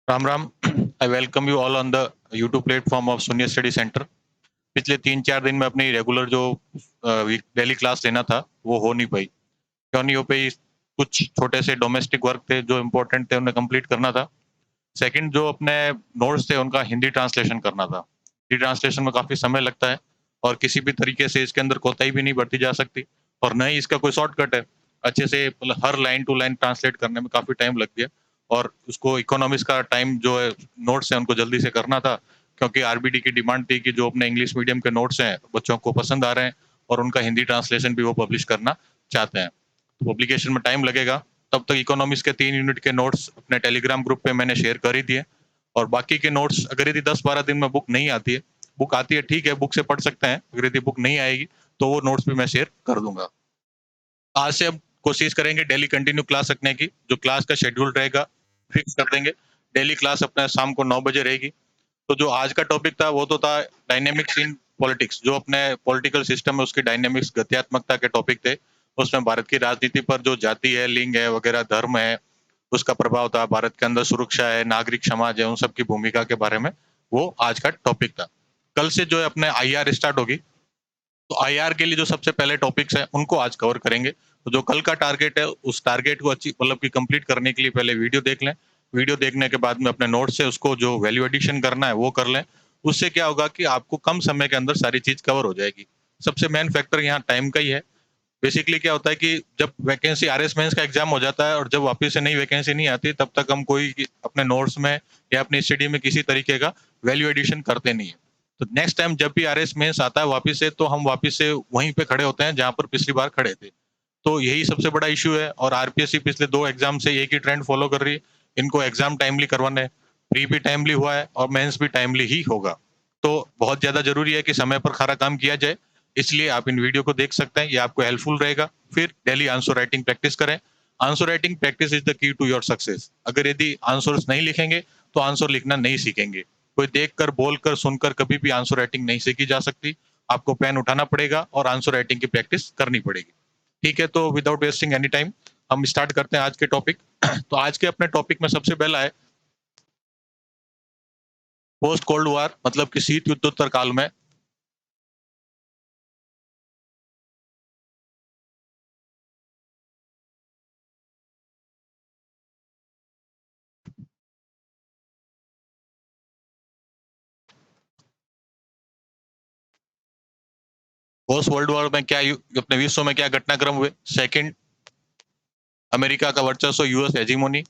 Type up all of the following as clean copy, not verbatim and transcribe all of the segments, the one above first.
Ram Ram. I welcome you all on the YouTube platform of शून्य study centre. पिछले 3-4 दिन में अपनी रेगुलर जो डेली क्लास लेना था वो हो नहीं पाई। क्यों नहीं हो पाई? कुछ छोटे से डोमेस्टिक वर्क थे जो इम्पोर्टेंट थे, उन्हें कंप्लीट करना था। सेकंड, जो अपने नोट्स थे उनका हिंदी ट्रांसलेशन करना था। हिंदी ट्रांसलेशन में काफ़ी समय लगता है और किसी भी तरीके से इसके अंदर कोताही भी नहीं बरती जा सकती और न ही इसका कोई शॉर्टकट है। अच्छे से मतलब हर लाइन टू लाइन ट्रांसलेट करने में काफ़ी टाइम लग गया और उसको इकोनॉमिक्स का टाइम जो है, नोट्स है उनको जल्दी से करना था, क्योंकि आरबीडी की डिमांड थी कि जो अपने इंग्लिश मीडियम के नोट्स हैं बच्चों को पसंद आ रहे हैं और उनका हिंदी ट्रांसलेशन भी वो पब्लिश करना चाहते हैं। तो पब्लिकेशन में टाइम लगेगा। तब तक इकोनॉमिक्स के 3 यूनिट के नोट्स अपने टेलीग्राम ग्रुप पे मैंने शेयर कर ही दिए और बाकी के नोट्स, अगर यदि 10-12 दिन में बुक नहीं आती है, बुक आती है ठीक है, बुक से पढ़ सकते हैं, अगर यदि बुक नहीं आएगी तो वो नोट्स भी मैं शेयर कर दूंगा। आज से अब कोशिश करेंगे डेली कंटिन्यू क्लास रखने की। जो क्लास का शेड्यूल रहेगा फिक्स कर देंगे। डेली क्लास अपना शाम को 9 बजे रहेगी। तो जो आज का टॉपिक था वो तो था डायनेमिक्स इन पॉलिटिक्स। जो अपने पॉलिटिकल सिस्टम है उसकी डायनेमिक्स, गत्यात्मकता के टॉपिक थे। उसमें भारत की राजनीति पर जो जाति है, लिंग है वगैरह, धर्म है, उसका प्रभाव था। भारत के अंदर सुरक्षा है, नागरिक समाज है, उन सब की भूमिका के बारे में वो आज का टॉपिक था। कल से जो है अपने आईआर स्टार्ट होगी, तो आईआर के लिए जो सबसे पहले टॉपिक्स हैं उनको आज कवर करेंगे। तो जो कल का टारगेट है उस टारगेट को अच्छी मतलब कि कंप्लीट करने के लिए पहले वीडियो देख लें। वीडियो देखने के बाद में अपने नोट्स से उसको जो वैल्यू एडिशन करना है वो कर लें। उससे क्या होगा कि आपको कम समय के अंदर सारी चीज कवर हो जाएगी। सबसे मेन फैक्टर यहाँ टाइम का ही है। बेसिकली क्या होता है कि जब वैकेंसी आरएस मेंस का एग्जाम हो जाता है और जब वापस से नई वैकेंसी नहीं आती, तब तक हम कोई अपने नोट्स में या अपनी स्टडी में किसी तरीके का वैल्यू एडिशन करते नहीं है। तो नेक्स्ट टाइम जब भी आरएस मेंस आता है वापस से, तो हम वापस से वहीं पे खड़े होते हैं जहां पर पिछली बार खड़े थे। तो यही सबसे बड़ा इशू है और आरपीएससी पिछले 2 एग्जाम से एक ही ट्रेंड फॉलो कर रही है। इनको एग्जाम टाइमली करवाना है। प्री भी टाइमली हुआ है और मेंस भी टाइमली ही होगा। तो बहुत ज्यादा जरूरी है कि समय पर सारा काम किया जाए। इसलिए आप इन वीडियो को देख सकते हैं, ये आपको हेल्पफुल रहेगा। फिर डेली आंसर राइटिंग प्रैक्टिस करें। Answer writing practice is the key to your success. अगर यदि आंसर्स नहीं लिखेंगे तो आंसर लिखना नहीं सीखेंगे। कोई देखकर, बोलकर, सुनकर कभी भी आंसर राइटिंग नहीं सीखी जा सकती। आपको पेन उठाना पड़ेगा और आंसर राइटिंग की प्रैक्टिस करनी पड़ेगी। ठीक है, तो विदाउट वेस्टिंग एनी टाइम हम स्टार्ट करते हैं आज के टॉपिक। तो आज के अपने टॉपिक में सबसे पहला है पोस्ट कोल्ड वॉर, मतलब कि शीत युद्धोत्तर काल में। पोस्ट वर्ल्ड वॉर में क्या अपने विश्व में क्या घटनाक्रम हुए। सेकंड, अमेरिका का वर्चस्व, यूएस हेजीमोनी।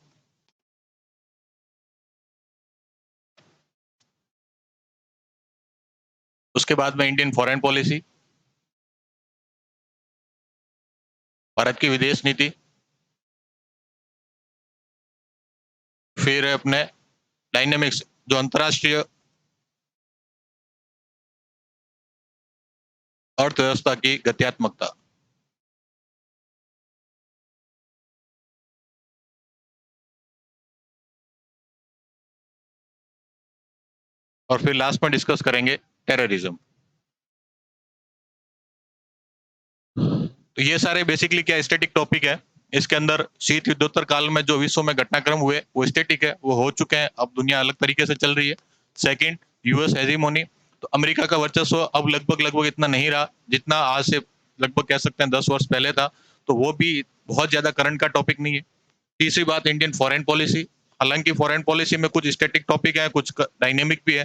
उसके बाद में इंडियन फॉरेन पॉलिसी, भारत की विदेश नीति। फिर है अपने डायनेमिक्स, जो अंतरराष्ट्रीय अर्थव्यवस्था की गत्यात्मकता। और फिर लास्ट में डिस्कस करेंगे टेररिज्म। तो ये सारे बेसिकली क्या स्टैटिक टॉपिक है। इसके अंदर शीत युद्धोत्तर काल में जो विश्व में घटनाक्रम हुए वो स्टैटिक है, वो हो चुके हैं। अब दुनिया अलग तरीके से चल रही है। Second, US hegemony. तो अमेरिका का वर्चस्व अब लगभग लगभग इतना नहीं रहा जितना आज से लगभग कह सकते हैं 10 वर्ष पहले था। तो वो भी बहुत ज्यादा करंट का टॉपिक नहीं है। तीसरी बात, इंडियन फॉरेन पॉलिसी। हालांकि फॉरेन पॉलिसी में कुछ स्टैटिक टॉपिक है, कुछ डायनेमिक भी है।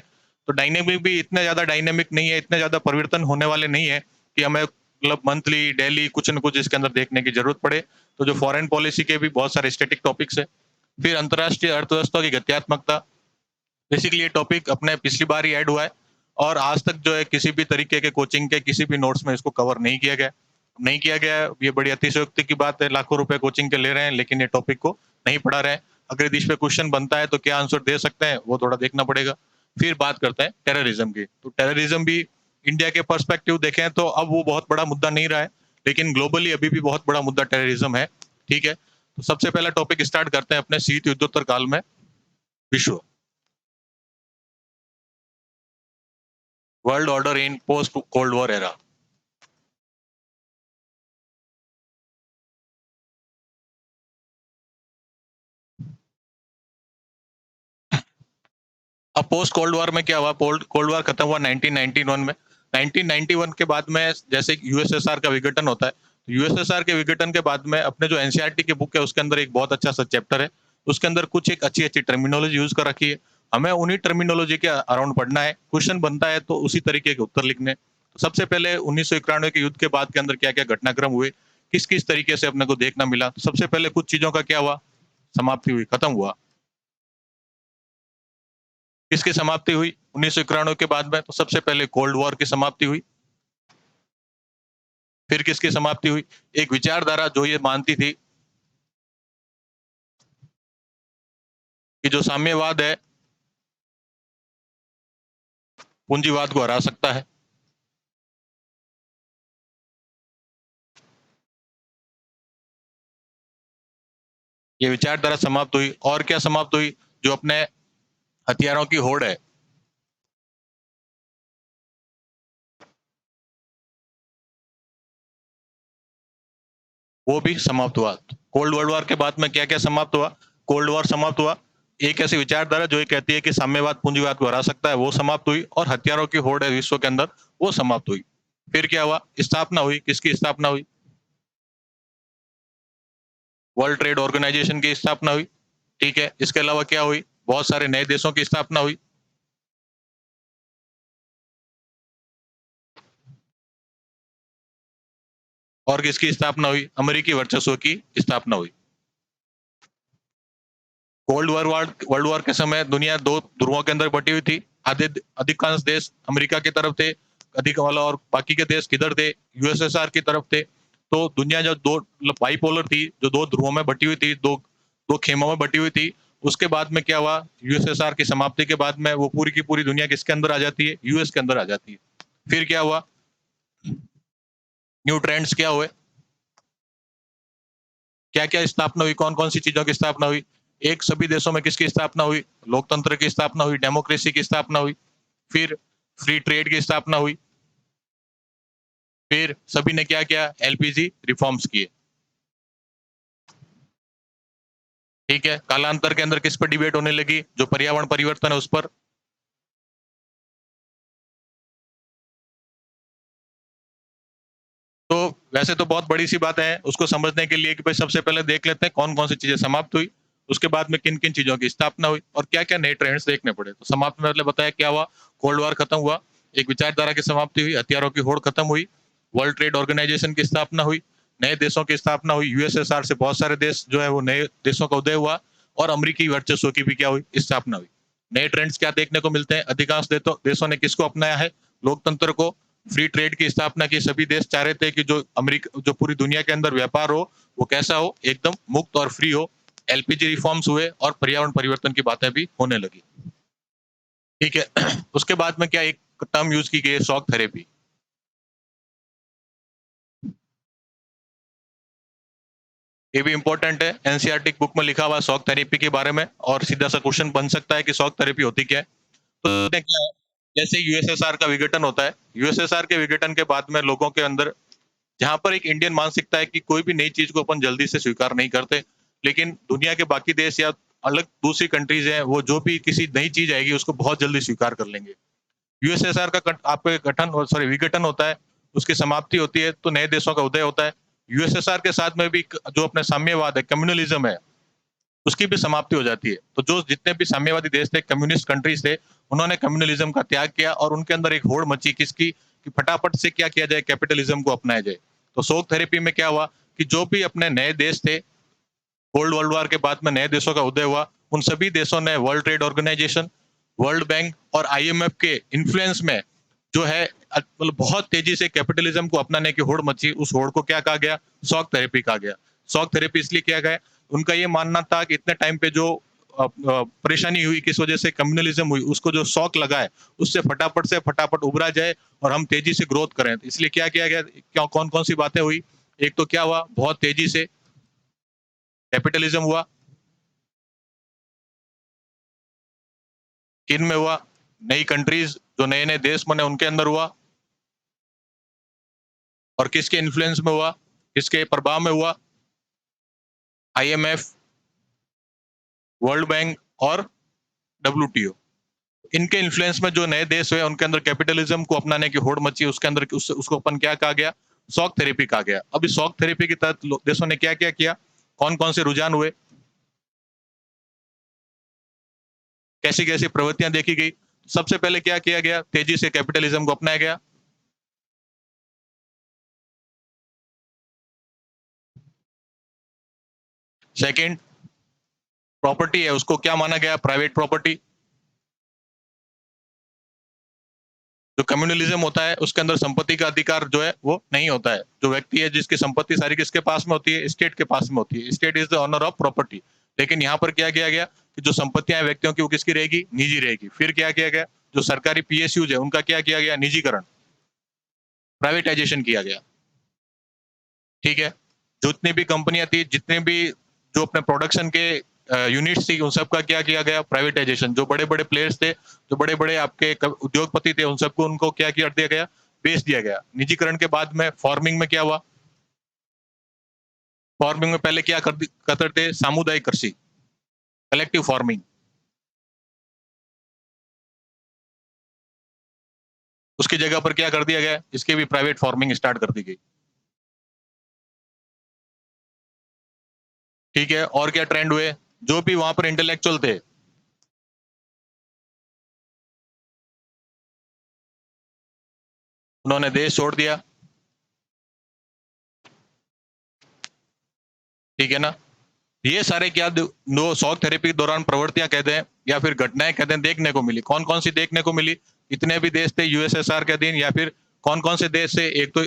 तो डायनेमिक भी इतने ज्यादा डायनेमिक नहीं है, इतने ज्यादा परिवर्तन होने वाले नहीं है कि हमें मतलब मंथली डेली कुछ न कुछ इसके अंदर देखने की जरूरत पड़े। तो जो फॉरेन पॉलिसी के भी बहुत सारे स्टैटिक टॉपिक्स है। फिर अंतर्राष्ट्रीय अर्थव्यवस्था की गत्यात्मकता। बेसिकली ये टॉपिक अपने पिछली बार ही ऐड हुआ है और आज तक जो है किसी भी तरीके के कोचिंग के किसी भी नोट्स में इसको कवर नहीं किया गया। नहीं किया गया है, ये बड़ी अतिशयोक्ति की बात है। लाखों रुपए कोचिंग के ले रहे हैं लेकिन ये टॉपिक को नहीं पढ़ा रहे हैं। अगर इस पे क्वेश्चन बनता है तो क्या आंसर दे सकते हैं वो थोड़ा देखना पड़ेगा। फिर बात करते हैं टेररिज्म की। तो टेररिज्म भी इंडिया के पर्सपेक्टिव देखें तो अब वो बहुत बड़ा मुद्दा नहीं रहा है, लेकिन ग्लोबली अभी भी बहुत बड़ा मुद्दा टेररिज्म है। ठीक है, तो सबसे पहला टॉपिक स्टार्ट करते हैं अपने शीत युद्धोत्तर काल में विश्व। World order in post cold war era. अब पोस्ट कोल्ड वॉर में क्या हुआ, कोल्ड वॉर खत्म हुआ 1991 में। 1991 के बाद में जैसे यूएसएसआर का विघटन होता है, तो यूएसएसआर के विघटन के बाद में अपने जो एनसीईआरटी की बुक है उसके अंदर एक बहुत अच्छा सा चैप्टर है, उसके अंदर कुछ एक अच्छी अच्छी टर्मिनोलॉजी यूज कर रखी है। हमें उन्हीं टर्मिनोलॉजी के अराउंड पढ़ना है, क्वेश्चन बनता है तो उसी तरीके के उत्तर लिखने। तो सबसे पहले 1991 के युद्ध के बाद के अंदर क्या क्या घटनाक्रम हुए, किस किस तरीके से अपने को देखना मिला। तो सबसे पहले कुछ चीजों का क्या हुआ, समाप्ति हुई, खत्म हुआ। किसकी समाप्ति हुई 1991 के बाद में, तो सबसे पहले कोल्ड वॉर की समाप्ति हुई। फिर किसकी समाप्ति हुई, एक विचारधारा जो ये मानती थी कि जो साम्यवाद है पूंजीवाद को हरा सकता है। ये विचारधारा समाप्त हुई। और क्या समाप्त हुई, जो अपने हथियारों की होड़ है, वो भी समाप्त हुआ। कोल्ड वर्ल्ड वॉर के बाद में क्या क्या समाप्त हुआ, कोल्ड वॉर समाप्त हुआ। एक ऐसी विचारधारा जो ये कहती है कि साम्यवाद पूंजीवाद को हरा सकता है, वो समाप्त हुई। और हथियारों की होड़ है विश्व के अंदर, वो समाप्त हुई। फिर क्या हुआ, स्थापना हुई, किसकी स्थापना हुई, वर्ल्ड ट्रेड ऑर्गेनाइजेशन की स्थापना हुई। ठीक है, इसके अलावा क्या हुई, बहुत सारे नए देशों की स्थापना हुई। और किसकी स्थापना हुई, अमेरिकी वर्चस्व की स्थापना हुई। कोल्ड वॉर वर्ल्ड वॉर के समय दुनिया दो ध्रुवों के अंदर बटी हुई थी। आधे अधिकांश देश अमेरिका की तरफ थे, अधिक वाला, और बाकी के देश किधर थे, यूएसएसआर की तरफ थे। तो दुनिया जो दो बाइपोलर थी, जो दो ध्रुवों में बटी हुई थी, दो दो खेमों में बटी हुई थी, उसके बाद में क्या हुआ, यूएसएसआर की समाप्ति के बाद में वो पूरी की पूरी दुनिया किसके अंदर आ जाती है, यूएस के अंदर आ जाती है। फिर क्या हुआ, न्यू ट्रेंड्स क्या हुए, क्या क्या स्थापना हुई, कौन कौन सी चीजों की स्थापना हुई। एक, सभी देशों में किसकी स्थापना हुई, लोकतंत्र की स्थापना हुई, डेमोक्रेसी की स्थापना हुई। फिर फ्री ट्रेड की स्थापना हुई। फिर सभी ने क्या किया, एलपीजी रिफॉर्म्स किए। ठीक है, कालांतर के अंदर किस पर डिबेट होने लगी, जो पर्यावरण परिवर्तन है उस पर। तो वैसे तो बहुत बड़ी सी बात है, उसको समझने के लिए कि भाई सबसे पहले देख लेते हैं कौन कौन सी चीजें समाप्त हुई, उसके बाद में किन किन चीजों की स्थापना हुई, और क्या क्या नए ट्रेंड्स देखने पड़े। तो समाप्त में मतलब बताया क्या हुआ, कोल्ड वॉर खत्म हुआ, एक विचारधारा की समाप्ति हुई, हथियारों की होड़ खत्म हुई, वर्ल्ड ट्रेड ऑर्गेनाइजेशन की स्थापना हुई, नए देशों की स्थापना हुई, यूएसएसआर से बहुत सारे देश जो है वो नए देशों का उदय हुआ, और अमरीकी वर्चस्व की भी क्या हुई, स्थापना हुई। नए ट्रेंड्स क्या देखने को मिलते हैं, अधिकांश देशों ने किसको अपनाया है, लोकतंत्र को। फ्री ट्रेड की स्थापना की, सभी देश चाह रहे थे कि जो अमेरिका, जो पूरी दुनिया के अंदर व्यापार हो वो कैसा हो, एकदम मुक्त और फ्री हो। एलपीजी रिफॉर्म्स हुए, और पर्यावरण परिवर्तन की बातें भी होने लगी। ठीक है, उसके बाद में क्या एक टर्म यूज की गई है, शॉक थेरेपी। ये भी इंपॉर्टेंट है, एनसीईआरटी बुक में लिखा हुआ शॉक थेरेपी के बारे में, और सीधा सा क्वेश्चन बन सकता है कि शॉक थेरेपी होती क्या है। तो क्या है, जैसे यूएसएसआर का विघटन होता है, यूएसएसआर के विघटन के बाद में लोगों के अंदर, जहां पर एक इंडियन मानसिकता है कि कोई भी नई चीज को अपन जल्दी से स्वीकार नहीं करते, लेकिन दुनिया के बाकी देश या अलग दूसरी कंट्रीज हैं, वो जो भी किसी नई चीज आएगी उसको बहुत जल्दी स्वीकार कर लेंगे। यूएसएसआर का आपके गठन, सॉरी, विघटन होता है, उसकी समाप्ति होती है, तो नए देशों का उदय होता है। यूएसएसआर के साथ में भी जो अपने साम्यवाद है, कम्युनलिज्म है, उसकी भी समाप्ति हो जाती है। तो जो जितने भी साम्यवादी देश थे, कम्युनिस्ट कंट्रीज थे, उन्होंने कम्युनलिज्म का त्याग किया, और उनके अंदर एक होड़ मची किसकी, कि फटाफट से क्या किया जाए, कैपिटलिज्म को अपनाया जाए। तो शॉक थेरेपी में क्या हुआ, कि जो भी अपने नए देश थे, कोल्ड वर्ल्ड वॉर के बाद में नए देशों का उदय हुआ, उन सभी देशों ने World Trade Organization, World Bank और आईएमएफ के इन्फ्लुएंस में जो है, मतलब बहुत तेजी से कैपिटलिज्म को अपनाने की होड़ मची। उस होड़ को क्या कहा गया, शॉक थेरेपी कहा गया। शॉक थेरेपी इसलिए किया गया, उनका ये मानना था कि इतने टाइम पे जो परेशानी हुई, किस वजह से कम्युनलिज्म हुई, उसको जो शॉक लगा है, उससे फटाफट उभरा जाए, और हम तेजी से ग्रोथ करें। तो इसलिए क्या किया गया, क्या कौन कौन सी बातें हुई। एक तो क्या हुआ, बहुत तेजी से कैपिटलिज्म हुआ, किन में हुआ, नई कंट्रीज, जो नए नए देश बने उनके अंदर हुआ, और किसके इन्फ्लुएंस में हुआ, किसके प्रभाव में हुआ, आईएमएफ, वर्ल्ड बैंक और डब्ल्यूटीओ। इनके इन्फ्लुएंस में जो नए देश हुए उनके अंदर कैपिटलिज्म को अपनाने की होड़ मची, उसके अंदर उसको अपन क्या कहा गया, शॉक थेरेपी कहा गया। अब इस शॉक थेरेपी के तहत देशों ने क्या क्या किया, कौन कौन से रुझान हुए, कैसी कैसी प्रवृत्तियां देखी गई। सबसे पहले क्या किया गया, तेजी से कैपिटलिज्म को अपनाया गया। सेकंड, प्रॉपर्टी है उसको क्या माना गया, प्राइवेट प्रॉपर्टी। जो कम्युनलिज्म होता है उसके अंदर संपत्ति का अधिकार जो है वो नहीं होता है, जो व्यक्ति है जिसकी संपत्ति सारी किसके पास में होती है, स्टेट के पास में होती है, state is the owner of property. लेकिन यहाँ पर क्या किया गया कि जो संपत्तियां हैं व्यक्तियों की वो किसकी रहेगी, निजी रहेगी। फिर क्या किया गया, जो सरकारी पीएसयूज है उनका क्या किया गया, निजीकरण, प्राइवेटाइजेशन किया गया। ठीक है, जितनी भी कंपनियां थी, जितने भी जो अपने प्रोडक्शन के यूनिट्स थी, उन सबका क्या किया गया, प्राइवेटाइजेशन। जो बड़े बड़े प्लेयर्स थे, जो बड़े बड़े आपके उद्योगपति थे, उन सबको उनको क्या कर दिया गया, बेच दिया गया। निजीकरण के बाद में फार्मिंग में क्या हुआ, फार्मिंग में पहले क्या करते थे, सामुदायिक कृषि, कलेक्टिव फार्मिंग, उसकी जगह पर क्या कर दिया गया, इसकी भी प्राइवेट फार्मिंग स्टार्ट कर दी गई। ठीक है, और क्या ट्रेंड हुए, जो भी वहां पर इंटेलेक्चुअल थे, उन्होंने देश छोड़ दिया। ठीक है ना, ये सारे क्या नो शॉक थेरेपी के दौरान प्रवृत्तियां कहते हैं या फिर घटनाएं कहते हैं, देखने को मिली। कौन कौन सी देखने को मिली, इतने भी देश थे यूएसएसआर के अधीन, या फिर कौन कौन से देश थे, एक तो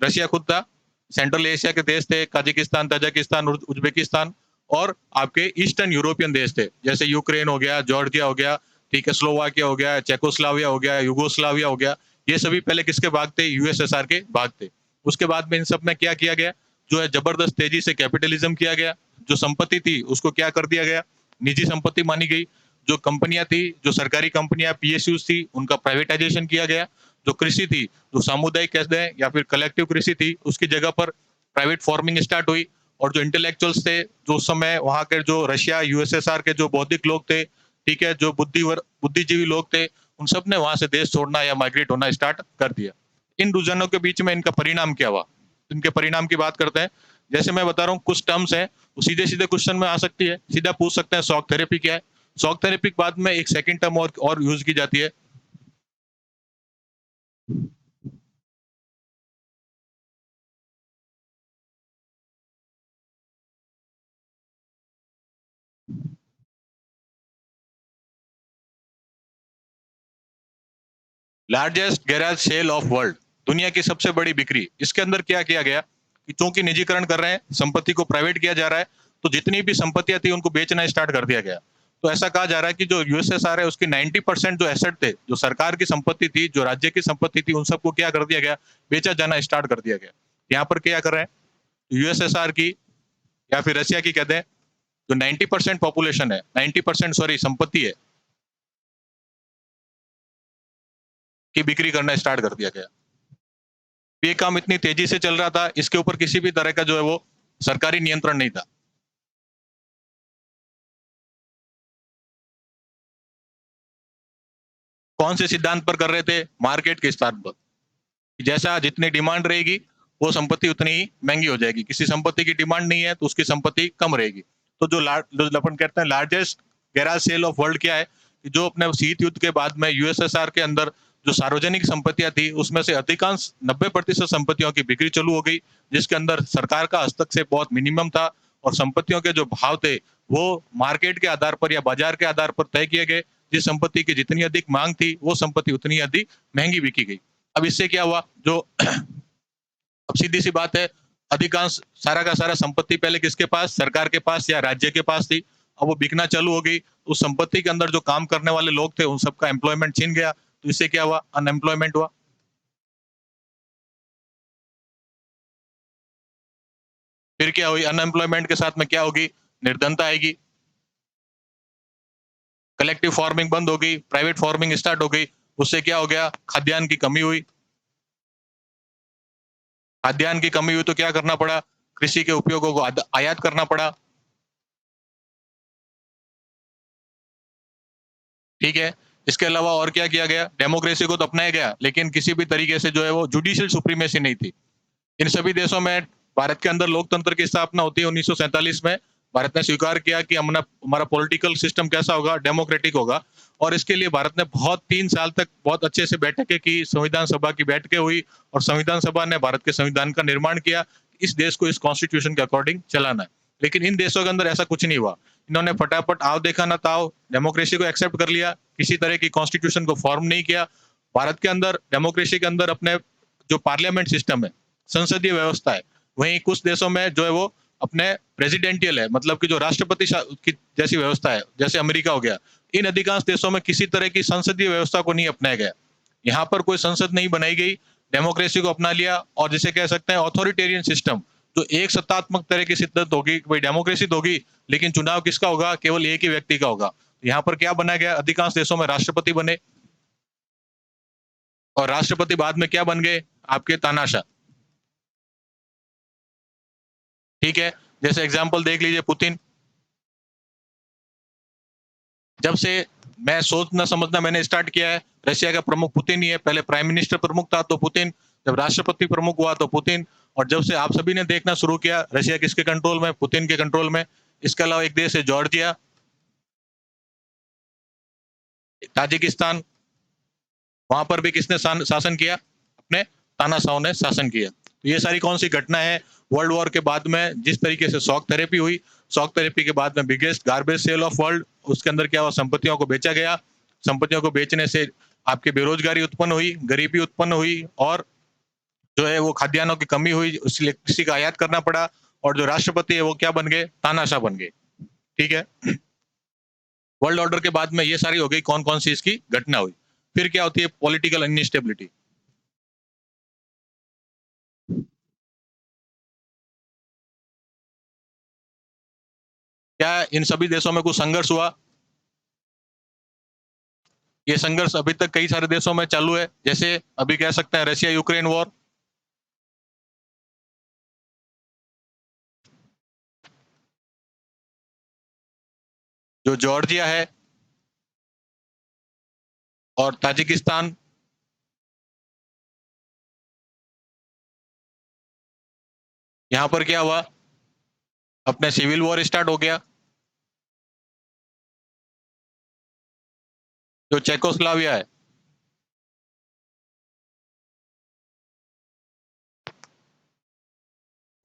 रशिया खुद था, सेंट्रल एशिया के देश थे, ताजिकिस्तान, तजाकिस्तान, उज्बेकिस्तान, और आपके ईस्टर्न यूरोपियन देश थे, जैसे यूक्रेन हो गया, जॉर्जिया हो गया, ठीक है, स्लोवाकिया हो गया, चेकोस्लाविया हो गया, युगोस्लाविया हो गया। ये सभी पहले किसके भाग थे, यूएसएसआर के भाग थे। उसके बाद में इन सब में क्या किया गया, जो है जबरदस्त तेजी से कैपिटलिज्म किया गया। जो संपत्ति थी उसको क्या कर दिया गया, निजी संपत्ति मानी गई। जो कंपनियां थी, जो सरकारी कंपनियां पीएसयूज थी, उनका प्राइवेटाइजेशन किया गया। जो कृषि थी, जो सामुदायिक कहते हैं या फिर कलेक्टिव कृषि थी, उसकी जगह पर प्राइवेट फार्मिंग स्टार्ट हुई। और जो इंटेलेक्चुअल्स थे, जो उस समय वहां के जो रशिया यूएसएसआर के जो बौद्धिक लोग थे, ठीक है, जो बुद्धिजीवी लोग थे, उन सब ने वहां से देश छोड़ना या माइग्रेट होना स्टार्ट कर दिया। इन रुझानों के बीच में इनका परिणाम क्या हुआ, इनके परिणाम की बात करते हैं। जैसे मैं बता रहा हूँ, कुछ टर्म्स है वो सीधे सीधे क्वेश्चन में आ सकती है, सीधा पूछ सकते हैं शॉक थेरेपी क्या है। शॉक थेरेपी के बाद में एक सेकंड टर्म और यूज की जाती है, largest garage sale of world, दुनिया की सबसे बड़ी बिक्री। इसके अंदर क्या किया गया कि चूंकि निजीकरण कर रहे हैं, संपत्ति को प्राइवेट किया जा रहा है, तो जितनी भी संपत्तियां थी उनको बेचना स्टार्ट कर दिया गया। तो ऐसा कहा जा रहा है कि जो यूएसएसआर है उसकी 90% जो एसेट थे, जो सरकार की संपत्ति थी, जो राज्य की संपत्ति थी, उन सबको क्या कर दिया गया, बेचा जाना स्टार्ट कर दिया गया। यहाँ पर क्या कर रहे हैं, यूएसएसआर की या फिर रशिया की कहते हैं, जो 90% पॉपुलेशन है, 90% सॉरी संपत्ति है, की बिक्री करना स्टार्ट कर दिया गया। ये काम इतनी तेजी से चल रहा था, इसके ऊपर किसी भी तरह का जो है वो सरकारी नियंत्रण नहीं था। कौन से सिद्धांत पर कर रहे थे, मार्केट के सिद्धांत पर। जैसा जितनी डिमांड रहेगी वो संपत्ति उतनी ही महंगी हो जाएगी, किसी संपत्ति की डिमांड नहीं है तो उसकी संपत्ति कम रहेगी। तो जो अपन कहते हैं largest garage sale of world क्या है, जो अपने शीत युद्ध के बाद में यूएसएसआर के अंदर जो सार्वजनिक संपत्तियां थी उसमें से अधिकांश 90% संपत्तियों की बिक्री चालू हो गई, जिसके अंदर सरकार का हस्तक्षेप बहुत मिनिमम था। और संपत्तियों के जो भाव थे वो मार्केट के आधार पर या बाजार के आधार पर तय किए गए। जिस संपत्ति की जितनी अधिक मांग थी वो संपत्ति उतनी अधिक महंगी बिकी गई। अब इससे क्या हुआ, जो अब सीधी सी बात है, अधिकांश सारा का सारा संपत्ति पहले किसके पास, सरकार के पास या राज्य के पास थी। अब वो बिकना चालू हो गई, उस संपत्ति के अंदर जो काम करने वाले लोग थे उन सबका एम्प्लॉयमेंट छीन गया। तो इससे क्या हुआ, अनएम्प्लॉयमेंट हुआ। फिर क्या हुई, अनएम्प्लॉयमेंट के साथ में क्या होगी, निर्धनता आएगी, कलेक्टिव फार्मिंग बंद हो गई, प्राइवेट फार्मिंग स्टार्ट हो गई। उससे क्या हो गया, खाद्यान्न की कमी हुई। खाद्यान्न की कमी हुई तो क्या करना पड़ा, कृषि के उपयोगों को आयात करना पड़ा। ठीक है, इसके अलावा और क्या किया गया? डेमोक्रेसी को तो अपनाया गया, लेकिन किसी भी तरीके से जो है वो जुडिशियल सुप्रीमेसी नहीं थी। इन सभी देशों में भारत के अंदर लोकतंत्र की स्थापना होती है 1947 में। भारत ने स्वीकार किया कि हमारा पॉलिटिकल सिस्टम कैसा होगा? डेमोक्रेटिक होगा। और इसके लिए भारत ने बहुत 3 साल तक बहुत अच्छे से बैठकें की, संविधान सभा की बैठकें हुई और संविधान सभा ने भारत के संविधान का निर्माण किया। इस देश को इस कॉन्स्टिट्यूशन के अकॉर्डिंग चलाना है। लेकिन इन देशों के अंदर ऐसा कुछ नहीं हुआ। इन्होंने फटाफट आव देखा ना ताव, डेमोक्रेसी को एक्सेप्ट कर लिया, किसी तरह की कॉन्स्टिट्यूशन को फॉर्म नहीं किया। भारत के अंदर डेमोक्रेसी के अंदर अपने जो पार्लियामेंट सिस्टम है, संसदीय व्यवस्था है, वहीं कुछ देशों में जो है वो अपने प्रेसिडेंटियल है, मतलब कि जो राष्ट्रपति की जैसी व्यवस्था है, जैसे अमेरिका हो गया। इन अधिकांश देशों में किसी तरह की संसदीय व्यवस्था को नहीं अपनाया गया। यहाँ पर कोई संसद नहीं बनाई गई, डेमोक्रेसी को अपना लिया और जिसे कह सकते हैं ऑथोरिटेरियन सिस्टम, तो एक सत्तात्मक तरह की सिद्धांत होगी कि भाई डेमोक्रेसी तो होगी, लेकिन चुनाव किसका होगा? केवल एक ही व्यक्ति का होगा। यहाँ पर क्या बनाया गया? अधिकांश देशों में राष्ट्रपति बने और राष्ट्रपति बाद में क्या बन गए? आपके तानाशाह। ठीक है, जैसे एग्जाम्पल देख लीजिए पुतिन। जब से मैं सोचना समझना मैंने स्टार्ट किया है, रशिया का प्रमुख पुतिन ही है। पहले प्राइम मिनिस्टर प्रमुख था तो पुतिन, जब राष्ट्रपति प्रमुख हुआ तो पुतिन, और जब से आप सभी ने देखना शुरू किया रशिया किसके कंट्रोल में? पुतिन के कंट्रोल में। इसके अलावा एक देश है जॉर्जिया, ताजिकिस्तान, वहां पर भी किसने शासन किया? अपने तानाशाहों ने शासन किया। तो ये सारी कौन सी घटना है? वर्ल्ड वॉर के बाद में जिस तरीके से शॉक थेरेपी हुई, शॉक थेरेपी के बाद में biggest garbage sale of world, उसके अंदर क्या हुआ? संपत्तियों को बेचा गया। संपत्तियों को बेचने से आपकी बेरोजगारी उत्पन्न हुई, गरीबी उत्पन्न हुई और जो है वो खाद्यान्नों की कमी हुई, इसलिए किसी का आयात करना पड़ा। और जो राष्ट्रपति है वो क्या बन गए? तानाशाह बन गए। ठीक है, वर्ल्ड ऑर्डर के बाद में ये सारी हो गई कौन कौन सी इसकी घटना हुई। फिर क्या होती है? Political instability. क्या इन सभी देशों में कुछ संघर्ष हुआ? ये संघर्ष अभी तक कई सारे देशों में चालू है, जैसे अभी कह सकते हैं रशिया यूक्रेन वॉर। जो जॉर्जिया है और ताजिकिस्तान, यहाँ पर क्या हुआ? अपने सिविल वॉर स्टार्ट हो गया। जो चेकोस्लाविया है,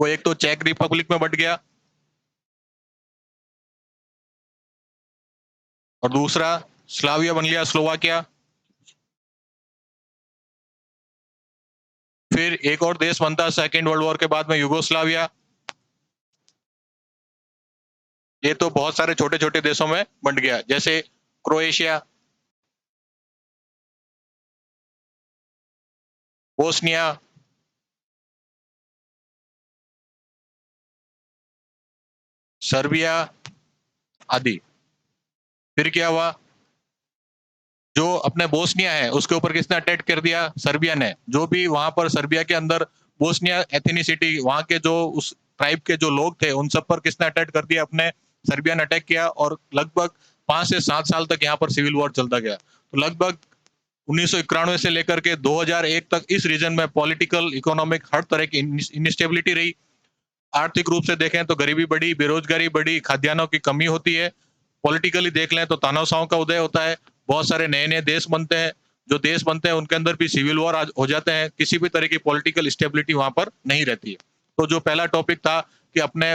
वो एक तो चेक रिपब्लिक में बट गया और दूसरा स्लाविया बन गया स्लोवाकिया। फिर एक और देश बनता है सेकेंड वर्ल्ड वॉर के बाद में, यूगोस्लाविया। ये तो बहुत सारे छोटे छोटे देशों में बंट गया, जैसे क्रोएशिया, बोस्निया, सर्बिया आदि। फिर क्या हुआ? जो अपने बोस्निया है उसके ऊपर किसने अटैक कर दिया? सर्बिया ने। जो भी वहां पर सर्बिया के अंदर बोस्निया एथनिसिटी, वहां के जो उस ट्राइब के जो लोग थे, उन सब पर किसने अटैक कर दिया? अपने सर्बिया ने अटैक किया और लगभग 5 से 7 साल तक यहाँ पर सिविल वॉर चलता गया। तो लगभग 1991 से लेकर के 2001 तक इस रीजन में पॉलिटिकल, इकोनॉमिक, हर तरह की इनस्टेबिलिटी रही। आर्थिक रूप से देखें तो गरीबी बढ़ी, बेरोजगारी बढ़ी, खाद्यान्नों की कमी होती है। पॉलिटिकली देख लें तो तानाशाहों का उदय होता है, बहुत सारे नए नए देश बनते हैं। जो देश बनते हैं उनके अंदर भी सिविल वॉर हो जाते हैं, किसी भी तरह की पॉलिटिकल स्टेबिलिटी वहां पर नहीं रहती है। तो जो पहला टॉपिक था कि अपने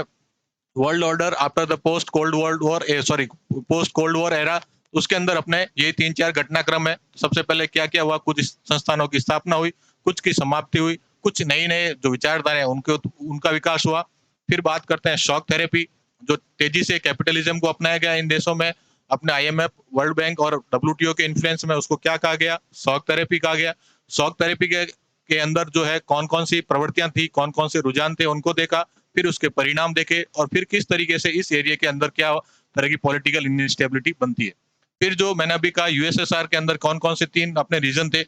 world order after the post cold world war, sorry, post cold war era, उसके अंदर अपने ये 3-4 घटनाक्रम है। सबसे पहले क्या क्या हुआ? कुछ संस्थानों की स्थापना हुई, कुछ की समाप्ति हुई, कुछ नई नए जो विचारधारा है उनके उनका विकास हुआ। फिर बात करते हैं शॉक थेरेपी, जो तेजी से कैपिटलिज्म को अपनाया गया इन देशों में। अपने आईएमएफ, वर्ल्ड बैंक और डब्ल्यूटीओ के इन्फ्लुएंस में उसको क्या कहा गया? शॉक थेरेपी कहा गया। शॉक थेरेपी के अंदर जो है कौन कौन सी प्रवृत्तियां थी, कौन कौन से रुझान थे, उनको देखा। फिर उसके परिणाम देखे और फिर किस तरीके से इस एरिया के अंदर क्या तरह की पॉलिटिकल इंस्टेबिलिटी बनती है। फिर जो मैंने अभी कहा यूएसएसआर के अंदर कौन कौन से 3 अपने रीजन थे?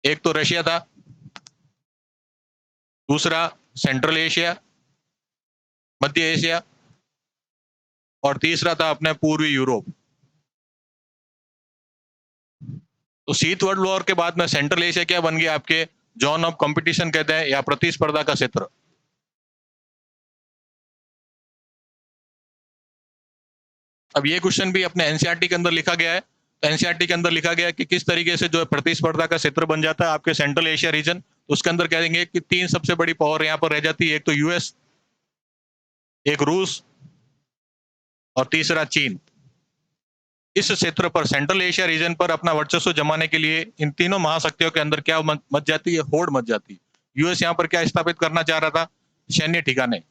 एक तो रशिया था, दूसरा सेंट्रल एशिया, मध्य एशिया और तीसरा था अपने पूर्वी यूरोप। तो शीत वर्ल्ड वॉर के बाद में सेंट्रल एशिया क्या बन गया आपके, जोन ऑफ कंपटीशन कहते हैं या प्रतिस्पर्धा का क्षेत्र। अब ये क्वेश्चन भी अपने एनसीईआरटी के अंदर लिखा गया है। तो एनसीईआरटी के अंदर लिखा गया है कि किस तरीके से जो है प्रतिस्पर्धा का क्षेत्र बन जाता है आपके सेंट्रल एशिया रीजन। तो उसके अंदर कह देंगे कि तीन सबसे बड़ी पावर यहाँ पर रह जाती है, एक तो यूएस, एक रूस और तीसरा चीन। इस क्षेत्र पर सेंट्रल एशिया रीजन पर अपना वर्चस्व जमाने के लिए इन तीनों महाशक्तियों के अंदर क्या मच जाती है, होड़ मच जाती है। यूएस यहाँ पर क्या स्थापित करना चाह रहा था, सैन्य ठिकाने।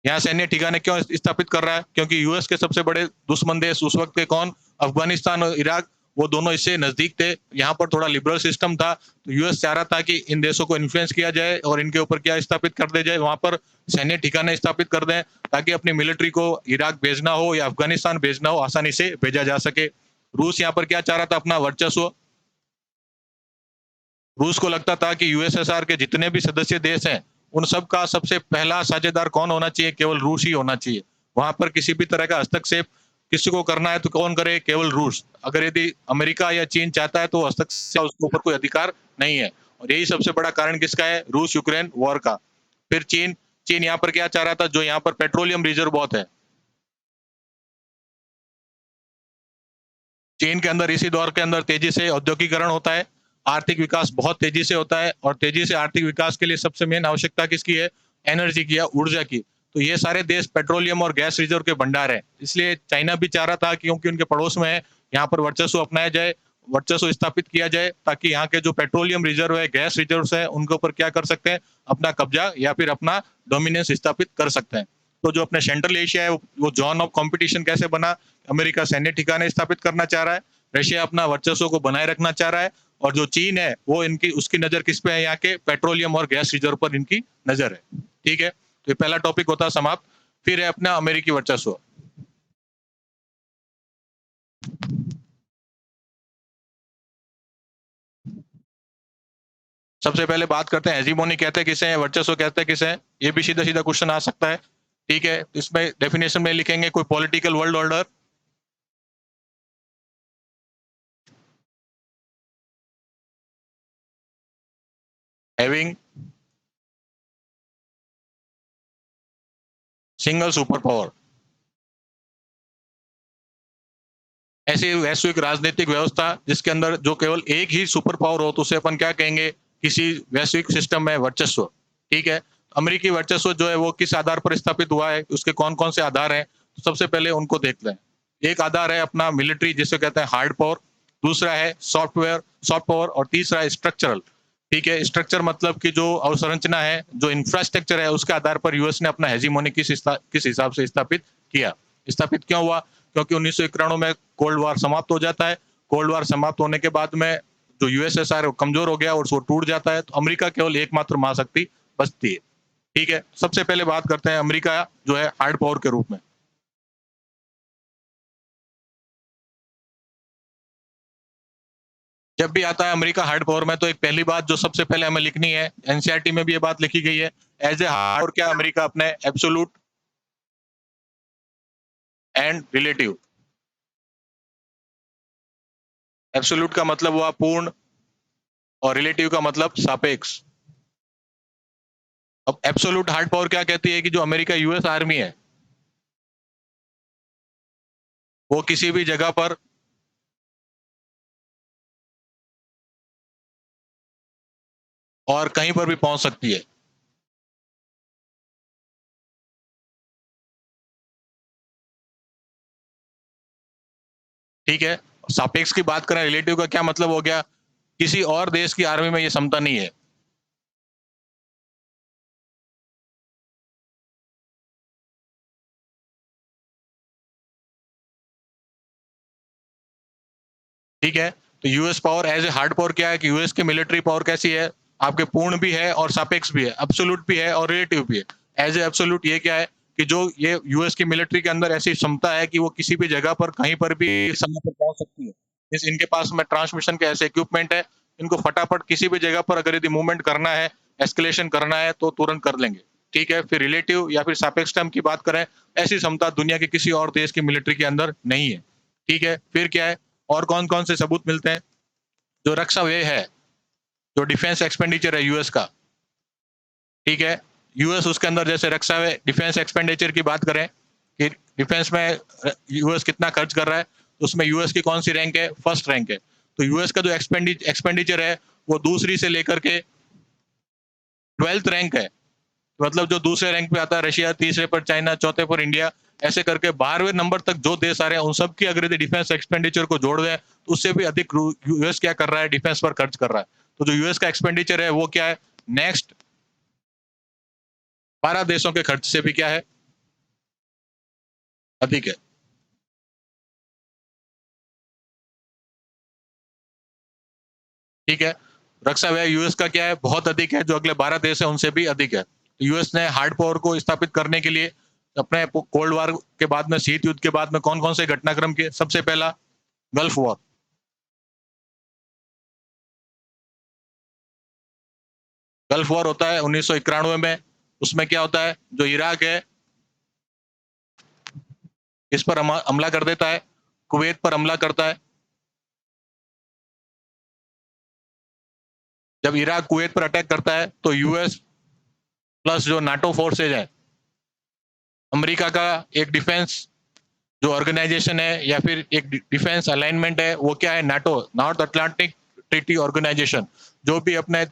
यहाँ सैन्य ठिकाने क्यों स्थापित कर रहा है, क्योंकि यूएस के सबसे बड़े दुश्मन देश उस वक्त के कौन, अफगानिस्तान और इराक, वो दोनों इससे नजदीक थे। यहाँ पर थोड़ा लिबरल सिस्टम था, तो यूएस चाह रहा था कि इन देशों को इन्फ्लुएंस किया जाए और इनके ऊपर क्या स्थापित कर दिया जाए, वहां पर सैन्य ठिकाने स्थापित कर दें, ताकि अपनी मिलिट्री को इराक भेजना हो या अफगानिस्तान भेजना हो आसानी से भेजा जा सके। रूस यहाँ पर क्या चाह रहा था, अपना वर्चस्व। रूस को लगता था कि यूएसएसआर के जितने भी सदस्य देश हैं उन सब का सबसे पहला साझेदार कौन होना चाहिए, केवल रूस ही होना चाहिए। वहां पर किसी भी तरह का हस्तक्षेप किसी को करना है तो कौन करे, केवल रूस। अगर यदि अमेरिका या चीन चाहता है तो हस्तक्षेप उसके ऊपर कोई अधिकार नहीं है। और यही सबसे बड़ा कारण किसका है, रूस यूक्रेन वॉर का। फिर चीन, चीन यहाँ पर क्या चाह रहा था, जो यहाँ पर पेट्रोलियम रिजर्व बहुत है, चीन के अंदर इसी दौर के अंदर तेजी से औद्योगिकरण होता है, आर्थिक विकास बहुत तेजी से होता है। और तेजी से आर्थिक विकास के लिए सबसे मेन आवश्यकता किसकी है, एनर्जी की या ऊर्जा की। तो ये सारे देश पेट्रोलियम और गैस रिजर्व के भंडार है। इसलिए चाइना भी चाह रहा था कि क्योंकि उनके पड़ोस में है, यहाँ पर वर्चस्व अपनाया जाए, वर्चस्व स्थापित किया जाए, ताकि यहाँ के जो पेट्रोलियम रिजर्व है, गैस रिजर्व है, उनके ऊपर क्या कर सकते हैं, अपना कब्जा या फिर अपना डोमिनेंस स्थापित कर सकते हैं। तो जो अपने सेंट्रल एशिया है वो जोन ऑफ कंपटीशन कैसे बना, अमेरिका सैन्य ठिकाने स्थापित करना चाह रहा है, रशिया अपना वर्चस्व को बनाए रखना चाह रहा है, और जो चीन है वो इनकी उसकी नजर किस पे है, यहाँ के पेट्रोलियम और गैस रिजर्व पर इनकी नजर है। ठीक है, तो ये पहला टॉपिक होता है समाप्त। फिर है अपना अमेरिकी वर्चस्व। सबसे पहले बात करते हैं हेजीमोनी कहते हैं किसे हैं, वर्चस्व कहते हैं किसे हैं। ये भी सीधा सीधा क्वेश्चन आ सकता है। ठीक है, इसमें डेफिनेशन में लिखेंगे कोई political world order, having single super power. ऐसी वैश्विक राजनीतिक व्यवस्था जिसके अंदर जो केवल एक ही सुपर पावर हो, तो उसे अपन क्या कहेंगे, किसी वैश्विक सिस्टम में वर्चस्व। ठीक है, अमेरिकी वर्चस्व जो है वो किस आधार पर स्थापित हुआ है, उसके कौन कौन से आधार हैं, तो सबसे पहले उनको देखते हैं। एक आधार है अपना मिलिट्री, जिसे कहते हैं हार्ड पावर। दूसरा है सॉफ्टवेयर, सॉफ्ट पावर। और तीसरा है स्ट्रक्चरल। ठीक है, स्ट्रक्चर मतलब कि जो अवसंरचना है, जो इंफ्रास्ट्रक्चर है, उसके आधार पर यूएस ने अपना हेजीमोनी किस हिसाब से स्थापित किया। स्थापित क्यों हुआ, क्योंकि 1991 में कोल्ड वार समाप्त हो जाता है। कोल्ड वार समाप्त होने के बाद में जो यूएसएसआर है वो कमजोर हो गया और वो टूट जाता है, तो अमेरिका केवल एकमात्र महाशक्ति बचती है। ठीक है, सबसे पहले बात करते हैं अमेरिका जो है हार्ड पावर के रूप में। जब भी आता है अमेरिका हार्ड पावर में, तो एक पहली बात जो सबसे पहले हमें लिखनी है, एनसीईआरटी में भी ये बात लिखी गई है, एज ए हार्ड पावर क्या अमेरिका अपने एब्सोल्यूट एंड रिलेटिव। एब्सोल्यूट का मतलब हुआ पूर्ण, और रिलेटिव का मतलब सापेक्ष। अब एब्सोल्यूट हार्ड पावर क्या कहती है कि जो अमेरिका यूएस आर्मी है वो किसी भी जगह पर और कहीं पर भी पहुंच सकती है। ठीक है, सापेक्ष की बात करें, रिलेटिव का क्या मतलब हो गया, किसी और देश की आर्मी में ये क्षमता नहीं है। ठीक है, तो US power as a hard power क्या है कि यूएस की मिलिट्री पावर कैसी है, आपके पूर्ण भी है और सापेक्ष भी है, एब्सोल्यूट भी है और रिलेटिव भी है। एज ए एब्सोल्यूट ये क्या है कि जो ये यूएस की मिलिट्री के अंदर ऐसी क्षमता है कि वो किसी भी जगह पर कहीं पर भी समय पर पहुंच सकती है। इस इनके पास में ट्रांसमिशन के ऐसे इक्विपमेंट है, इनको फटाफट किसी भी जगह पर अगर यदि मूवमेंट करना है, एस्केलेशन करना है, तो तुरंत कर लेंगे। ठीक है, फिर रिलेटिव या फिर सापेक्ष टर्म की बात करें, ऐसी क्षमता दुनिया के किसी और देश की मिलिट्री के अंदर नहीं है। ठीक है, फिर क्या है, और कौन कौन से सबूत मिलते हैं? जो रक्षा व्यय है, जो डिफेंस एक्सपेंडिचर है यूएस का, ठीक है, यूएस उसके अंदर जैसे रक्षा व्यय डिफेंस एक्सपेंडिचर की बात करें कि डिफेंस में यूएस कितना खर्च कर रहा है, तो उसमें यूएस की कौन सी रैंक है? फर्स्ट रैंक है। तो यूएस का जो एक्सपेंडिचर है वो दूसरी से लेकर के 12th रैंक है। मतलब जो दूसरे रैंक पे आता है रशिया, तीसरे पर चाइना, चौथे पर इंडिया, ऐसे करके 12वें नंबर तक जो देश आ रहे हैं उन सब की अगर यदि डिफेंस एक्सपेंडिचर को जोड़ दें तो उससे भी अधिक यूएस क्या कर रहा है? डिफेंस पर खर्च कर रहा है। तो जो यूएस का एक्सपेंडिचर है वो क्या है? नेक्स्ट 12 देशों के खर्च से भी क्या है? अधिक है। ठीक है, रक्षा व्यय यूएस का क्या है? बहुत अधिक है। जो अगले 12 देश है उनसे भी अधिक है। तो यूएस ने हार्ड पावर को स्थापित करने के लिए अपने कोल्ड वॉर के बाद में, शीत युद्ध के बाद में कौन कौन से घटनाक्रम किए? सबसे पहला गल्फ वॉर। गल्फ वॉर होता है 1991 में। उसमें क्या होता है? जो इराक है इस पर हमला कर देता है, कुवैत पर हमला करता है। जब इराक कुवैत पर अटैक करता है तो यूएस प्लस जो नाटो फोर्सेज है, अमेरिका का एक डिफेंस जो ऑर्गेनाइजेशन है या फिर एक डिफेंस अलाइनमेंट है, वो क्या है? NATO, North Atlantic Treaty Organization. जो भी अपने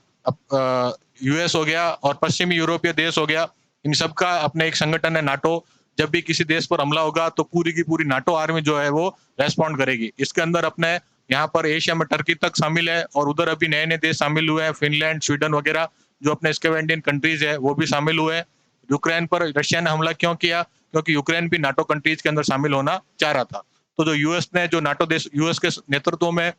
यूएस हो गया और पश्चिमी यूरोपीय देश हो गया, इन सब का अपने एक संगठन है नाटो। जब भी किसी देश पर हमला होगा तो पूरी की पूरी नाटो आर्मी जो है वो रेस्पॉन्ड करेगी। इसके अंदर अपने यहाँ पर एशिया में टर्की तक शामिल है और उधर अभी नए नए देश शामिल हुए हैं, फिनलैंड, स्वीडन वगैरह, जो अपने स्कैवेंडियन कंट्रीज है वो भी शामिल हुए हैं। यूक्रेन पर रशिया ने हमला क्यों किया? क्योंकि यूक्रेन भी नाटो कंट्रीज के अंदर शामिल होना चाह रहा था। तो जो यूएस ने, जो नाटो देश, यूएस के नेतृत्व में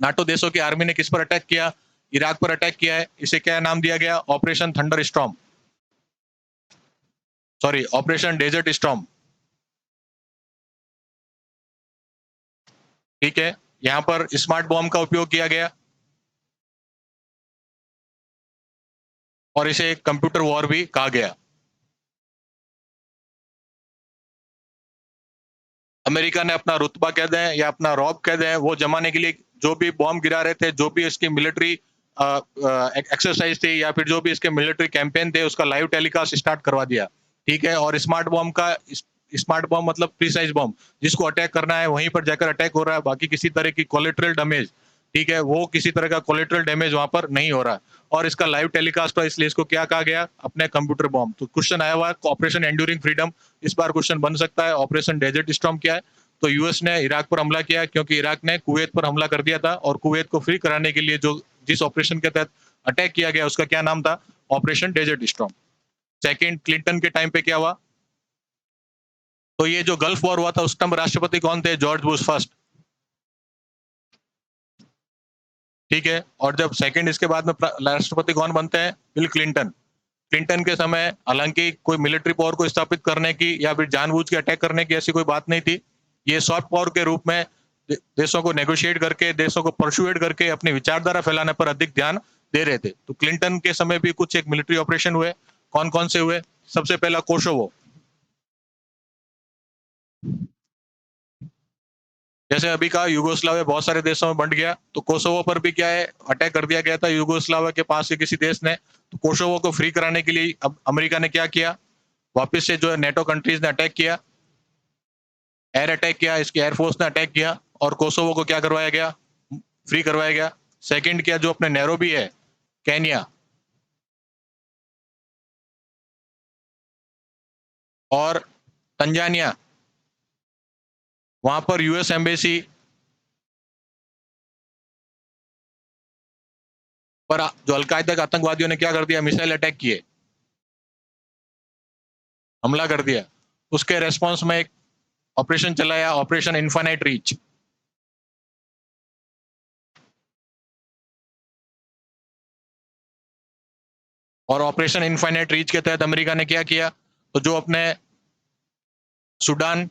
नाटो देशों की आर्मी ने किस पर अटैक किया? इराक पर अटैक किया है। इसे क्या नाम दिया गया? Operation Thunder Storm, sorry Operation Desert Storm. ठीक है, यहाँ पर स्मार्ट बॉम्ब का उपयोग किया गया और इसे एक कंप्यूटर वॉर भी कहा गया। अमेरिका ने अपना रुतबा कह दें या अपना रौब कह दें, वो जमाने के लिए जो भी बॉम्ब गिरा रहे थे, जो भी इसकी मिलिट्री एक्सरसाइज थी या फिर जो भी इसके मिलिट्री कैंपेन थे, उसका लाइव टेलीकास्ट स्टार्ट करवा दिया। ठीक है, और स्मार्ट बॉम्ब मतलब प्रीसाइज बॉम्ब, जिसको अटैक करना है वहीं पर जाकर अटैक हो रहा है, बाकी किसी तरह की कोलेटरल डैमेज, ठीक है, वो किसी तरह का कोलेटरल डैमेज वहां पर नहीं हो रहा है। और इसका लाइव टेलीकास्ट हुआ, इसलिए इसको क्या कहा गया? अपने कंप्यूटर बॉम्ब। तो क्वेश्चन आया हुआ है ऑपरेशन एंड्यूरिंग फ्रीडम, इस बार क्वेश्चन बन सकता है। ऑपरेशन डेजर्ट स्टॉर्म क्या है? तो यूएस ने इराक पर हमला किया क्योंकि इराक ने कुवैत पर हमला कर दिया था, और कुवैत को फ्री कराने के लिए जो जिस ऑपरेशन के तहत अटैक किया गया उसका क्या नाम था? Operation Desert Storm. Second Clinton के टाइम पे क्या हुआ? तो ये जो गल्फ वॉर हुआ था उस टाइम राष्ट्रपति कौन थे? George Bush first. ठीक है, और जब सेकंड इसके बाद में राष्ट्रपति कौन बनते हैं? Bill Clinton. क्लिंटन के समय हालांकि कोई मिलिट्री पावर को स्थापित करने की या फिर जानबूझ के अटैक करने की ऐसी कोई बात नहीं थी। ये सॉफ्ट पावर के रूप में देशों को नेगोशिएट करके, देशों को परसुएट करके अपनी विचारधारा फैलाने पर अधिक ध्यान दे रहे थे। तो क्लिंटन के समय भी कुछ एक मिलिट्री ऑपरेशन हुए। कौन कौन से हुए? सबसे पहला कोसोवो। जैसे अभी कहा यूगोस्लाविया बहुत सारे देशों में बंट गया, तो कोसोवो पर भी क्या है? अटैक कर दिया गया था यूगोस्लाविया के पास से किसी देश ने। तो कोसोवो को फ्री कराने के लिए अब अमेरिका ने क्या किया? वापस से जो है नेटो कंट्रीज ने अटैक किया, एयर अटैक किया, इसकी एयरफोर्स ने अटैक किया और कोसोवो को क्या करवाया गया? फ्री करवाया गया। सेकंड किया, जो अपने नैरोबी है, केनिया, और तंजानिया, वहां पर यूएस एम्बेसी पर जो अलकायदा के आतंकवादियों ने क्या कर दिया? मिसाइल अटैक किए, हमला कर दिया। उसके रेस्पॉन्स में एक ऑपरेशन चलाया, ऑपरेशन इन्फानाइट रीच। और ऑपरेशन इन्फाइनाइट रीच के तहत अमेरिका ने क्या किया? तो जो अपने सूडान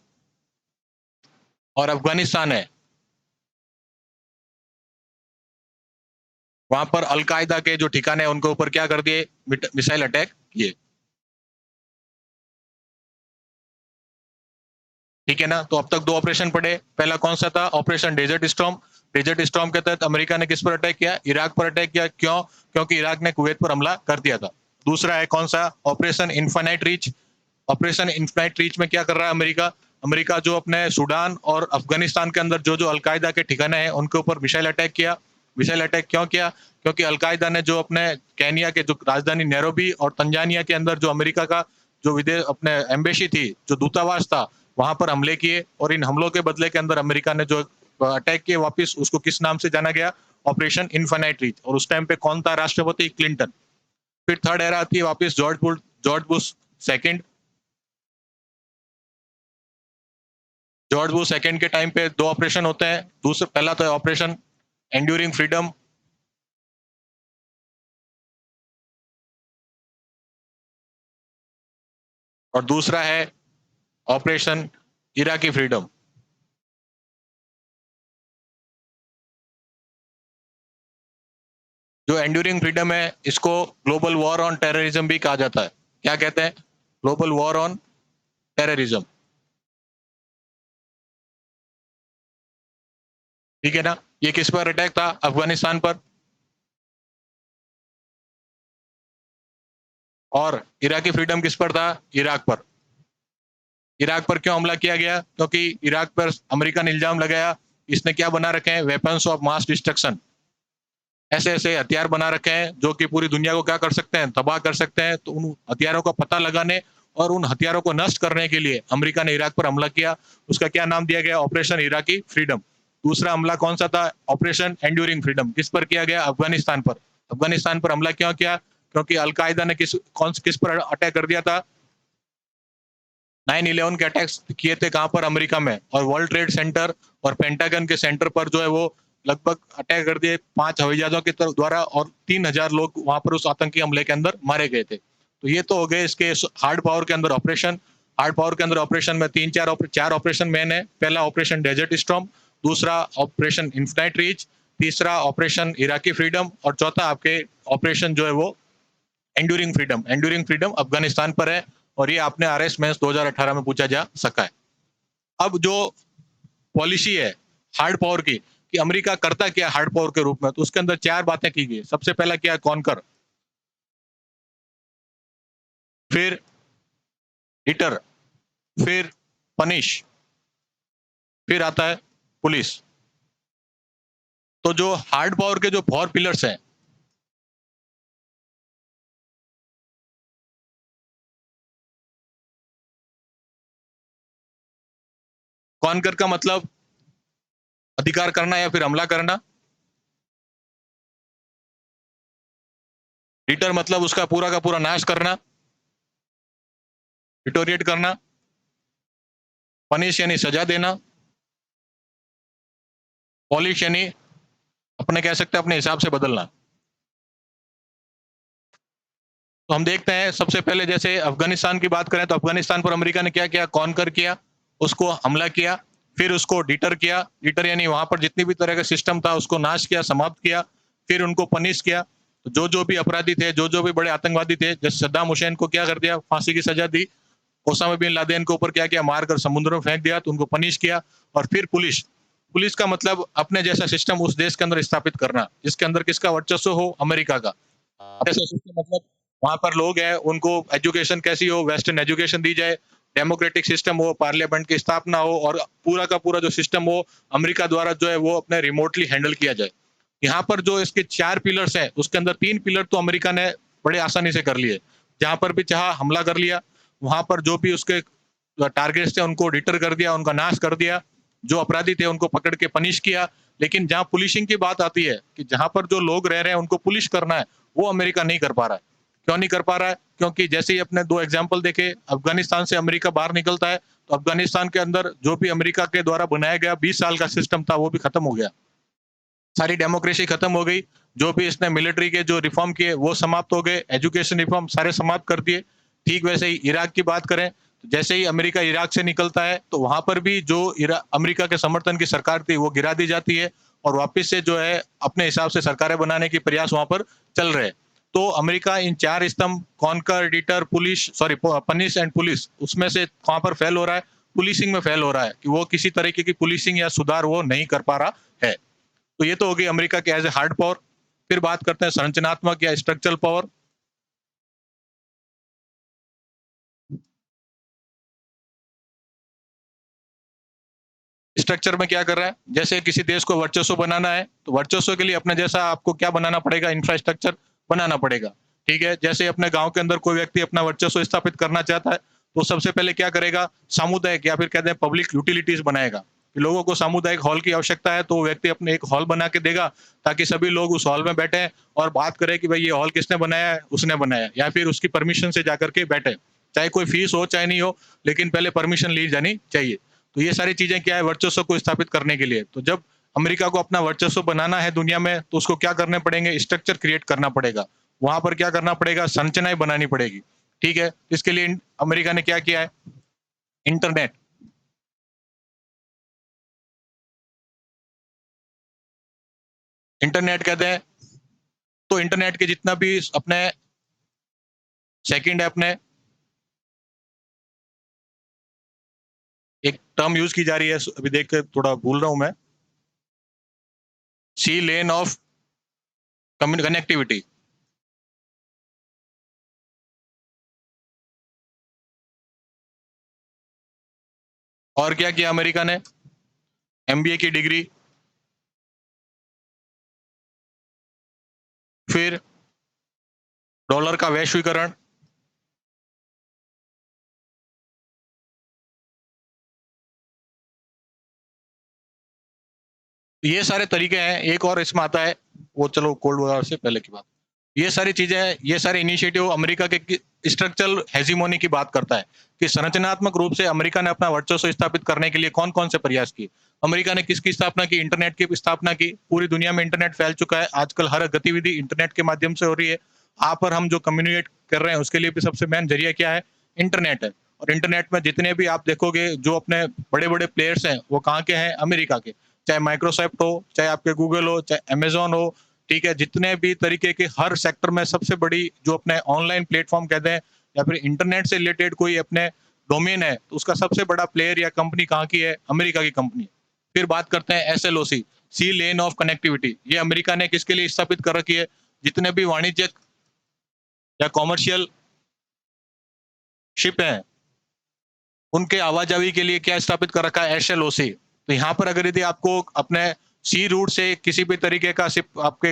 और अफगानिस्तान है, वहां पर अलकायदा के जो ठिकाने हैं उनके ऊपर क्या कर दिए? मिसाइल अटैक किए। ठीक है ना। तो अब तक दो ऑपरेशन पड़े। पहला कौन सा था? Operation Desert Storm. Desert Storm के तहत अमेरिका ने किस पर अटैक किया? इराक पर अटैक किया। क्यों? क्योंकि इराक ने कुवैत पर हमला कर दिया था। दूसरा है कौन सा? Operation infinite reach. Operation infinite reach में क्या कर रहा है अमेरिका? अमेरिका जो अपने सूडान और अफगानिस्तान के अंदर जो जो अलकायदा के ठिकाने हैं उनके ऊपर मिसाइल अटैक किया। मिसाइल अटैक क्यों किया? क्योंकि अलकायदा ने जो अपने केनिया के जो राजधानी नैरोबी और तंजानिया के अंदर जो अमेरिका का जो विदेश अपने एम्बेसी थी, जो दूतावास था, वहां पर हमले किए और इन हमलों के बदले के अंदर अमेरिका ने जो अटैक किए वापस, उसको किस नाम से जाना गया? Operation infinite reach. और उस टाइम पे कौन था राष्ट्रपति? क्लिंटन। फिर थर्ड एरा आती है वापस George Bush second. George Bush second के टाइम पे दो ऑपरेशन होते हैं। दूसरा पहला तो है ऑपरेशन एंड्यूरिंग फ्रीडम, और दूसरा है ऑपरेशन इराकी फ्रीडम। जो एंड्यूरिंग फ्रीडम है इसको ग्लोबल वॉर ऑन टेररिज्म भी कहा जाता है। क्या कहते हैं? Global war on terrorism. ठीक है ना। ये किस पर अटैक था? अफगानिस्तान पर। और इराकी फ्रीडम किस पर था? इराक पर। इराक पर क्यों हमला किया गया? क्योंकि इराक पर अमेरिका ने इल्जाम लगाया इसने क्या बना रखे हैं? Weapons of mass destruction. ऐसे ऐसे हथियार बना रखे हैं जो कि पूरी दुनिया को क्या कर सकते हैं? तबाह कर सकते हैं। तो उन हथियारों का पता लगाने और उन हथियारों को नष्ट करने के लिए अमेरिका ने इराक पर हमला किया। उसका क्या नाम दिया गया? Operation Iraqi freedom. दूसरा हमला कौन सा था? Operation enduring freedom. किस पर किया गया? अफगानिस्तान पर। अफगानिस्तान पर हमला क्यों किया? क्योंकि अलकायदा ने किस पर अटैक कर दिया था? 9/11 के अटैक्स किए थे कहां पर? अमेरिका में। और वर्ल्ड ट्रेड सेंटर और पेंटागन के सेंटर पर जो है वो लगभग अटैक कर दिए 5 हवाई जहाजों के द्वारा, और 3000 लोग वहां पर उस आतंकी हमले के अंदर मारे गए थे। तो ये तो हो गए इसके हार्ड पावर के अंदर ऑपरेशन। हार्ड पावर के अंदर ऑपरेशन में चार ऑपरेशन मेन है। पहला ऑपरेशन डेजर्ट स्टॉर्म, दूसरा ऑपरेशन इन्फिनाइट रीच, तीसरा ऑपरेशन इराकी फ्रीडम, और चौथा आपके ऑपरेशन जो है वो enduring freedom. Enduring freedom Afghanistan पर है, और ये आपने आरएस मेंस 2018 में पूछा जा सका है। अब जो पॉलिसी है हार्ड पावर की, कि अमेरिका करता क्या हार्ड पावर के रूप में, तो उसके अंदर चार बातें की गई। सबसे पहला क्या है? कॉन्कर। फिर हिटर। फिर पनिश। फिर आता है पुलिस। तो जो हार्ड पावर के जो 4 पिलर्स हैं, कॉन्कर का मतलब अधिकार करना या फिर हमला करना। हिटर मतलब उसका पूरा का पूरा नाश करना, डिटोरिएट करना। पनिश यानी सजा देना। पॉलिश यानी अपने कह सकते हैं अपने हिसाब से बदलना। तो हम देखते हैं सबसे पहले जैसे अफगानिस्तान की बात करें तो अफगानिस्तान पर अमेरिका ने क्या किया? कॉन्कर किया, उसको हमला किया, फिर उसको डिटर किया। डिटर यानी वहां पर जितनी भी तरह का सिस्टम था उसको नाश किया, समाप्त किया। फिर उनको पनिश किया। तो जो भी अपराधी थे, जो भी बड़े आतंकवादी थे, जैसे सद्दाम हुसैन को क्या कर दिया? फांसी की सजा दी। ओसामा बिन लादेन के ऊपर क्या किया? मारकर समुद्र में फेंक दिया, तो उनको पनिश किया। और फिर पुलिस। पुलिस का मतलब अपने जैसा सिस्टम उस देश के अंदर स्थापित करना जिसके अंदर किसका वर्चस्व हो? अमेरिका का। ऐसा सिस्टम मतलब वहां पर लोग हैं उनको एजुकेशन कैसी हो? वेस्टर्न एजुकेशन दी जाए, डेमोक्रेटिक सिस्टम हो, पार्लियामेंट की स्थापना हो, और पूरा का पूरा जो सिस्टम हो अमेरिका द्वारा जो है वो अपने रिमोटली हैंडल किया जाए। यहाँ पर जो इसके 4 पिलर्स हैं उसके अंदर 3 पिलर तो अमेरिका ने बड़े आसानी से कर लिए। जहां पर भी चाहा हमला कर लिया, वहां पर जो भी उसके टारगेट्स थे उनको डिटर कर दिया, उनका नाश कर दिया। जो अपराधी थे उनको पकड़ के पनिश किया। लेकिन जहां पुलिसिंग की बात आती है कि जहां पर जो लोग रह रहे हैं उनको पुलिस करना है, वो अमेरिका नहीं कर पा रहा है। क्यों नहीं कर पा रहा है? क्योंकि जैसे ही अपने 2 एग्जाम्पल देखे, अफगानिस्तान से अमेरिका बाहर निकलता है तो अफगानिस्तान के अंदर जो भी अमेरिका के द्वारा बनाया गया 20 साल का सिस्टम था वो भी खत्म हो गया। सारी डेमोक्रेसी खत्म हो गई। जो भी इसने मिलिट्री के जो रिफॉर्म किए वो समाप्त हो गए, एजुकेशन रिफॉर्म सारे समाप्त कर दिए। ठीक वैसे ही इराक की बात करें तो जैसे ही अमेरिका इराक से निकलता है तो वहां पर भी जो अमेरिका के समर्थन की सरकार थी वो गिरा दी जाती है, और वापस से जो है अपने हिसाब से सरकारें बनाने के प्रयास वहां पर चल रहे हैं। तो अमेरिका इन 4 स्तंभ, conquer, deter, police, sorry punish and police, उसमें से कहां पर फेल हो रहा है? पुलिसिंग में फेल हो रहा है कि वो किसी तरीके की पुलिसिंग या सुधार वो नहीं कर पा रहा है। तो ये तो हो गई अमेरिका के एज ए हार्ड पावर। फिर बात करते हैं संरचनात्मक या स्ट्रक्चरल पावर। स्ट्रक्चर में क्या कर रहा है, जैसे किसी देश को वर्चस्व बनाना है तो वर्चस्व के लिए अपने जैसा आपको क्या बनाना पड़ेगा, इंफ्रास्ट्रक्चर बनाना पड़ेगा। ठीक है, जैसे अपने गांव के अंदर कोई व्यक्ति अपना वर्चस्व स्थापित करना चाहता है तो सबसे पहले क्या करेगा, सामुदायिक या फिर कहते हैं पब्लिक यूटिलिटीज बनाएगा कि लोगों को सामुदायिक हॉल की आवश्यकता है तो वो व्यक्ति अपने एक हॉल बना के देगा ताकि सभी लोग उस हॉल में बैठे और बात करें कि भाई ये हॉल किसने बनाया है, उसने बनाया है, या फिर उसकी परमिशन से जाकर के बैठे, चाहे कोई फीस हो चाहे नहीं हो, लेकिन पहले परमिशन ली जानी चाहिए। तो ये सारी चीजें क्या है, वर्चस्व को स्थापित करने के लिए। तो जब अमेरिका को अपना वर्चस्व बनाना है दुनिया में तो उसको क्या करने पड़ेंगे, स्ट्रक्चर क्रिएट करना पड़ेगा। वहां पर क्या करना पड़ेगा, संरचनाएं बनानी पड़ेगी। ठीक है, इसके लिए अमेरिका ने क्या किया है, इंटरनेट। इंटरनेट कहते हैं तो इंटरनेट के जितना भी अपने सेकंड है, अपने एक टर्म यूज की जा रही है, अभी देख के थोड़ा भूल रहा हूं मैं, सी लेन ऑफ कनेक्टिविटी। और क्या किया अमेरिका ने, एमबीए की डिग्री, फिर डॉलर का वैश्वीकरण, ये सारे तरीके हैं। एक और इसमें आता है, वो चलो कोल्ड वॉर से पहले की बात, ये सारी चीजें, ये सारे इनिशिएटिव अमेरिका के स्ट्रक्चरल हेजिमोनी की बात करता है कि संरचनात्मक रूप से अमेरिका ने अपना वर्चस्व स्थापित करने के लिए कौन कौन से प्रयास किए। अमेरिका ने किसकी स्थापना की, इंटरनेट की स्थापना की। पूरी दुनिया में इंटरनेट फैल चुका है, आजकल हर गतिविधि इंटरनेट के माध्यम से हो रही है। आप और हम जो कम्युनिकेट कर रहे हैं उसके लिए भी सबसे मेन जरिया क्या है, इंटरनेट है। और इंटरनेट में जितने भी आप देखोगे जो अपने बड़े बड़े प्लेयर्स हैं वो कहाँ के हैं, अमेरिका के। चाहे माइक्रोसॉफ्ट हो, चाहे आपके गूगल हो, चाहे अमेजोन हो, ठीक है, जितने भी तरीके के हर सेक्टर में सबसे बड़ी जो अपने ऑनलाइन प्लेटफॉर्म कहते हैं या फिर इंटरनेट से रिलेटेड कोई अपने डोमेन है तो उसका सबसे बड़ा प्लेयर या कंपनी कहाँ की है, अमेरिका की कंपनी है। फिर बात करते हैं SLOC, sea lane of connectivity. ये अमेरिका ने किसके लिए स्थापित कर रखी है, जितने भी वाणिज्यिक या कॉमर्शियल शिप हैं उनके आवाजाही के लिए क्या स्थापित कर रखा है, एसएलओसी। तो यहाँ पर अगर यदि आपको अपने सी रूट से किसी भी तरीके का शिप आपके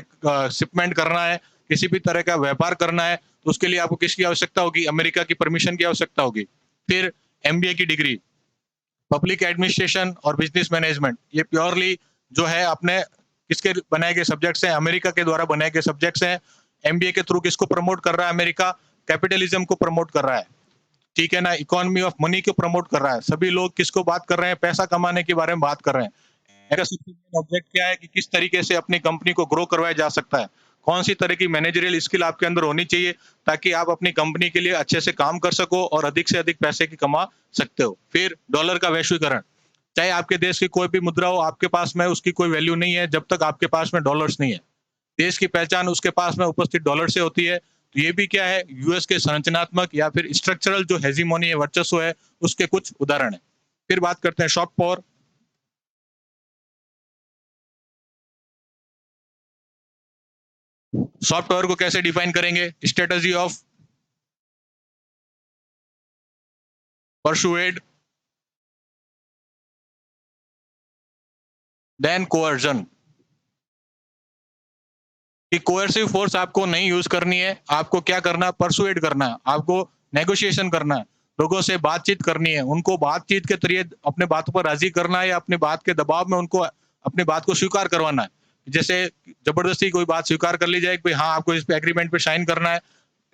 शिपमेंट करना है, किसी भी तरह का व्यापार करना है तो उसके लिए आपको किसकी आवश्यकता होगी, अमेरिका की परमिशन की आवश्यकता होगी। फिर एमबीए की डिग्री, पब्लिक एडमिनिस्ट्रेशन और बिजनेस मैनेजमेंट, ये प्योरली जो है अपने किसके बनाए गए सब्जेक्ट्स हैं, अमेरिका के द्वारा बनाए गए सब्जेक्ट्स हैं। एमबीए के थ्रू किसको प्रमोट कर रहा है अमेरिका, कैपिटलिज्म को प्रमोट कर रहा है। ठीक है ना, इकोनॉमी ऑफ मनी को प्रमोट कर रहा है। सभी लोग किसको बात कर रहे हैं, पैसा कमाने के बारे में बात कर रहे हैं। मेरा सबसे मेन ऑब्जेक्ट क्या है कि किस तरीके से अपनी कंपनी को ग्रो करवाया जा सकता है, कौन सी तरह की मैनेजरियल स्किल आपके अंदर होनी चाहिए ताकि आप अपनी कंपनी के लिए अच्छे से काम कर सको और अधिक से अधिक पैसे की कमा सकते हो। फिर डॉलर का वैश्वीकरण, चाहे आपके देश की कोई भी मुद्रा हो, आपके पास में उसकी कोई वैल्यू नहीं है जब तक आपके पास में डॉलर्स नहीं है। देश की पहचान उसके पास में उपस्थित डॉलर से होती है। तो ये भी क्या है, यूएस के संरचनात्मक या फिर स्ट्रक्चरल जो हेजिमोनी है, वर्चस्व है, उसके कुछ उदाहरण है। फिर बात करते हैं सॉफ्ट पावर। सॉफ्ट पावर को कैसे डिफाइन करेंगे, strategy of persuade then coercion, कि कोएर्सिव फोर्स आपको नहीं यूज करनी है, आपको क्या करना है, परसुएड करना है, आपको नेगोशिएशन करना है, लोगों से बातचीत करनी है, उनको बातचीत के जरिए अपने बातों पर राजी करना है या अपनी बात के दबाव में उनको अपनी बात को स्वीकार करवाना है। जैसे जबरदस्ती कोई बात स्वीकार कर ली जाए कि भाई हाँ आपको इस पे एग्रीमेंट पे साइन करना है,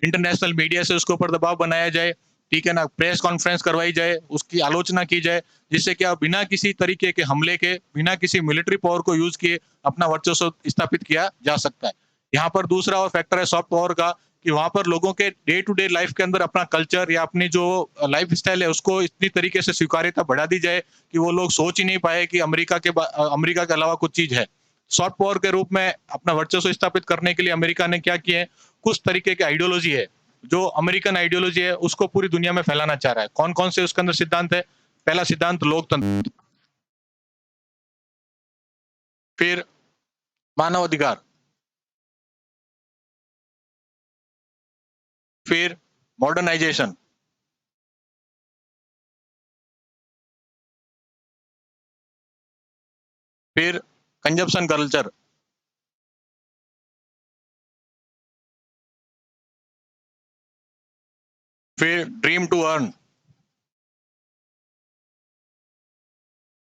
इंटरनेशनल मीडिया से उसके ऊपर दबाव बनाया जाए, ठीक है ना, प्रेस कॉन्फ्रेंस करवाई जाए, उसकी आलोचना की जाए, जिससे क्या बिना किसी तरीके के हमले के, बिना किसी मिलिट्री पावर को यूज किए अपना वर्चस्व स्थापित किया जा सकता है। यहाँ पर दूसरा और फैक्टर है सॉफ्ट पावर का, कि वहां पर लोगों के डे टू डे लाइफ के अंदर अपना कल्चर या अपनी जो लाइफ स्टाइल है उसको इतनी तरीके से स्वीकार्यता बढ़ा दी जाए कि वो लोग सोच ही नहीं पाए कि अमेरिका के अलावा कुछ चीज है। सॉफ्ट पावर के रूप में अपना वर्चस्व स्थापित करने के लिए अमेरिका ने क्या किया है, कुछ तरीके की आइडियोलॉजी है, जो अमेरिकन आइडियोलॉजी है उसको पूरी दुनिया में फैलाना चाह रहा है। कौन कौन से उसके अंदर सिद्धांत है, पहला सिद्धांत लोकतंत्र, फिर मानवाधिकार, फिर मॉडर्नाइजेशन, फिर कंजप्शन कल्चर, फिर ड्रीम टू अर्न।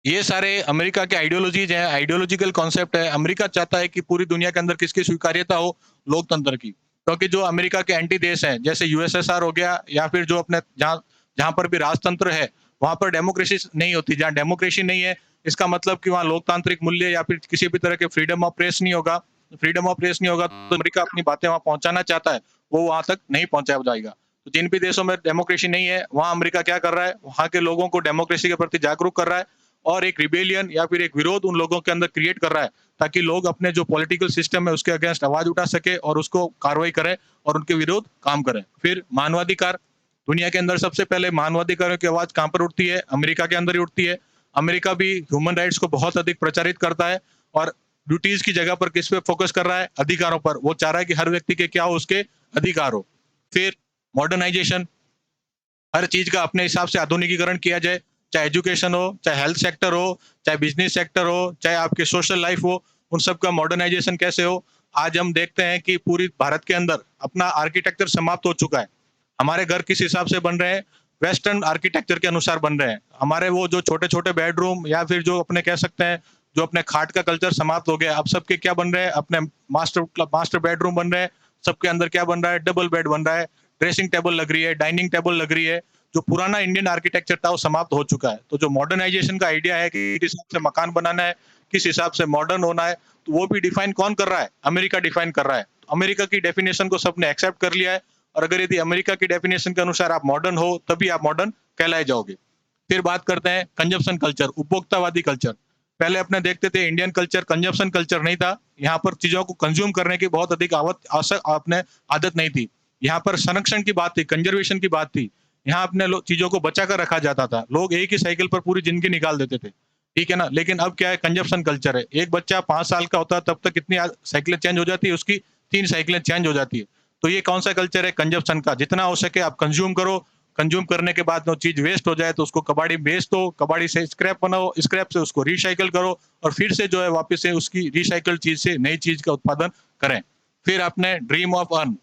ये सारे अमेरिका के आइडियोलॉजीज हैं, आइडियोलॉजिकल कॉन्सेप्ट है। अमेरिका चाहता है कि पूरी दुनिया के अंदर किसकी स्वीकार्यता हो, लोकतंत्र की। क्योंकि जो अमेरिका के एंटी देश हैं, जैसे यूएसएसआर हो गया, या फिर जो अपने जहाँ जहाँ पर भी राजतंत्र है, वहां पर डेमोक्रेसी नहीं होती। जहाँ डेमोक्रेसी नहीं है, इसका मतलब कि वहाँ लोकतांत्रिक मूल्य या फिर किसी भी तरह के फ्रीडम ऑफ प्रेस नहीं होगा। फ्रीडम ऑफ प्रेस नहीं होगा तो अमेरिका अपनी बातें वहां पहुंचाना चाहता है, वो वहां तक नहीं पहुंचा जाएगा। तो जिन भी देशों में डेमोक्रेसी नहीं है, वहां अमेरिका क्या कर रहा है, वहां के लोगों को डेमोक्रेसी के प्रति जागरूक कर रहा है और एक रिबेलियन या फिर एक विरोध उन लोगों के अंदर क्रिएट कर रहा है, ताकि लोग अपने जो पॉलिटिकल सिस्टम है उसके अगेंस्ट आवाज उठा सके और उसको कार्रवाई करें और उनके विरोध काम करें। फिर मानवाधिकार, दुनिया के अंदर सबसे पहले मानवाधिकारों की आवाज कहां पर उठती है, अमेरिका के अंदर ही उठती है। अमेरिका भी ह्यूमन राइट्स को बहुत अधिक प्रचारित करता है और ड्यूटीज की जगह पर किस पे फोकस कर रहा है, अधिकारों पर। वो चाह रहा है कि हर व्यक्ति के क्या हो, उसके अधिकार हो। फिर मॉडर्नाइजेशन, हर चीज का अपने हिसाब से आधुनिकीकरण किया जाए, चाहे एजुकेशन हो, चाहे हेल्थ सेक्टर हो, चाहे बिजनेस सेक्टर हो, चाहे आपके सोशल लाइफ हो, उन सब का मॉडर्नाइजेशन कैसे हो। आज हम देखते हैं कि पूरी भारत के अंदर अपना आर्किटेक्चर समाप्त हो चुका है। हमारे घर किस हिसाब से बन रहे हैं, वेस्टर्न आर्किटेक्चर के अनुसार बन रहे हैं। हमारे वो जो छोटे छोटे बेडरूम या फिर जो अपने कह सकते हैं जो अपने खाट का कल्चर समाप्त हो गया, अब सबके क्या बन रहे हैं, अपने मास्टर मास्टर बेडरूम बन रहे हैं। सबके अंदर क्या बन रहा है, डबल बेड बन रहा है, ड्रेसिंग टेबल लग रही है, डाइनिंग टेबल लग रही है। जो पुराना इंडियन आर्किटेक्चर था वो समाप्त हो चुका है। तो जो मॉडर्नाइजेशन का आइडिया है कि किस हिसाब से मकान बनाना है, किस हिसाब से मॉडर्न होना है, तो वो भी डिफाइन कौन कर रहा है, अमेरिका डिफाइन कर रहा है। तो अमेरिका की डेफिनेशन को सबने एक्सेप्ट कर लिया है और अगर यदि अमेरिका की डेफिनेशन के अनुसार आप मॉडर्न हो तभी आप मॉडर्न कहलाए जाओगे। फिर बात करते हैं कंजप्शन कल्चर, उपभोक्तावादी कल्चर। पहले अपने देखते थे इंडियन कल्चर कंजप्शन कल्चर नहीं था। यहाँ पर चीजों को कंज्यूम करने की बहुत अधिक आपने आदत नहीं थी। यहाँ पर संरक्षण की बात थी, कंजर्वेशन की बात थी। यहाँ अपने चीजों को बचा कर रखा जाता था। लोग एक ही साइकिल पर पूरी जिंदगी निकाल देते थे, ठीक है ना। लेकिन अब क्या है, कंजप्शन कल्चर है। एक बच्चा 5 साल का होता है तब तक कितनी साइकिलें चेंज हो जाती है, उसकी 3 साइकिलें चेंज हो जाती है। तो ये कौन सा कल्चर है, कंजप्शन का। जितना हो सके आप कंज्यूम करो, कंज्यूम करने के बाद वो चीज वेस्ट हो जाए तो उसको कबाड़ी बेच दो, कबाड़ी से स्क्रैप बनाओ, स्क्रैप से उसको रिसाइकल करो और फिर से जो है वापस से उसकी रिसाइकल चीज से नई चीज का उत्पादन करें। फिर आपने ड्रीम ऑफ अर्न,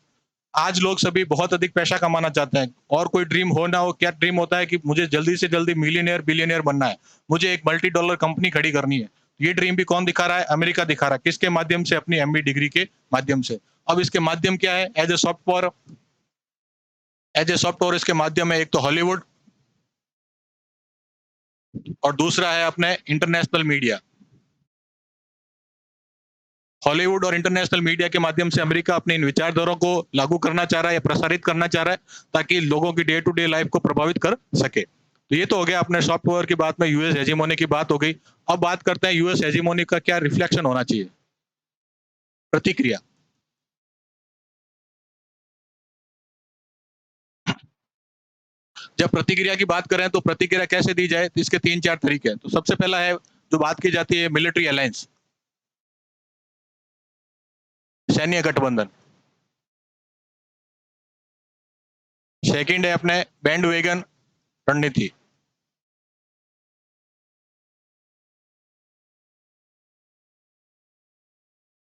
आज लोग सभी बहुत अधिक पैसा कमाना चाहते हैं और कोई ड्रीम हो ना हो, क्या ड्रीम होता है कि मुझे जल्दी से जल्दी मिलियनियर बिलियनियर बनना है, मुझे एक मल्टी डॉलर कंपनी खड़ी करनी है। ये ड्रीम भी कौन दिखा रहा है, अमेरिका दिखा रहा है। किसके माध्यम से, अपनी एमबी डिग्री के माध्यम से। अब इसके माध्यम क्या है, as a soft power, as a soft power इसके माध्यम है एक तो हॉलीवुड और दूसरा है अपने इंटरनेशनल मीडिया। हॉलीवुड और इंटरनेशनल मीडिया के माध्यम से अमेरिका अपने इन विचारधाराओं को लागू करना चाह रहा है या प्रसारित करना चाह रहा है, ताकि लोगों की डे टू डे लाइफ को प्रभावित कर सके। तो ये तो हो गया अपने सॉफ्ट पावर की बात में, यूएस हेजीमोनी की बात हो गई। अब बात करते हैं यूएस हेजीमोनी का क्या रिफ्लेक्शन होना चाहिए, प्रतिक्रिया। जब प्रतिक्रिया की बात करें तो प्रतिक्रिया कैसे दी जाए, तो इसके 3-4 तरीके हैं। तो सबसे पहला है, जो बात की जाती है मिलिट्री अलायंस, सैन्य गठबंधन। सेकंड है अपने बैंड वेगन रणनीति।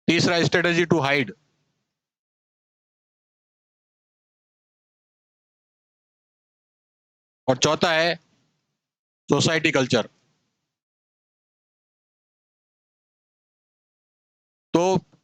तीसरा स्ट्रेटेजी टू हाइड। और चौथा है सोसाइटी कल्चर। तो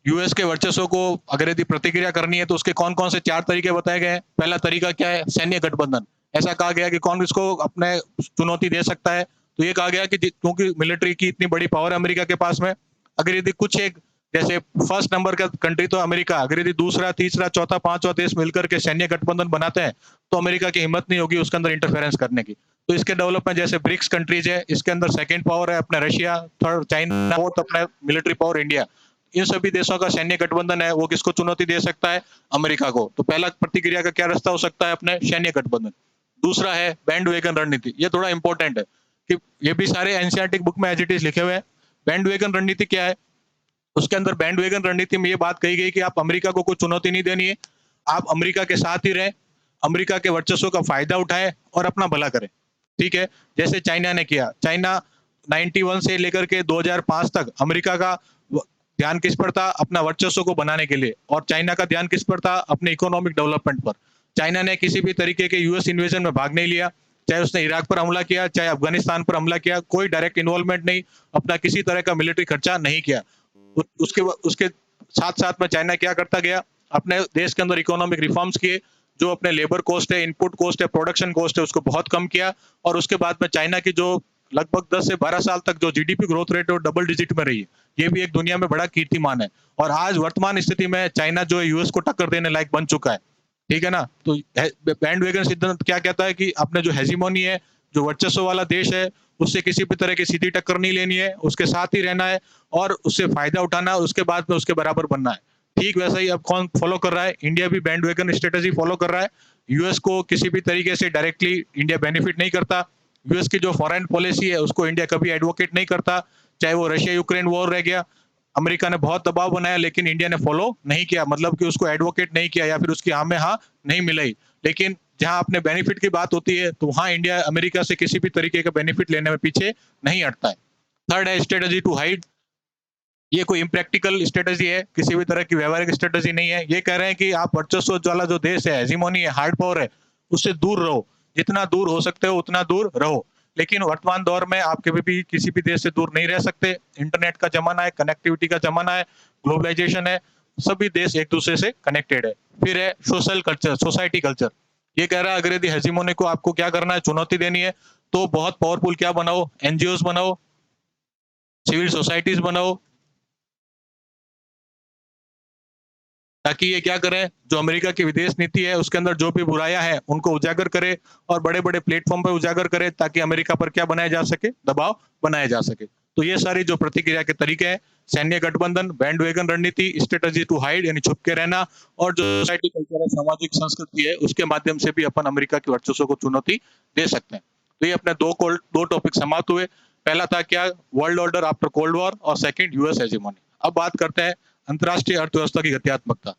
यूएस के वर्चस्व को अगर यदि प्रतिक्रिया करनी है तो उसके कौन कौन से 4 तरीके बताए गए हैं। पहला तरीका क्या है, सैन्य गठबंधन। ऐसा कहा गया कि कौन इसको अपने चुनौती दे सकता है, तो ये कहा गया कि क्योंकि मिलिट्री की इतनी बड़ी पावर है अमेरिका के पास में, अगर यदि कुछ एक जैसे फर्स्ट नंबर का कंट्री तो अमेरिका, अगर यदि दूसरा तीसरा चौथा पांचवा देश मिलकर के सैन्य गठबंधन बनाते हैं तो अमेरिका की हिम्मत नहीं होगी उसके अंदर इंटरफेरेंस करने की। तो इसके डेवलपमेंट जैसे ब्रिक्स कंट्रीज है, इसके अंदर सेकंड पावर है अपना रशिया, थर्ड चाइना, फोर्थ अपना मिलिट्री पावर इंडिया। इन सभी देशों का सैन्य गठबंधन है, वो किसको चुनौती दे सकता है, अमेरिका को। तो पहला प्रतिक्रिया का क्या रास्ता हो सकता है, अपने सैन्य गठबंधन। दूसरा है बैंड वेगन रणनीति, ये थोड़ा इंपॉर्टेंट है। कि ये भी सारे एनसीईआरटी बुक में एज इट इज लिखे हुए हैं। बैंडवेगन रणनीति क्या है? उसके अंदर बैंडवेगन रणनीति में ये बात कही गई कि आप अमेरिका को कोई चुनौती नहीं देनी है, आप अमेरिका के साथ ही रहें, अमेरिका के वर्चस्व का फायदा उठाएं और अपना भला करें। ठीक है, जैसे चाइना ने किया। चाइना 91 से लेकर के 2005 तक अमेरिका का ध्यान किस पर था? अपना वर्चस्व को बनाने के लिए। और चाइना का ध्यान किस पर था? अपने इकोनॉमिक डेवलपमेंट पर। चाइना ने किसी भी तरीके के यूएस इन्वेजन में भाग नहीं लिया, चाहे उसने इराक पर हमला किया, चाहे अफगानिस्तान पर हमला किया, कोई डायरेक्ट इन्वॉल्वमेंट नहीं, अपना किसी तरह का मिलिट्री खर्चा नहीं किया। उसके उसके साथ साथ में चाइना क्या करता गया? अपने देश के अंदर इकोनॉमिक रिफॉर्म्स किए, जो अपने लेबर कॉस्ट है, इनपुट कॉस्ट है, प्रोडक्शन कॉस्ट है, उसको बहुत कम किया। और उसके बाद में चाइना की जो लगभग 10 से 12 साल तक जो जीडीपी ग्रोथ रेट है वो डबल डिजिट में रही है। ये भी एक दुनिया में बड़ा कीर्तिमान है। और आज वर्तमान स्थिति में चाइना जो है यूएस को टक्कर देने लायक बन चुका है। ठीक है ना? तो बैंडवेगन सिद्धांत क्या कहता है कि अपने जो हेजिमोनी है, जो वर्चस्व वाला देश है, उससे किसी भी तरह की सीधी टक्कर नहीं लेनी है, उसके साथ ही रहना है और उससे फायदा उठाना है, उसके बाद में उसके बराबर बनना है। ठीक वैसा ही अब कौन फॉलो कर रहा है? इंडिया भी बैंडवेगन स्ट्रेटजी फॉलो कर रहा है। यूएस को किसी भी तरीके से डायरेक्टली इंडिया बेनिफिट नहीं करता। यूएस की जो फॉरेन पॉलिसी है उसको इंडिया कभी एडवोकेट नहीं करता, चाहे वो रशिया यूक्रेन वॉर रह गया। अमेरिका ने बहुत दबाव बनाया लेकिन इंडिया ने फॉलो नहीं किया, मतलब कि उसको एडवोकेट नहीं किया या फिर उसकी हाँ में हाँ नहीं मिलाई। लेकिन जहां अपने बेनिफिट की बात होती है तो वहां इंडिया अमेरिका से किसी भी तरीके का बेनिफिट लेने में पीछे नहीं हटता है। थर्ड है स्ट्रेटजी टू हाइड। ये कोई इम्प्रैक्टिकल स्ट्रेटजी है, किसी भी तरह की व्यवहारिक स्ट्रेटजी नहीं है। ये कह रहे हैं कि आप वर्चस्व वाला जो देश है, हेजिमोनी है, हार्ड पावर है, उससे दूर रहो, जितना दूर हो सकते हो उतना दूर रहो। लेकिन वर्तमान दौर में आप कभी भी किसी भी देश से दूर नहीं रह सकते। इंटरनेट का जमाना है, कनेक्टिविटी का जमाना है, ग्लोबलाइजेशन है, सभी देश एक दूसरे से कनेक्टेड है। फिर है सोशल कल्चर, सोसाइटी कल्चर। ये कह रहा है अगर यदि हेजिमोनी को आपको क्या करना है, चुनौती देनी है, तो बहुत पावरफुल क्या बनाओ, एनजीओ बनाओ, सिविल सोसाइटीज बनाओ, ताकि ये क्या करें, जो अमेरिका की विदेश नीति है उसके अंदर जो भी बुराइयां हैं उनको उजागर करे और बड़े बड़े प्लेटफॉर्म पर उजागर करे, ताकि अमेरिका पर क्या बनाया जा सके, दबाव बनाया जा सके। तो ये सारी जो प्रतिक्रिया के तरीके हैं, सैन्य गठबंधन, बैंडवेगन रणनीति, स्ट्रेटजी टू हाइड यानी छुप के रहना, और जो सोसाइटी कल्चर है, सामाजिक संस्कृति है, उसके माध्यम से भी अपन अमेरिका के वर्चस्व को चुनौती दे सकते हैं। तो ये अपने दो टॉपिक समाप्त हुए। पहला था क्या, world order after cold war, और सेकंड यूएस हेजेमोनी। अब बात करते हैं अंतर्राष्ट्रीय अर्थव्यवस्था की गत्यात्मकता।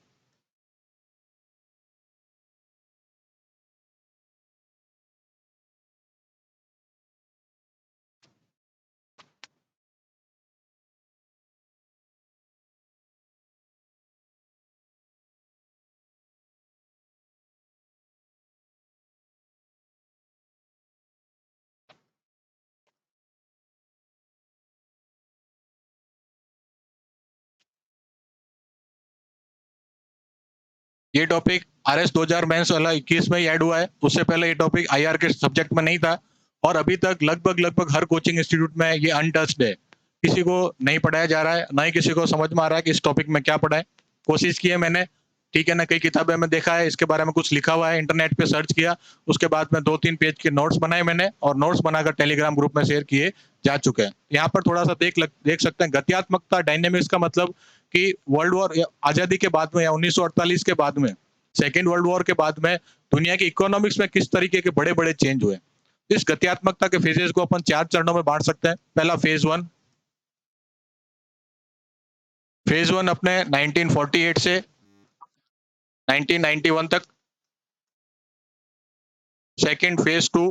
ये टॉपिक आरएस 2000 मेंस वाला 21 में ही ऐड हुआ है। उससे पहले ये टॉपिक आईआर के सब्जेक्ट में नहीं था और अभी तक लगभग लगभग हर कोचिंग इंस्टीट्यूट में ये अनटच्ड है। किसी को नहीं पढ़ाया जा रहा है, ना ही किसी को समझ में आ रहा है कि इस टॉपिक में क्या पढ़ाए। कोशिश की है मैंने, ठीक है ना, कई किताबें में देखा है, इसके बारे में कुछ लिखा हुआ है, इंटरनेट पे सर्च किया, उसके बाद में 2-3 पेज के नोट्स बनाए मैंने और नोट्स बनाकर टेलीग्राम ग्रुप में शेयर किए जा चुके हैं। यहाँ पर थोड़ा सा देख सकते हैं गत्यात्मकता, डायनेमिक्स का मतलब कि वर्ल्ड वॉर आजादी के बाद में या 1948 के बाद में, सेकेंड वर्ल्ड वॉर के बाद में दुनिया की इकोनॉमिक्स में किस तरीके के बड़े बड़े चेंज हुए। इस गत्यात्मकता के फेजेस को अपन 4 चरणों में बांट सकते हैं। पहला फेज वन, फेज वन अपने 1948 से 1991 तक। सेकेंड फेज टू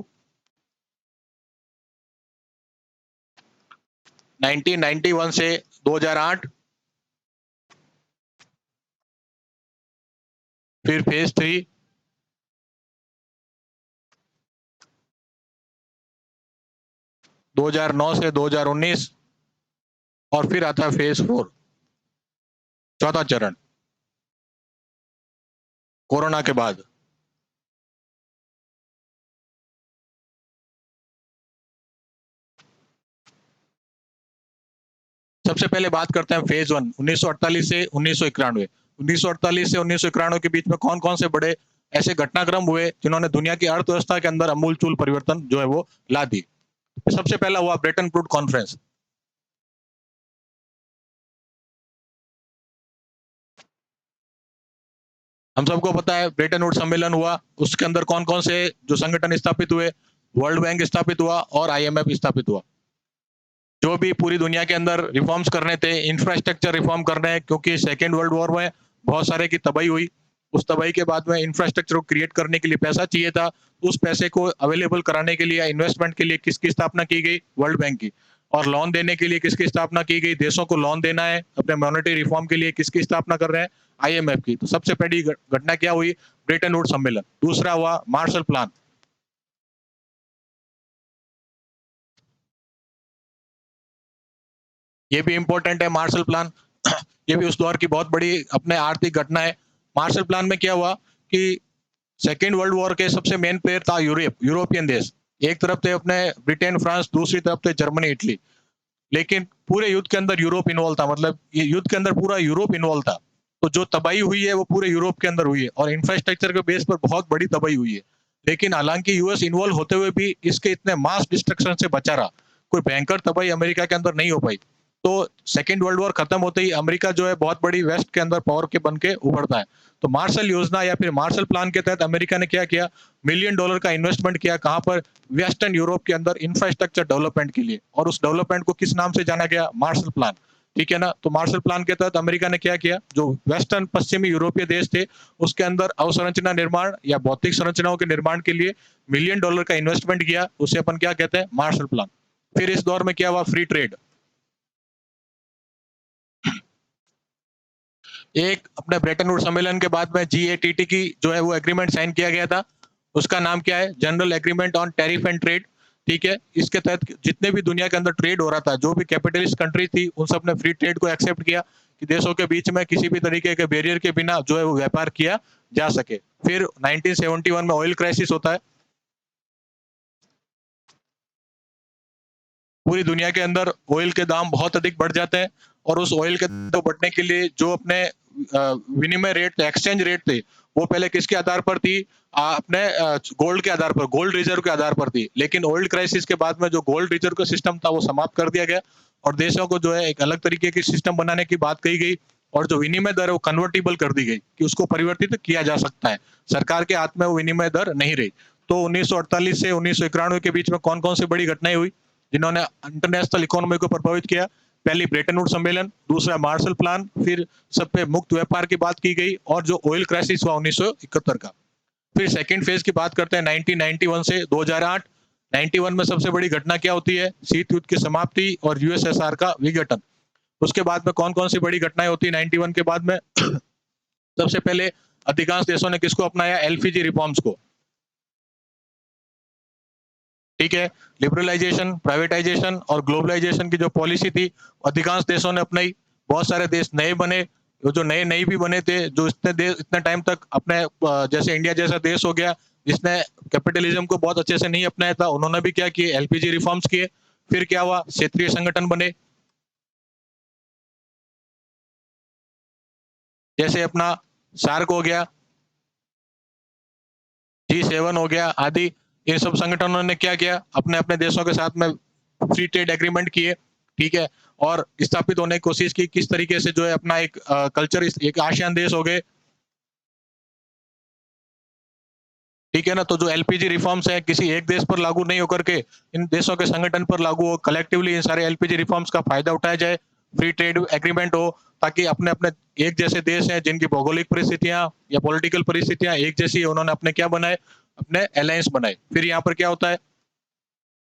1991 से 2008। फिर फेज थ्री 2009 से 2019। और फिर आता है फेज फोर, चौथा चरण, कोरोना के बाद। सबसे पहले बात करते हैं फेज वन, 1948 से 1991। 1948 से 1991 के बीच में कौन कौन से बड़े ऐसे घटनाक्रम हुए जिन्होंने दुनिया की अर्थव्यवस्था के अंदर अमूलचूल परिवर्तन जो है वो ला दी। सबसे पहला हुआ ब्रेटन वुड कॉन्फ्रेंस। हम सबको पता है ब्रेटन वुड सम्मेलन हुआ, उसके अंदर कौन कौन से जो संगठन स्थापित हुए, वर्ल्ड बैंक स्थापित हुआ और आईएमएफ स्थापित हुआ। जो भी पूरी दुनिया के अंदर रिफॉर्म्स करने थे, इंफ्रास्ट्रक्चर रिफॉर्म करने हैं, क्योंकि सेकेंड वर्ल्ड वॉर में बहुत सारे की तबाही हुई। उस तबाही के बाद में इंफ्रास्ट्रक्चर को क्रिएट करने के लिए पैसा चाहिए था। उस पैसे को अवेलेबल कराने के लिए, इन्वेस्टमेंट के लिए किसकी स्थापना की गई? वर्ल्ड बैंक की। और लोन देने के लिए किसकी स्थापना की गई? देशों को लोन देना है अपने मॉनेटरी रिफॉर्म के लिए, किसकी स्थापना कर रहे हैं? आईएमएफ की। तो सबसे पहली घटना क्या हुई? ब्रेटन वुड्स सम्मेलन। दूसरा हुआ मार्शल प्लान। ये भी इंपॉर्टेंट है मार्शल प्लान। ये भी उस दौर की बहुत बड़ी अपने आर्थिक घटना है। मार्शल प्लान में क्या हुआ कि सेकेंड वर्ल्ड वॉर के सबसे मेन प्लेयर था यूरोपियन देश। एक तरफ थे अपने ब्रिटेन, फ्रांस, दूसरी तरफ थे जर्मनी, इटली। लेकिन पूरे युद्ध के अंदर यूरोप इन्वॉल्व था, मतलब ये युद्ध के अंदर पूरा यूरोप इन्वॉल्व था। तो जो तबाही हुई है वो पूरे यूरोप के अंदर हुई है और इंफ्रास्ट्रक्चर के बेस पर बहुत बड़ी तबाही हुई है। लेकिन हालांकि यूएस इन्वॉल्व होते हुए भी इसके इतने मास डिस्ट्रक्शन से बचा रहा। कोई भयंकर तबाही अमेरिका के अंदर नहीं हो पाई। तो सेकेंड वर्ल्ड वॉर खत्म होते ही अमेरिका जो है बहुत बड़ी वेस्ट के अंदर पावर के बन के उभरता है। तो मार्शल योजना या फिर मार्शल प्लान के तहत अमेरिका ने क्या किया? मिलियन डॉलर का इन्वेस्टमेंट किया। कहां पर? वेस्टर्न यूरोप के अंदर इंफ्रास्ट्रक्चर डेवलपमेंट के लिए। और उस डेवलपमेंट को किस नाम से जाना गया? Marshall plan. ठीक है ना? तो मार्शल प्लान के तहत अमेरिका ने क्या किया? जो वेस्टर्न पश्चिमी यूरोपीय देश थे उसके अंदर अवसंरचना निर्माण या भौतिक संरचनाओं के निर्माण के लिए मिलियन डॉलर का इन्वेस्टमेंट किया। उसे अपन क्या कहते हैं? Marshall plan. फिर इस दौर में क्या हुआ? Free trade. एक अपने ब्रेटन वुड्स सम्मेलन के बाद में जीएटीटी की जो है वो एग्रीमेंट साइन किया गया था। उसका नाम क्या है? General agreement on tariff and trade. ठीक है? इसके तहत जितने भी दुनिया के अंदर ट्रेड हो रहा था, जो भी कैपिटलिस्ट कंट्री थी, उन सब ने फ्री ट्रेड को एक्सेप्ट किया कि देशों के बीच में किसी भी तरीके के बैरियर के बिना जो है वो व्यापार किया जा सके। फिर 1971 में ऑयल क्राइसिस होता है। पूरी दुनिया के अंदर ऑयल के दाम बहुत अधिक बढ़ जाते हैं और उस ऑयल के दाम बढ़ने के लिए जो अपने विनिमय रेट थे, एक्सचेंज रेट थे, वो पहले किसके आधार पर थी? अपने गोल्ड के आधार पर, गोल्ड रिजर्व के आधार पर थी। लेकिन ऑयल क्राइसिस के बाद में जो गोल्ड रिजर्व का सिस्टम था वो समाप्त कर दिया गया और देशों को जो है एक अलग तरीके की सिस्टम बनाने की बात कही गई और जो विनिमय दर है वो कन्वर्टिबल कर दी गई कि उसको परिवर्तित किया जा सकता है। सरकार के हाथ में वो विनिमय दर नहीं रही। तो 1948 से 1991 के बीच में कौन कौन सी बड़ी घटनाएं हुई जिन्होंने इंटरनेशनल इकोनॉमी को प्रभावित किया? पहली ब्रेटन वुड्स सम्मेलन, दूसरा मार्शल प्लान, फिर सब पे मुक्त व्यापार की बात की गई और जो ऑयल क्राइसिस हुआ 1971 का। फिर सेकंड फेज की बात करते हैं 1991 से 2008। 91 में सबसे बड़ी घटना क्या होती है? शीत युद्ध की समाप्ति और यूएसएसआर का विघटन। उसके बाद में कौन कौन सी बड़ी घटनाएं होती है 91 के बाद में? सबसे पहले अधिकांश देशों ने किसको अपनाया? एलपीजी रिफॉर्म्स को। ठीक है? लिबरलाइजेशन, प्राइवेटाइजेशन और ग्लोबलाइजेशन की जो पॉलिसी थी अधिकांश देशों ने अपनाई। बहुत सारे देश नए बने, जो नए नए भी बने थे, जो इतने टाइम तक अपने जैसे इंडिया जैसा देश हो गया जिसने कैपिटलिज्म को बहुत अच्छे से नहीं अपनाया था, उन्होंने भी क्या किए? एलपीजी रिफॉर्म्स किए। फिर क्या हुआ? क्षेत्रीय संगठन बने, जैसे अपना सार्क हो गया, G7 हो गया आदि। ये सब संगठनों ने क्या किया? अपने अपने देशों के साथ में फ्री ट्रेड एग्रीमेंट किए। ठीक है? और स्थापित होने की कोशिश की किस तरीके से जो है अपना एक कल्चर, एक आसियान देश हो गए। ठीक है ना? तो जो एलपीजी रिफॉर्म्स है किसी एक देश पर लागू नहीं होकर के इन देशों के संगठन पर लागू हो, कलेक्टिवली इन सारे एलपीजी रिफॉर्म्स का फायदा उठाया जाए, फ्री ट्रेड एग्रीमेंट हो, ताकि अपने अपने एक जैसे देश हैं जिनकी भौगोलिक परिस्थितियां या पॉलिटिकल परिस्थितियां एक जैसी है, उन्होंने अपने क्या बनाए? अपने अलायंस बनाए। फिर यहाँ पर क्या होता है?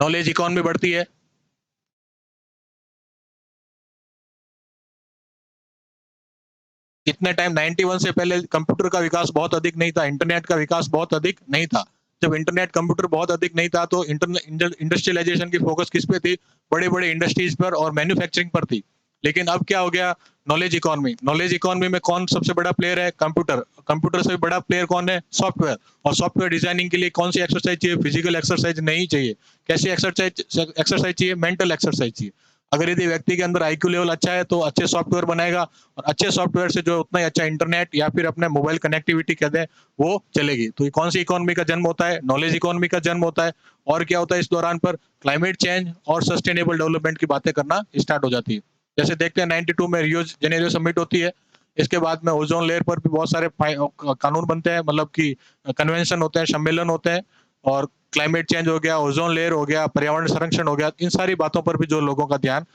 नॉलेज इकोनॉमी बढ़ती है। इतने टाइम 91 से पहले कंप्यूटर का विकास बहुत अधिक नहीं था, इंटरनेट का विकास बहुत अधिक नहीं था। जब इंटरनेट कंप्यूटर बहुत अधिक नहीं था तो इंडस्ट्रियलाइजेशन की फोकस किस पे थी? बड़े बड़े इंडस्ट्रीज पर और मैन्युफैक्चरिंग पर थी। लेकिन अब क्या हो गया? Knowledge economy. नॉलेज इकोनॉमी में कौन सबसे बड़ा प्लेयर है? कंप्यूटर। कंप्यूटर से बड़ा प्लेयर कौन है? सॉफ्टवेयर। और सॉफ्टवेयर डिजाइनिंग के लिए कौन सी एक्सरसाइज चाहिए? फिजिकल एक्सरसाइज नहीं चाहिए। कैसी एक्सरसाइज एक्सरसाइज चाहिए? मेंटल एक्सरसाइज चाहिए। अगर यदि व्यक्ति के अंदर आईक्यू लेवल अच्छा है तो अच्छे सॉफ्टवेयर बनाएगा और अच्छे सॉफ्टवेयर से जो उतना ही अच्छा इंटरनेट या फिर अपने मोबाइल कनेक्टिविटी कहते हैं वो चलेगी। तो ये कौन सी इकोनॉमी का जन्म होता है? नॉलेज इकोनॉमी का जन्म होता है। और क्या होता है इस दौरान पर? क्लाइमेट चेंज और सस्टेनेबल डेवलपमेंट की बातें करना स्टार्ट हो जाती है। जैसे देखते हैं 92 में रियो जेनेरियो समिट होती है। इसके बाद में ओजोन लेयर पर भी बहुत सारे कानून बनते हैं, मतलब कि कन्वेंशन होते हैं, सम्मेलन होते हैं। और क्लाइमेट चेंज हो गया, ओजोन लेयर हो गया, पर्यावरण संरक्षण हो गया, इन सारी बातों पर भी जो लोगों का ध्यान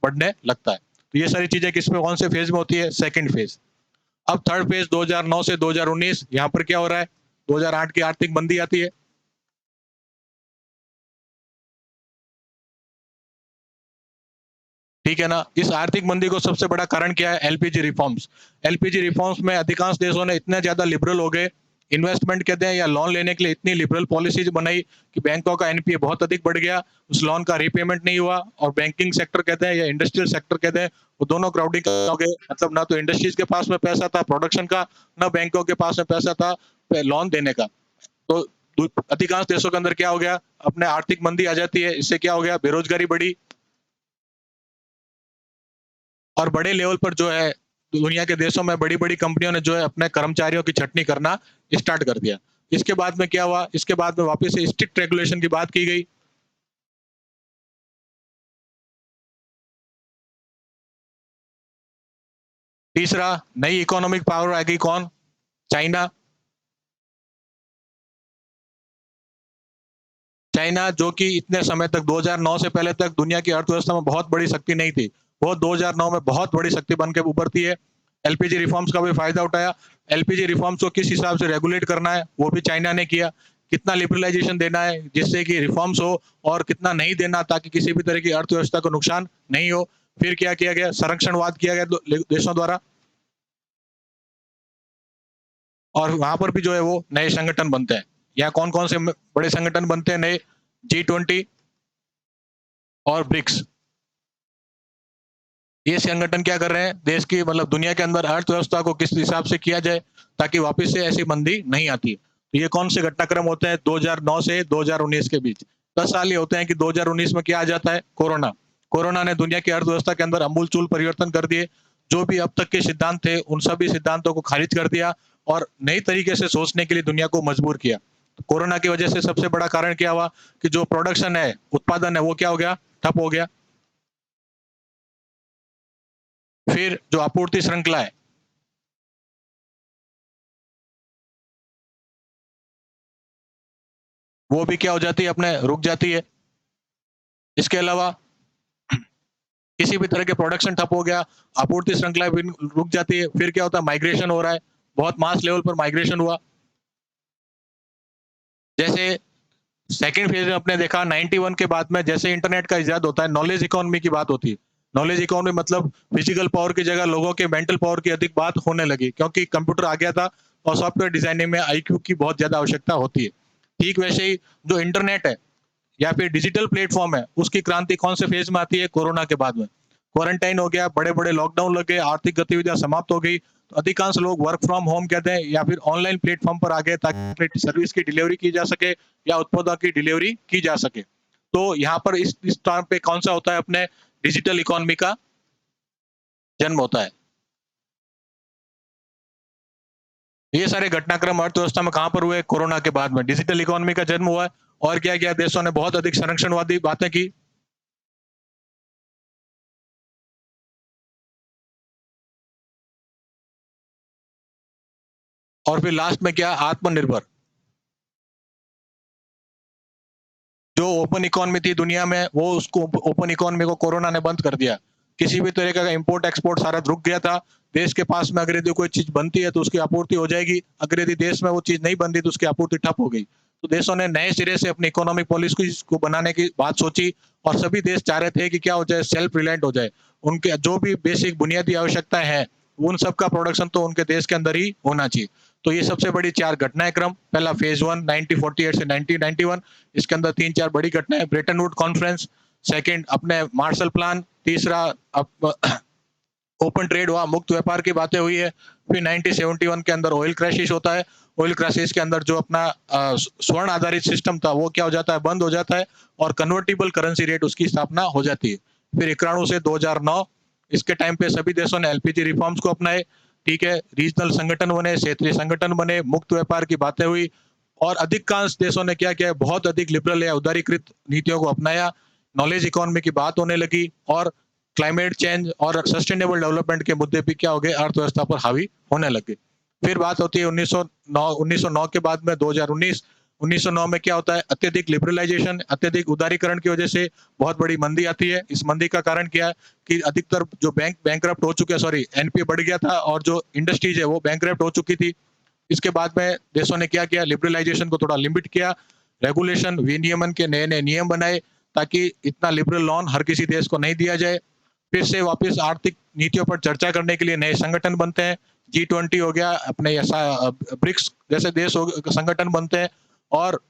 बढ़ने लगता है। तो ये सारी चीजें किसमें कौन से फेज में होती है? Second phase. अब थर्ड फेज 2009 से 2019, यहाँ पर क्या हो रहा है? 2008 की आर्थिक मंदी आती है। ठीक है ना? इस आर्थिक मंदी को सबसे बड़ा कारण क्या है? LPG reforms. एलपीजी रिफॉर्म्स में अधिकांश देशों ने इतने ज्यादा लिबरल हो गए, इन्वेस्टमेंट कहते हैं या लोन लेने के लिए इतनी लिबरल पॉलिसीज बनाई कि बैंकों का एनपीए बहुत अधिक बढ़ गया, उस लोन का रीपेमेंट नहीं हुआ और बैंकिंग सेक्टर कहते हैं या इंडस्ट्रियल सेक्टर कहते हैं, वो दोनों क्राउडिंग हो गए। मतलब ना तो इंडस्ट्रीज के पास में पैसा था प्रोडक्शन का, ना बैंकों के पास में पैसा था लोन देने का। तो अधिकांश देशों के अंदर क्या हो गया? अपने आर्थिक मंदी आ जाती है, इससे क्या हो गया? बेरोजगारी बढ़ी और बड़े लेवल पर जो है दुनिया के देशों में बड़ी बड़ी कंपनियों ने जो है अपने कर्मचारियों की छटनी करना स्टार्ट कर दिया। इसके बाद में क्या हुआ? इसके बाद में वापस से स्ट्रिक्ट रेगुलेशन की बात की गई। तीसरा, नई इकोनॉमिक पावर आ गई, कौन? चाइना। चाइना जो कि इतने समय तक 2009 से पहले तक दुनिया की अर्थव्यवस्था में बहुत बड़ी शक्ति नहीं थी, वो 2009 में बहुत बड़ी शक्ति बन के उभरती है। एलपीजी रिफॉर्म्स का भी फायदा उठाया। एलपीजी रिफॉर्म्स को किस हिसाब से रेगुलेट करना है वो भी चाइना ने किया। कितना लिबरलाइजेशन देना है जिससे कि रिफॉर्म्स हो और कितना नहीं देना ताकि किसी भी तरह की अर्थव्यवस्था को नुकसान नहीं हो। फिर क्या किया गया? संरक्षणवाद किया गया देशों द्वारा और वहां पर भी जो है वो नए संगठन बनते हैं। यहाँ कौन कौन से बड़े संगठन बनते हैं नए? G20 और ब्रिक्स। ये संगठन क्या कर रहे हैं? देश की मतलब दुनिया के अंदर अर्थव्यवस्था को किस हिसाब से किया जाए ताकि वापस से ऐसी मंदी नहीं आती। तो ये कौन से घटनाक्रम होते हैं 2009 से 2019 के बीच? 10 साल ये होते हैं कि 2019 में क्या आ जाता है? कोरोना। कोरोना ने दुनिया की अर्थव्यवस्था के अंदर अमूलचूल परिवर्तन कर दिए। जो भी अब तक के सिद्धांत थे उन सभी सिद्धांतों को खारिज कर दिया और नई तरीके से सोचने के लिए दुनिया को मजबूर किया। तो कोरोना की वजह से सबसे बड़ा कारण क्या हुआ कि जो प्रोडक्शन है, उत्पादन है, वो क्या हो गया? ठप हो गया। फिर जो आपूर्ति श्रृंखला है वो भी क्या हो जाती है? अपने रुक जाती है। इसके अलावा किसी भी तरह के प्रोडक्शन ठप हो गया, आपूर्ति श्रृंखला भी रुक जाती है। फिर क्या होता है? माइग्रेशन हो रहा है, बहुत मास लेवल पर माइग्रेशन हुआ। जैसे सेकंड फेज में अपने देखा 91 के बाद में जैसे इंटरनेट का इजाद होता है, नॉलेज इकोनॉमी की बात होती है। नॉलेज इकोनॉमी मतलब फिजिकल पावर की जगह लोगों के मेंटल पावर की अधिक बात होने लगी क्योंकि कंप्यूटर आ गया था और सॉफ्टवेयर डिजाइनिंग में आईक्यू की बहुत ज्यादा आवश्यकता होती है। ठीक वैसे ही जो इंटरनेट है या फिर डिजिटल प्लेटफॉर्म है उसकी क्रांति कौन से फेज में आती है? कोरोना के बाद में। क्वारंटाइन हो गया, बड़े बड़े लॉकडाउन लगे, आर्थिक गतिविधियां समाप्त हो गई, तो अधिकांश लोग वर्क फ्रॉम होम कहते हैं या फिर ऑनलाइन प्लेटफॉर्म पर आ गए ताकि सर्विस की डिलीवरी की जा सके या उत्पादों की डिलीवरी की जा सके। तो यहाँ पर इस टाइम पे कौन सा होता है? अपने डिजिटल इकोनॉमी का जन्म होता है। ये सारे घटनाक्रम अर्थव्यवस्था में कहां पर हुए? कोरोना के बाद में डिजिटल इकोनॉमी का जन्म हुआ है। और क्या क्या देशों ने बहुत अधिक संरक्षणवादी बातें की। और फिर लास्ट में क्या? आत्मनिर्भर। जो ओपन इकोनॉमी थी दुनिया में वो उसको ओपन इकोनॉमी को कोरोना ने बंद कर दिया। किसी भी तरीके का इंपोर्ट एक्सपोर्ट सारा रुक गया था। देश के पास में अगर यदि कोई चीज बनती है तो उसकी आपूर्ति हो जाएगी, अगर यदि देश में वो चीज नहीं बनती तो उसकी आपूर्ति ठप हो गई। तो देशों ने नए सिरे से अपनी इकोनॉमिक पॉलिसी को बनाने की बात सोची और सभी देश चाह रहे थे कि क्या हो जाए? सेल्फ रिलायंट हो जाए। उनके जो भी बेसिक बुनियादी आवश्यकताएं हैं उन सब का प्रोडक्शन तो उनके देश के अंदर ही होना चाहिए। तो ये सबसे बड़ी चार घटनाएं क्रम। पहला फेज वन 1948 से 1991, इसके अंदर तीन चार बड़ी घटनाएं। ब्रेटन वुड कॉन्फ्रेंस, सेकंड अपने मार्शल प्लान, तीसरा ओपन ट्रेड हुआ, मुक्त व्यापार की बातें हुई है। फिर 1971 के अंदर ऑयल क्राइसिस होता है। ऑयल क्राइसिस के अंदर जो अपना स्वर्ण आधारित सिस्टम था वो क्या हो जाता है? बंद हो जाता है और कन्वर्टिबल करेंसी रेट उसकी स्थापना हो जाती है। फिर 91 से 2009 इसके टाइम पे सभी देशों ने एलपीजी रिफॉर्म्स को अपनाए। ठीक है, रीजनल संगठन बने, क्षेत्रीय संगठन बने, मुक्त व्यापार की बातें हुई और अधिकांश देशों ने क्या किया? बहुत अधिक लिबरल या उदारीकृत नीतियों को अपनाया। नॉलेज इकोनॉमी की बात होने लगी और क्लाइमेट चेंज और सस्टेनेबल डेवलपमेंट के मुद्दे भी क्या हो गए? अर्थव्यवस्था पर हावी होने लगे। फिर बात होती है 1909 के बाद में 2019 1909 में क्या होता है, अत्यधिक लिबरलाइजेशन, अत्यधिक उदारीकरण की वजह से बहुत बड़ी मंदी आती है। इस मंदी का कारण क्या है कि अधिकतर जो बैंकरप्ट हो चुके हैं, सॉरी एनपीए बढ़ गया था और जो इंडस्ट्रीज है वो बैंकरप्ट हो चुकी थी। इसके बाद में देशों ने क्या किया, लिबरलाइजेशन को थोड़ा लिमिट किया, रेगुलेशन विनियमन के नए नए नियम बनाए ताकि इतना लिबरल लोन हर किसी देश को नहीं दिया जाए। फिर से वापस आर्थिक नीतियों पर चर्चा करने के लिए नए संगठन बनते हैं, G20 हो गया, अपने ऐसा ब्रिक्स जैसे देश संगठन बनते हैं और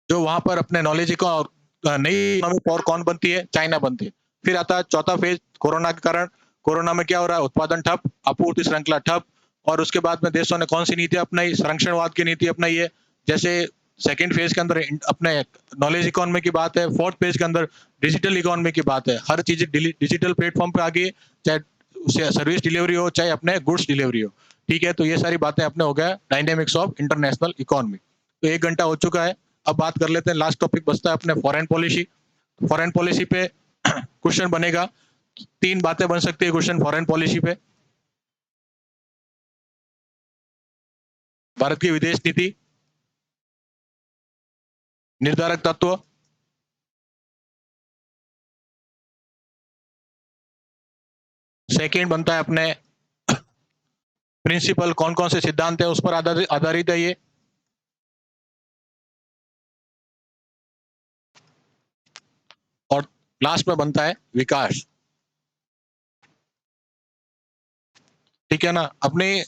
जो वहां पर अपने नॉलेज को नई इकोनॉमिक पावर कौन बनती है, चाइना बनती है। फिर आता है चौथा फेज, कोरोना के कारण। कोरोना में क्या हो रहा है, उत्पादन ठप, आपूर्ति श्रृंखला ठप, और उसके बाद में देशों ने कौन सी नीति अपनाई, संरक्षणवाद की नीति अपनाई है। जैसे सेकेंड फेज के अंदर अपने नॉलेज इकोनॉमी की बात है, फोर्थ फेज के अंदर डिजिटल इकोनॉमी की बात है, हर चीज डिजिटल प्लेटफॉर्म पे आ गई, चाहे सर्विस डिलीवरी हो चाहे अपने गुड्स डिलीवरी हो। ठीक है, तो ये सारी बातें अपने हो गया डायनेमिक्स ऑफ इंटरनेशनल इकोनॉमी। तो 1 घंटा हो चुका है, अब बात कर लेते हैं, लास्ट टॉपिक बचता है अपने फॉरेन पॉलिसी। फॉरेन पॉलिसी पे क्वेश्चन बनेगा, 3 बातें बन सकती है क्वेश्चन फॉरेन पॉलिसी पे। भारत की विदेश नीति, निर्धारक तत्व, सेकेंड बनता है अपने प्रिंसिपल, कौन कौन से सिद्धांत है उस पर आधारित है ये। और लास्ट में बनता है विकास। ठीक है ना, अपनी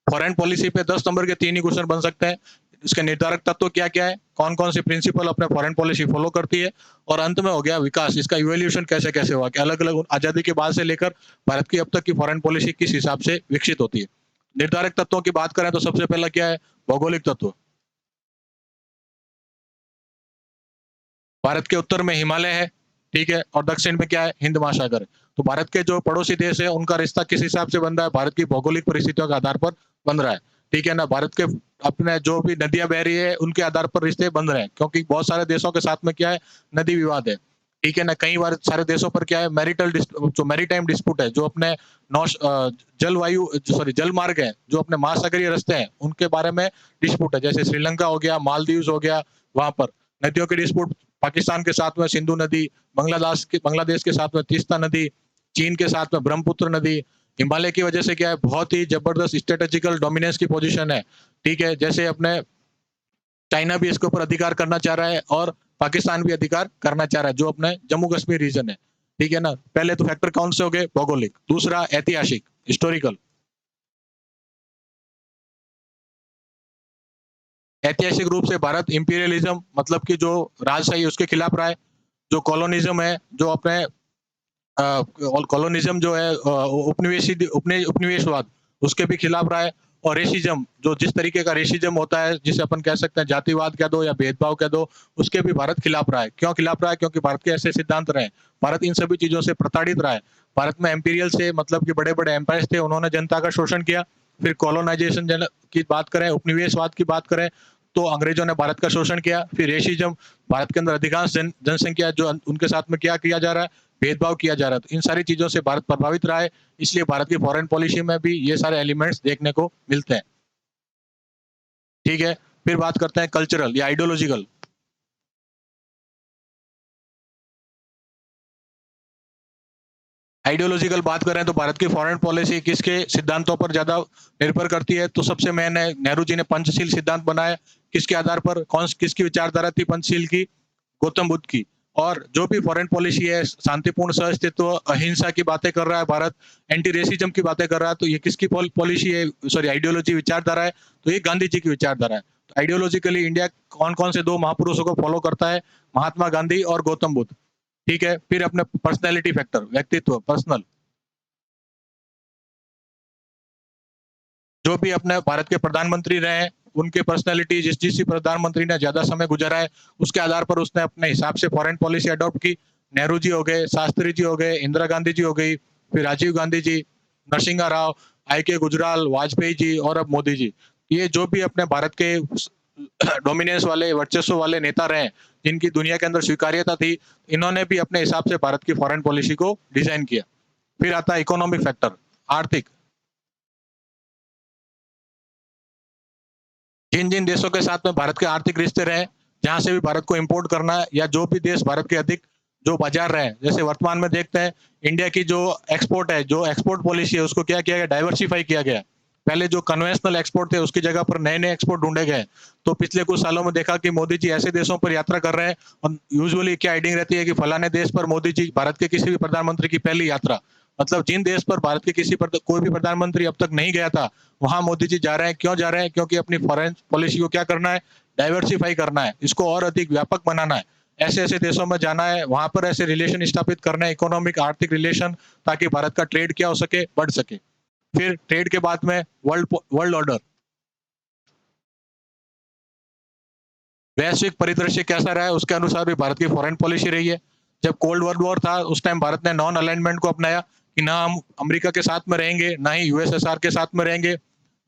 फॉरेन पॉलिसी पे 10 नंबर के 3 ही क्वेश्चन बन सकते हैं। इसके निर्धारक तत्व क्या क्या है, कौन कौन से प्रिंसिपल अपने फॉरेन पॉलिसी फॉलो करती है, और अंत में हो गया विकास, इसका इवोल्यूशन कैसे कैसे हुआ कि अलग अलग आजादी के बाद से लेकर भारत की अब तक की फॉरेन पॉलिसी किस हिसाब से विकसित होती है। निर्धारक तत्वों की बात करें तो सबसे पहला क्या है, भौगोलिक तत्व। भारत के उत्तर में हिमालय है, ठीक है, और दक्षिण में क्या है, हिंद महासागर है। तो भारत के जो पड़ोसी देश है उनका रिश्ता किस हिसाब से बन रहा है, भारत की भौगोलिक परिस्थितियों के आधार पर बन रहा है। ठीक है ना, भारत के अपने जो भी नदियां बह रही है उनके आधार पर रिश्ते बन रहे हैं, क्योंकि बहुत सारे देशों के साथ में क्या है, नदी विवाद है। ठीक है ना, कई बार सारे देशों पर क्या है, मैरिटल जो मैरीटाइम डिस्प्यूट है, जो अपने जलवायु सॉरी जल मार्ग है, जो अपने महासागरीय रास्ते हैं उनके बारे में डिस्प्यूट है। जैसे श्रीलंका हो गया, मालदीव हो गया, वहां पर नदियों के डिस्प्यूट, पाकिस्तान के साथ में सिंधु नदी, बांग्लादेश के साथ में तीस्ता नदी, चीन के साथ में ब्रह्मपुत्र नदी। हिमालय की वजह से क्या है, बहुत ही जबरदस्त स्ट्रेटेजिकल डोमिनेंस की पोजीशन है। ठीक है, जैसे अपने चाइना भी इसके ऊपर अधिकार करना चाह रहा है और पाकिस्तान भी अधिकार करना चाह रहा है, जो अपने जम्मू कश्मीर रीजन है। ठीक है ना, पहले तो फैक्टर कौन से हो गए, भौगोलिक, दूसरा ऐतिहासिक हिस्टोरिकल। ऐतिहासिक रूप से भारत इंपीरियलिज्म मतलब कि जो राजशाही उसके खिलाफ रहा है, जो कॉलोनिज्म है, जो अपने कॉलोनिज्म जो है, उपनिवेशवाद, उसके भी खिलाफ रहा है। और रेसिज्म, जो जिस तरीके का रेसिज्म होता है, जिसे अपन कह सकते हैं जातिवाद कह दो या भेदभाव कह दो, उसके भी भारत खिलाफ रहा है। क्यों खिलाफ रहा है, क्योंकि भारत के ऐसे सिद्धांत रहे, भारत इन सभी चीजों से प्रताड़ित रहा है। भारत में एम्पीरियल से मतलब कि बड़े बड़े एम्पायर थे, उन्होंने जनता का शोषण किया। फिर कॉलोनाइजेशन की बात करें, उपनिवेशवाद की बात करें, तो अंग्रेजों ने भारत का शोषण किया। फिर रेसिज्म, भारत के अंदर अधिकांश जनसंख्या जो उनके साथ में क्या किया जा रहा है, भेदभाव किया जा रहा है। तो इन सारी चीजों से भारत प्रभावित रहा है, इसलिए भारत की फॉरेन पॉलिसी में भी ये सारे एलिमेंट्स देखने को मिलते हैं। ठीक है, फिर बात करते हैं कल्चरल या आइडियोलॉजिकल। आइडियोलॉजिकल बात करें तो भारत की फॉरेन पॉलिसी किसके सिद्धांतों पर ज्यादा निर्भर करती है, तो सबसे मेन है, नेहरू जी ने पंचशील सिद्धांत बनाया। किसके आधार पर, कौन किसकी विचारधारा थी पंचशील की, गौतम बुद्ध की। और जो भी फॉरेन पॉलिसी है, शांतिपूर्ण सहअस्तित्व, अहिंसा की बातें कर रहा है भारत, एंटी रेसिज्म की बातें कर रहा है, तो ये किसकी पॉलिसी है, सॉरी आइडियोलॉजी, विचारधारा है, तो ये गांधी जी की विचारधारा है। तो आइडियोलॉजिकली इंडिया कौन कौन से 2 महापुरुषों को फॉलो करता है, महात्मा गांधी और गौतम बुद्ध। ठीक है, फिर अपने पर्सनैलिटी फैक्टर, व्यक्तित्व, पर्सनल, जो भी अपने भारत के प्रधानमंत्री रहे हैं, उनके पर्सनैलिटी, जिस जिस प्रधानमंत्री ने ज्यादा समय गुजारा है, उसके आधार पर उसने अपने हिसाब से फॉरेन पॉलिसी अडॉप्ट की। नेहरू जी हो गए, शास्त्री जी हो गए, इंदिरा गांधी जी हो गई, फिर राजीव गांधी जी, नरसिंहा राव, आई के गुजराल, वाजपेयी जी, और अब मोदी जी। ये जो भी अपने भारत के डोमिनेंस वाले, वर्चस्व वाले नेता रहे, जिनकी दुनिया के अंदर स्वीकार्यता थी, इन्होंने भी अपने हिसाब से भारत की फॉरेन पॉलिसी को डिजाइन किया। फिर आता है इकोनॉमिक फैक्टर, आर्थिक। जिन जिन देशों के साथ में भारत के आर्थिक रिश्ते रहे, जहां से भी भारत को इंपोर्ट करना है, या जो भी देश भारत के अधिक जो बाजार रहे, जैसे वर्तमान में देखते हैं इंडिया की जो एक्सपोर्ट है, जो एक्सपोर्ट पॉलिसी है, उसको क्या किया गया, डाइवर्सिफाई किया गया। पहले जो कन्वेंशनल एक्सपोर्ट थे उसकी जगह पर नए नए एक्सपोर्ट ढूंढे गए। तो पिछले कुछ सालों में देखा कि मोदी जी ऐसे देशों पर यात्रा कर रहे हैं, और यूजुअली क्या हेडिंग रहती है कि फलाने देश पर मोदी जी, भारत के किसी भी प्रधानमंत्री की पहली यात्रा। मतलब जिन देश पर भारत के कोई भी प्रधानमंत्री अब तक नहीं गया था, वहां मोदी जी जा रहे हैं। क्यों जा रहे हैं? क्योंकि अपनी फॉरेन पॉलिसी को क्या करना है, डाइवर्सिफाई करना है, इसको और अधिक व्यापक बनाना है। ऐसे ऐसे देशों में जाना है, वहां पर ऐसे रिलेशन स्थापित करना है, इकोनॉमिक आर्थिक रिलेशन, ताकि भारत का ट्रेड क्या हो सके, बढ़ सके। फिर ट्रेड के बाद में वर्ल्ड वर्ल्ड ऑर्डर, वैश्विक परिदृश्य कैसा रहा है, उसके अनुसार भी भारत की फॉरेन पॉलिसी रही है। जब कोल्ड वर्ल्ड वॉर था, उस टाइम भारत ने नॉन अलाइनमेंट को अपनाया, कि ना हम अमेरिका के साथ में रहेंगे, ना ही यूएसएसआर के साथ में रहेंगे।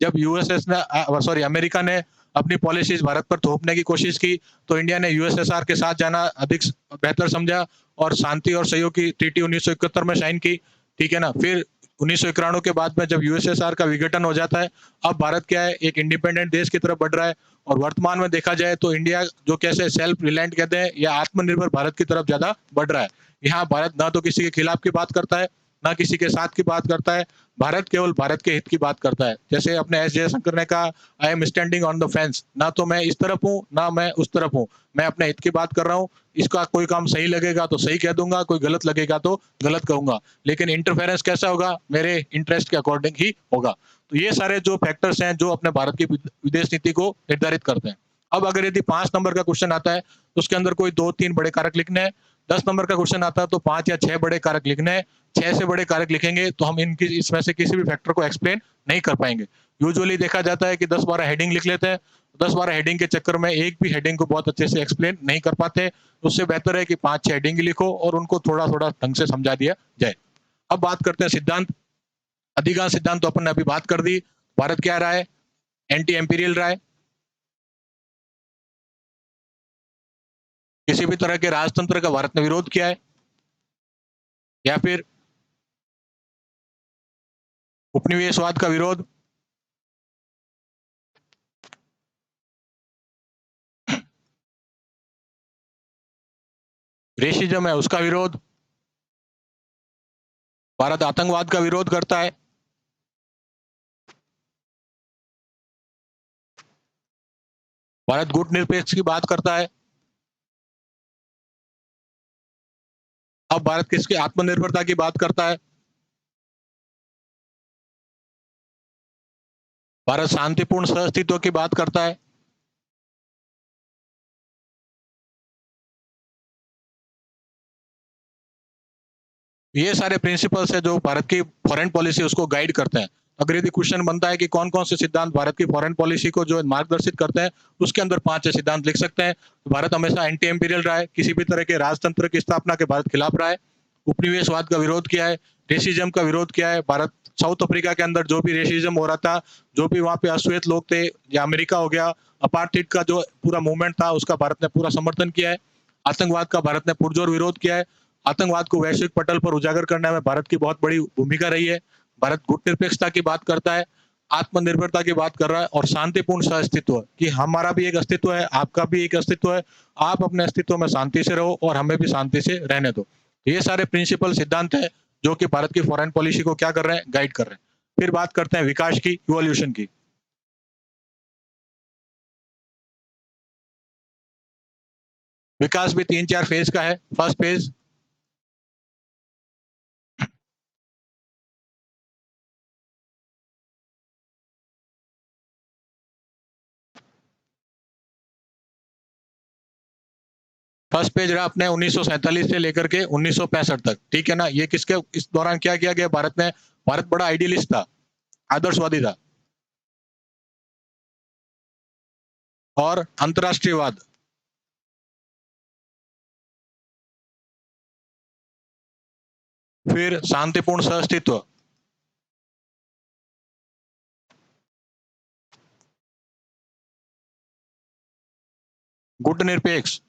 जब यूएसएस ने सॉरी अमेरिका ने अपनी पॉलिसीज भारत पर थोपने की कोशिश की, तो इंडिया ने यूएसएसआर के साथ जाना अधिक बेहतर समझा, और शांति और सहयोग की ट्रीटी 1971 में साइन की। ठीक है ना। फिर 1991 के बाद में जब यूएसएसआर का विघटन हो जाता है, अब भारत क्या है, एक इंडिपेंडेंट देश की तरफ बढ़ रहा है। और वर्तमान में देखा जाए तो इंडिया जो कैसे सेल्फ रिलायंट कहते हैं, या आत्मनिर्भर भारत की तरफ ज्यादा बढ़ रहा है। यहाँ भारत ना तो किसी के खिलाफ की बात करता है, ना किसी के साथ की बात करता है। भारत केवल भारत के हित की बात करता है। जैसे अपने एस जयशंकर ने कहा, I am standing on the fence, ना तो मैं इस तरफ हूँ, ना मैं उस तरफ हूँ, मैं अपने हित की बात कर रहा हूँ। इसका कोई काम सही लगेगा तो सही कह दूंगा, कोई गलत लगेगा तो गलत कहूंगा, लेकिन इंटरफेरेंस कैसा होगा, मेरे इंटरेस्ट के अकॉर्डिंग ही होगा। तो ये सारे जो फैक्टर्स हैं, जो अपने भारत की विदेश नीति को निर्धारित करते हैं। अब अगर यदि 5 नंबर का क्वेश्चन आता है, तो उसके अंदर कोई 2-3 बड़े कारक लिखने हैं। 10 नंबर का क्वेश्चन आता है तो 5 या 6 बड़े कारक लिखने हैं। 6 से बड़े कारक लिखेंगे तो हम इनकी इसमें से किसी भी फैक्टर को एक्सप्लेन नहीं कर पाएंगे। यूजुअली देखा जाता है कि 10-12 हेडिंग लिख लेते हैं। 10-12 हेडिंग के चक्कर में एक भी हेडिंग को बहुत अच्छे से एक्सप्लेन नहीं कर पाते। उससे बेहतर है कि 5-6 हेडिंग लिखो और उनको थोड़ा थोड़ा ढंग से समझा दिया जाए। अब बात करते हैं सिद्धांत। अधिकांश सिद्धांत तो अपन ने अभी बात कर दी। भारत क्या रहा है, एंटी एम्पीरियल रहा है, किसी भी तरह के राजतंत्र का भारत ने विरोध किया है, या फिर उपनिवेशवाद का विरोध, रेसिज्म है उसका विरोध, भारत आतंकवाद का विरोध करता है, भारत गुटनिरपेक्ष की बात करता है। अब भारत किसकी आत्मनिर्भरता की बात करता है, भारत शांतिपूर्ण सहअस्तित्व की बात करता है। ये सारे प्रिंसिपल्स है जो भारत की फॉरेन पॉलिसी उसको गाइड करते हैं। अगर यदि क्वेश्चन बनता है कि कौन कौन से सिद्धांत भारत की फॉरेन पॉलिसी को जो मार्गदर्शित करते हैं, उसके अंदर 5 सिद्धांत लिख सकते हैं। भारत हमेशा एंटी एम्पीरियल रहा है, किसी भी तरह के राजतंत्र की स्थापना के भारत खिलाफ रहा है, उपनिवेशवाद का विरोध किया है, रेसिज्म का विरोध किया है। भारत साउथ अफ्रीका के अंदर जो भी रेसिज्म हो रहा था, जो भी वहां पे अश्वेत लोग थे, या अमेरिका हो गया, अपार्थिड का जो पूरा मूवमेंट था, उसका भारत ने पूरा समर्थन किया है। आतंकवाद का भारत ने पुरजोर विरोध किया है। आतंकवाद को वैश्विक पटल पर उजागर करने में भारत की बहुत बड़ी भूमिका रही है। भारत गुटनिरपेक्षता की बात करता है, आत्मनिर्भरता की बात कर रहा है, और शांतिपूर्ण सहअस्तित्व, कि हमारा भी एक अस्तित्व है, आपका भी एक अस्तित्व है, आप अपने अस्तित्व में शांति से रहो और हमें भी शांति से रहने दो। ये सारे प्रिंसिपल सिद्धांत है जो कि भारत की फॉरेन पॉलिसी को क्या कर रहे हैं, गाइड कर रहे हैं। फिर बात करते हैं विकास की, इवोल्यूशन की। विकास भी 3-4 फेज का है। फर्स्ट फेज, फर्स्ट पेज रहा अपने 1947 से लेकर के 1965 तक। ठीक है ना। ये किसके इस दौरान क्या किया गया, भारत ने, भारत बड़ा आइडियलिस्ट था, आदर्शवादी था, और अंतरराष्ट्रीयवाद, फिर शांतिपूर्ण सहअस्तित्व, गुटनिरपेक्ष,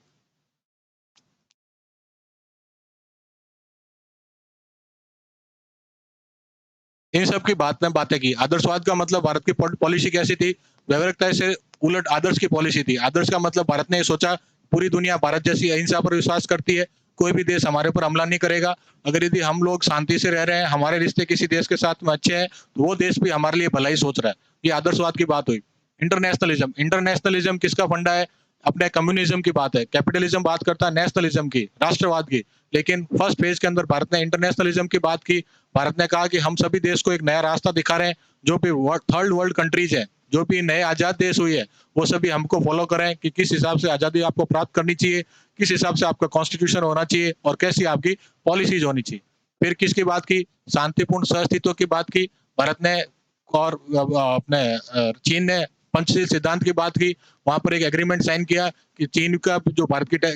इन सब की बात में बातें की। आदर्शवाद का मतलब भारत की पॉलिसी कैसी थी, व्यवहारिकता से उलट आदर्श की पॉलिसी थी। आदर्श का मतलब भारत ने सोचा पूरी दुनिया भारत जैसी अहिंसा पर विश्वास करती है, कोई भी देश हमारे ऊपर हमला नहीं करेगा। अगर यदि हम लोग शांति से रह रहे हैं, हमारे रिश्ते किसी देश के साथ में अच्छे हैं, तो वो देश भी हमारे लिए भलाई सोच रहा है। ये आदर्शवाद की बात हुई। इंटरनेशनलिज्म, इंटरनेशनलिज्म किसका फंडा है? अपने कम्युनिज्म की बात है। कैपिटलिज्म बात करता है नेशनलिज्म की, राष्ट्रवाद की। लेकिन फर्स्ट फेज के अंदर भारत ने इंटरनेशनलिज्म की बात की। भारत ने कहा कि हम सभी देश को एक नया रास्ता दिखा रहे हैं, जो भी थर्ड वर्ल्ड कंट्रीज है, जो भी नए आजाद देश हुई है, वो सभी हमको फॉलो करें कि किस हिसाब से आजादी आपको प्राप्त करनी चाहिए, किस हिसाब से आपका कॉन्स्टिट्यूशन होना चाहिए और कैसी आपकी पॉलिसीज होनी चाहिए। फिर किसकी बात की? शांतिपूर्ण सहअस्तित्व की बात की भारत ने। और अपने चीन ने पंचशील सिद्धांत की बात की। वहां पर एक एग्रीमेंट साइन किया कि चीन का जो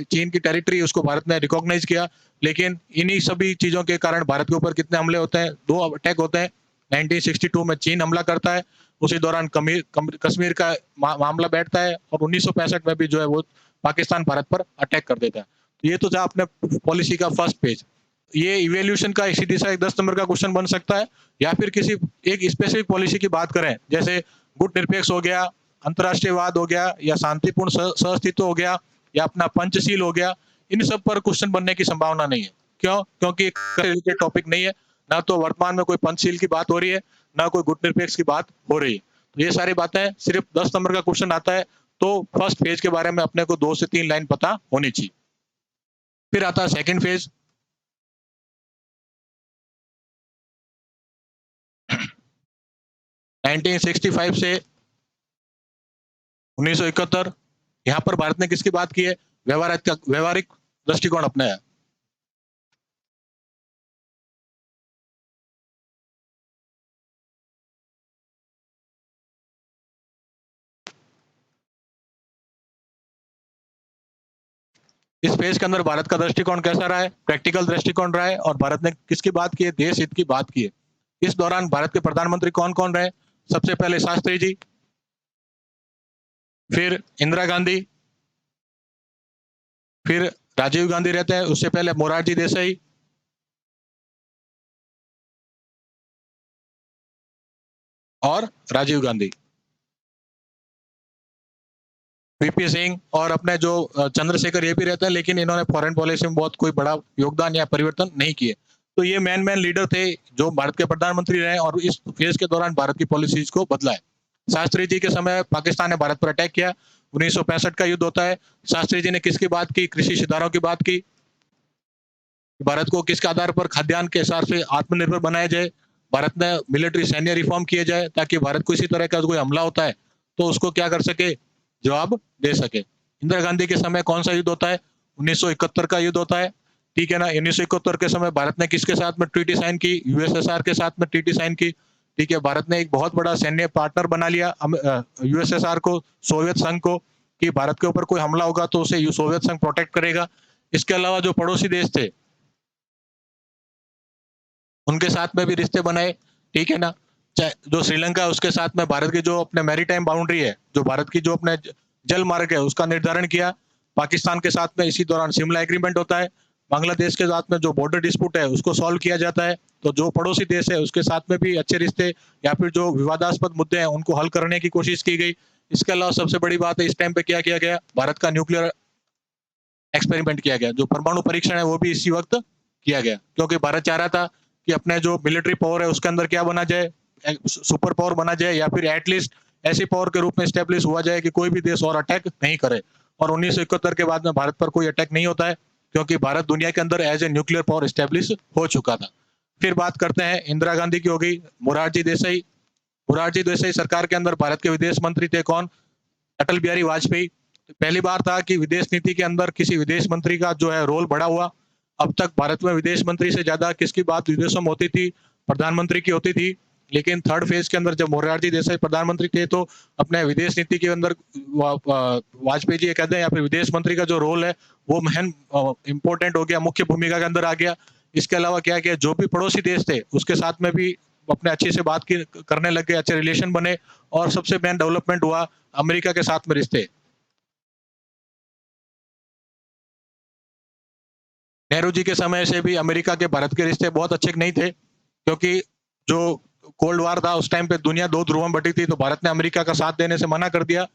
चीन की टेरिटरी उसको भारत ने रिकॉग्नाइज किया। लेकिन इन्हीं सभी चीजों के कारण भारत के ऊपर कितने हमले होते हैं? 2 अटैक होते हैं। 1962 में चीन हमला करता है, उसी दौरान कश्मीर का मामला बैठता है और 1965 में भी जो है वो पाकिस्तान भारत पर अटैक कर देता है। तो ये तो था अपने पॉलिसी का फर्स्ट पेज। ये इवैल्यूएशन का सीधी सा एक 10 नंबर का क्वेश्चन बन सकता है, या फिर किसी एक स्पेसिफिक पॉलिसी की बात करें, जैसे गुटनिरपेक्ष हो गया, अंतर्राष्ट्रीयवाद हो गया, या शांतिपूर्ण सहअस्तित्व हो गया, या अपना पंचशील हो गया। इन सब पर क्वेश्चन बनने की संभावना नहीं है। क्यों? क्योंकि रिलेटेड टॉपिक नहीं है। ना तो वर्तमान में कोई पंचशील की बात हो रही है, ना कोई गुटनिरपेक्ष की बात हो रही है। तो ये सारी बातें सिर्फ 10 नंबर का क्वेश्चन आता है, तो फर्स्ट फेज के बारे में अपने को 2 से 3 लाइन पता होनी चाहिए। फिर आता है सेकंड फेज। 1965 से 1971, यहाँ पर भारत ने किसकी बात की है? व्यवहारिक दृष्टिकोण अपनाया। इस फेज के अंदर भारत का दृष्टिकोण कैसा रहा है? प्रैक्टिकल दृष्टिकोण रहा है। और भारत ने किसकी बात की है? देश हित की बात की है। इस दौरान भारत के प्रधानमंत्री कौन कौन रहे? सबसे पहले शास्त्री जी, फिर इंदिरा गांधी, फिर राजीव गांधी रहते हैं, उससे पहले मोरारजी देसाई, और राजीव गांधी, वीपी सिंह, और अपने जो चंद्रशेखर ये भी रहते हैं, लेकिन इन्होंने फॉरेन पॉलिसी में बहुत कोई बड़ा योगदान या परिवर्तन नहीं किए। तो ये मैन लीडर थे जो भारत के प्रधानमंत्री रहे और इस फेज के दौरान भारत की पॉलिसीज को बदला है। शास्त्री जी के समय पाकिस्तान ने भारत पर अटैक किया। 1965 का युद्ध होता है। शास्त्री जी ने किसकी बात की? कृषि सुधारों की बात की। भारत को किसके आधार पर खाद्यान्न के हिसाब से आत्मनिर्भर बनाया जाए। भारत ने मिलिट्री सैन्य रिफॉर्म किए जाए, ताकि भारत को इसी तरह का कोई हमला होता है तो उसको क्या कर सके? जवाब दे सके। इंदिरा गांधी के समय कौन सा युद्ध होता है? 1971 का युद्ध होता है। ठीक है ना? 1971 के समय भारत ने किसके साथ में ट्रीटी साइन की? यूएसएसआर के साथ में ट्रीटी साइन की। ठीक है, भारत ने एक बहुत बड़ा सैन्य पार्टनर बना लिया यूएसएसआर को, सोवियत संघ को, कि भारत के ऊपर कोई हमला होगा तो उसे सोवियत संघ प्रोटेक्ट करेगा। इसके अलावा जो पड़ोसी देश थे उनके साथ में भी रिश्ते बनाए। ठीक है ना? जो श्रीलंका है उसके साथ में भारत की जो अपने मैरीटाइम बाउंड्री है, जो भारत की जो अपने जल मार्ग है, उसका निर्धारण किया। पाकिस्तान के साथ में इसी दौरान शिमला एग्रीमेंट होता है। बांग्लादेश के साथ में जो बॉर्डर डिस्प्यूट है उसको सॉल्व किया जाता है। तो जो पड़ोसी देश है उसके साथ में भी अच्छे रिश्ते या फिर जो विवादास्पद मुद्दे हैं उनको हल करने की कोशिश की गई। इसके अलावा सबसे बड़ी बात है, इस टाइम पे क्या किया गया? भारत का न्यूक्लियर एक्सपेरिमेंट किया गया। जो परमाणु परीक्षण है वो भी इसी वक्त किया गया, क्योंकि भारत चाह रहा था कि अपने जो मिलिट्री पावर है उसके अंदर क्या बना जाए? सुपर पावर बना जाए, या फिर एटलीस्ट ऐसी पावर के रूप में स्टेब्लिश हुआ जाए कि कोई भी देश और अटैक नहीं करे। और 1971 के बाद में भारत पर कोई अटैक नहीं होता है, क्योंकि भारत दुनिया के अंदर as a nuclear power establish हो चुका था। फिर बात करते हैं, इंदिरा गांधी की हो गई। मोरारजी देसाई, मोरारजी देसाई सरकार के अंदर भारत के विदेश मंत्री थे कौन? अटल बिहारी वाजपेयी। पहली बार था कि विदेश नीति के अंदर किसी विदेश मंत्री का जो है रोल बड़ा हुआ। अब तक भारत में विदेश मंत्री से ज्यादा किसकी बात विदेशों में होती थी? प्रधानमंत्री की होती थी। लेकिन थर्ड फेज के अंदर जब मोरारजी देसाई प्रधानमंत्री थे तो अपने विदेश नीति के अंदर वाजपेयी जी कहते हैं, या फिर विदेश मंत्री का जो रोल है वो महन इंपॉर्टेंट हो गया, मुख्य भूमिका के अंदर आ गया। इसके अलावा क्या किया? जो भी पड़ोसी देश थे उसके साथ में भी अपने अच्छे से बात की करने लग गए, अच्छे रिलेशन बने। और सबसे मेन डेवलपमेंट हुआ अमेरिका के साथ में रिश्ते। नेहरू जी के समय से भी अमेरिका के भारत के रिश्ते बहुत अच्छे नहीं थे, क्योंकि जो कोल्ड वार था उस टाइम पे दुनिया दो ध्रुवों में बटी थी, तो भारत ने अमेरिका का साथ देने से मना कर दिया।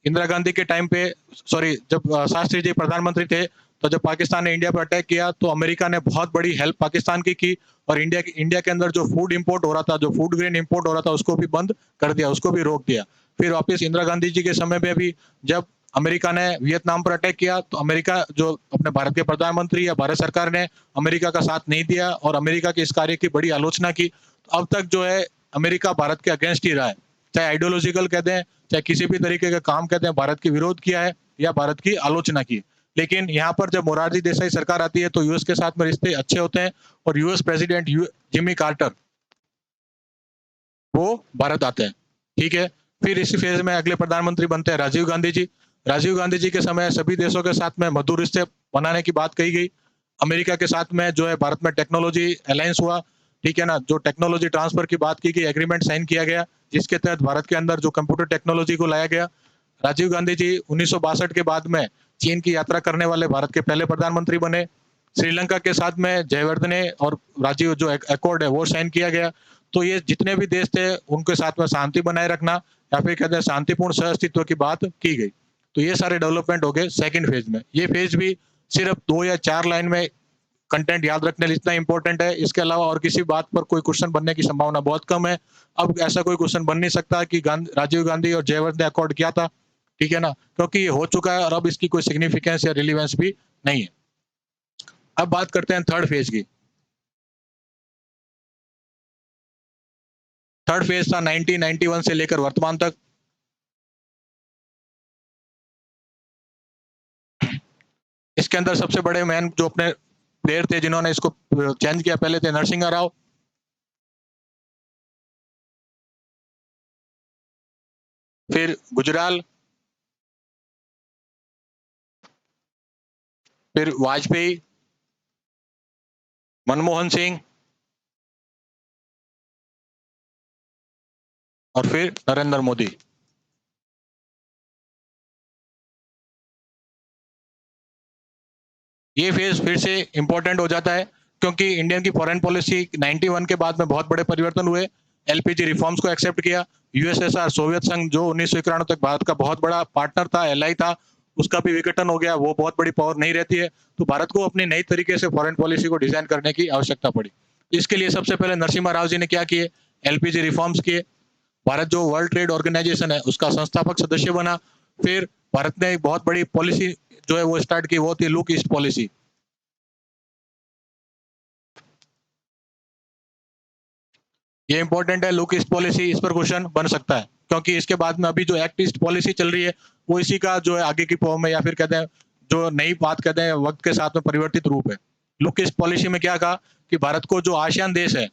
इंदिरा गांधी के टाइम पे, सॉरी, जब शास्त्री जी प्रधानमंत्री थे, तो जब पाकिस्तान ने इंडिया पर अटैक किया तो अमेरिका ने बहुत बड़ी हेल्प पाकिस्तान की और इंडिया के अंदर जो फूड इंपोर्ट हो रहा था, जो फूड ग्रेन इंपोर्ट हो रहा था, उसको भी बंद कर दिया, उसको भी रोक दिया। फिर वापस इंदिरा गांधी जी के समय में भी जब अमेरिका ने वियतनाम पर अटैक किया तो अमेरिका जो अपने भारत के प्रधानमंत्री या भारत सरकार ने अमेरिका का साथ नहीं दिया और अमेरिका के इस कार्य की बड़ी आलोचना की। तो अब तक जो है अमेरिका भारत के अगेंस्ट ही रहा है, चाहे आइडियोलॉजिकल कहते हैं, चाहे किसी भी तरीके का काम कहते हैं, भारत की विरोध किया है या भारत की आलोचना की। लेकिन यहाँ पर जब मोरारजी देसाई सरकार आती है तो यूएस के साथ में रिश्ते अच्छे होते हैं और यूएस प्रेसिडेंट जिमी कार्टर वो भारत आते हैं। ठीक है, फिर इसी फेज में अगले प्रधानमंत्री बनते हैं राजीव गांधी जी। राजीव गांधी जी के समय सभी देशों के साथ में मधुर रिश्ते बनाने की बात कही गई। अमेरिका के साथ में जो है भारत में टेक्नोलॉजी अलायंस हुआ, ठीक है ना, जो टेक्नोलॉजी ट्रांसफर की बात की गई, एग्रीमेंट साइन किया गया, जिसके तहत भारत के अंदर जो कंप्यूटर टेक्नोलॉजी को लाया गया। राजीव गांधी जी 1962 के बाद में चीन की यात्रा करने वाले भारत के पहले प्रधानमंत्री बने। श्रीलंका के साथ में जयवर्धने और राजीव जो अकॉर्ड है वो साइन किया गया। तो ये जितने भी देश थे उनके साथ में शांति बनाए रखना या फिर कहते हैं शांतिपूर्ण सह अस्तित्व की बात की गई। तो ये सारे डेवलपमेंट हो गए सेकंड फेज में। ये फेज भी सिर्फ 2 या 4 लाइन में कंटेंट याद रखने जितना इंपॉर्टेंट है, इसके अलावा और किसी बात पर कोई क्वेश्चन बनने की संभावना बहुत कम है। अब ऐसा कोई क्वेश्चन बन नहीं सकता कि राजीव गांधी और जयवर्धने अकॉर्ड क्या था, ठीक है ना, क्योंकि ये हो चुका है और अब इसकी कोई सिग्निफिकेंस या रिलीवेंस भी नहीं है। अब बात करते हैं थर्ड फेज की। थर्ड फेज था 1991 से लेकर वर्तमान तक। इसके अंदर सबसे बड़े मैन जो अपने प्लेयर थे जिन्होंने इसको चेंज किया, पहले थे नरसिंह राव, फिर गुजराल, फिर वाजपेयी, मनमोहन सिंह और फिर नरेंद्र मोदी। ये फेज फिर से इंपॉर्टेंट हो जाता है क्योंकि इंडियन की फॉरेन पॉलिसी 91 के बाद में बहुत बड़े परिवर्तन हुए। एलपीजी रिफॉर्म्स को एक्सेप्ट किया। यूएसएसआर सोवियत संघ जो 1991 तक भारत का बहुत बड़ा पार्टनर था, एलआई था, उसका भी विघटन हो गया, वो बहुत बड़ी पावर नहीं रहती है। तो भारत को अपनी नई तरीके से फॉरेन पॉलिसी को डिजाइन करने की आवश्यकता पड़ी। इसके लिए सबसे पहले नरसिम्हा राव जी ने क्या किए, एलपीजी रिफॉर्म्स किए। भारत जो वर्ल्ड ट्रेड ऑर्गेनाइजेशन है उसका संस्थापक सदस्य बना। फिर भारत ने एक बहुत बड़ी पॉलिसी जो है वो स्टार्ट की, वो थी लुक ईस्ट पॉलिसी। ये इंपॉर्टेंट है, लुक ईस्ट पॉलिसी, इस पर क्वेश्चन बन सकता है क्योंकि इसके बाद में अभी जो एक्ट ईस्ट पॉलिसी चल रही है वो इसी का जो है आगे की फॉर्म है या फिर कहते हैं जो नई बात कहते हैं वक्त के साथ में परिवर्तित रूप है। लुक ईस्ट पॉलिसी में क्या कहा कि भारत को जो आसियान देश है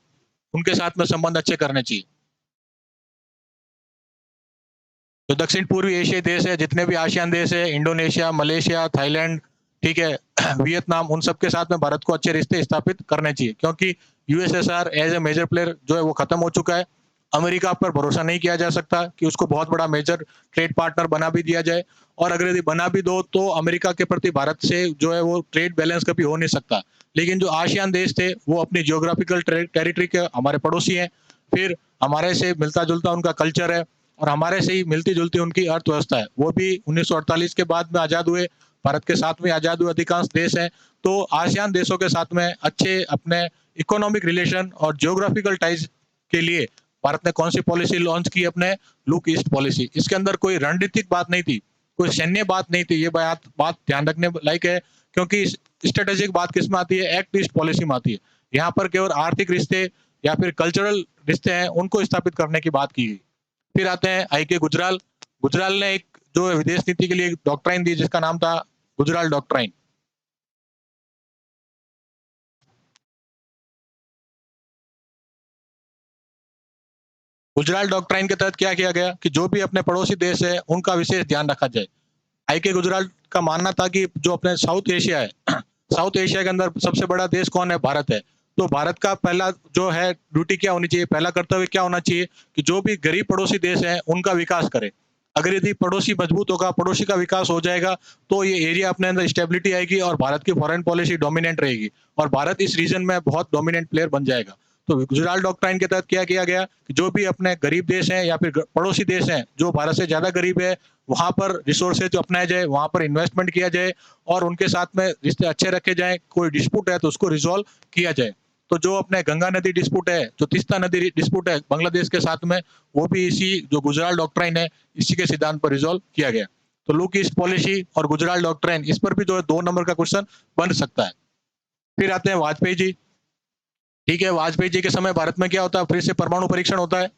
उनके साथ में संबंध अच्छे करने चाहिए। जो दक्षिण पूर्वी एशियाई देश है, जितने भी आसियान देश है, इंडोनेशिया, मलेशिया, थाईलैंड, ठीक है, वियतनाम, उन सब के साथ में भारत को अच्छे रिश्ते स्थापित करने चाहिए क्योंकि USSR as a major player जो है वो खत्म हो चुका है। अमेरिका पर भरोसा नहीं किया जा सकता कि उसको बहुत बड़ा मेजर ट्रेड पार्टनर बना भी दिया जाए, और अगर यदि बना भी दो तो अमेरिका के प्रति भारत से जो है वो ट्रेड बैलेंस कभी हो नहीं सकता। लेकिन जो आसियान देश थे वो अपनी जियोग्राफिकल टेरिटरी के हमारे पड़ोसी हैं, फिर हमारे से मिलता जुलता उनका कल्चर है और हमारे से ही मिलती जुलती उनकी अर्थव्यवस्था है। वो भी 1948 के बाद में आज़ाद हुए, भारत के साथ में आज़ाद हुए अधिकांश देश हैं। तो आसियान देशों के साथ में अच्छे अपने इकोनॉमिक रिलेशन और जियोग्राफिकल टाइज के लिए भारत ने कौन सी पॉलिसी लॉन्च की, अपने लुक ईस्ट पॉलिसी। इसके अंदर कोई रणनीतिक बात नहीं थी, कोई सैन्य बात नहीं थी। ये बात ध्यान रखने लायक है क्योंकि स्ट्रेटेजिक बात किस में आती है, एक्ट ईस्ट पॉलिसी में आती है। यहाँ पर केवल आर्थिक रिश्ते या फिर कल्चरल रिश्ते हैं उनको स्थापित करने की बात की गई। फिर आते हैं आई के गुजराल। गुजराल ने एक जो विदेश नीति के लिए डॉक्ट्राइन दी जिसका नाम था गुजराल डॉक्ट्राइन। गुजराल डॉक्ट्राइन के तहत क्या किया गया कि जो भी अपने पड़ोसी देश है उनका विशेष ध्यान रखा जाए। आई के गुजराल का मानना था कि जो अपने साउथ एशिया है साउथ एशिया के अंदर सबसे बड़ा देश कौन है, भारत है। तो भारत का पहला जो है ड्यूटी क्या होनी चाहिए, पहला कर्तव्य क्या होना चाहिए कि जो भी गरीब पड़ोसी देश है उनका विकास करे। अगर यदि पड़ोसी मजबूत होगा, पड़ोसी का विकास हो जाएगा तो ये एरिया अपने अंदर स्टेबिलिटी आएगी और भारत की फॉरेन पॉलिसी डोमिनेंट रहेगी और भारत इस रीजन में बहुत डोमिनेंट प्लेयर बन जाएगा। तो गुजराल डॉक्ट्राइन के तहत क्या किया गया कि जो भी अपने गरीब देश हैं या फिर पड़ोसी देश हैं जो भारत से ज़्यादा गरीब है, वहाँ पर रिसोर्सेज अपनाया जाए, वहाँ पर इन्वेस्टमेंट किया जाए और उनके साथ में रिश्ते अच्छे रखे जाएँ। कोई डिस्प्यूट है तो उसको रिज़ॉल्व किया जाए। तो जो अपने गंगा नदी डिस्प्यूट है, जो तीस्ता नदी डिस्प्यूट है बांग्लादेश के साथ में, वो भी इसी जो गुजराल डॉक्ट्राइन है, इसी के सिद्धांत पर रिज़ॉल्व किया गया। तो लुक ईस्ट पॉलिसी और गुजराल डॉक्ट्राइन इस पर भी जो है 2 नंबर का क्वेश्चन बन सकता है। फिर आते हैं वाजपेयी जी। ठीक है, वाजपेयी जी के समय भारत में क्या होता है? फिर से परमाणु परीक्षण होता है।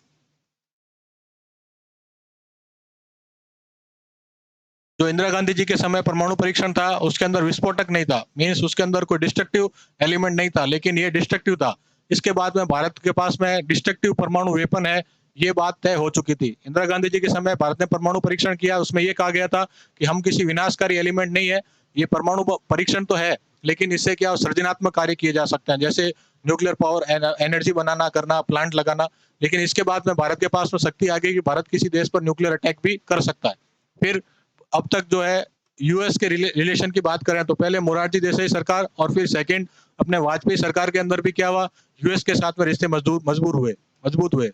जो इंदिरा गांधी जी के समय परमाणु परीक्षण था, उसके अंदर विस्फोटक नहीं था, मीन्स उसके अंदर कोई डिस्ट्रक्टिव एलिमेंट नहीं था, लेकिन ये डिस्ट्रक्टिव था। इसके बाद में भारत के पास में डिस्ट्रक्टिव परमाणु वेपन है, ये बात तय हो चुकी थी। इंदिरा गांधी जी के समय भारत ने परमाणु परीक्षण किया, उसमें ये कहा गया था कि हम किसी विनाशकारी एलिमेंट नहीं है, ये परमाणु परीक्षण तो है, लेकिन इससे क्या सृजनात्मक कार्य किए जा सकते हैं, जैसे न्यूक्लियर पावर एनर्जी बनाना, करना, प्लांट लगाना। लेकिन इसके बाद में भारत के पास में शक्ति आ गई कि भारत किसी देश पर न्यूक्लियर अटैक भी कर सकता है। फिर अब तक जो है यूएस के रिलेशन की बात करें तो पहले मोरारजी देसाई सरकार और फिर सेकंड अपने वाजपेयी सरकार के अंदर भी क्या हुआ, यूएस के साथ में रिश्ते मजबूत हुए।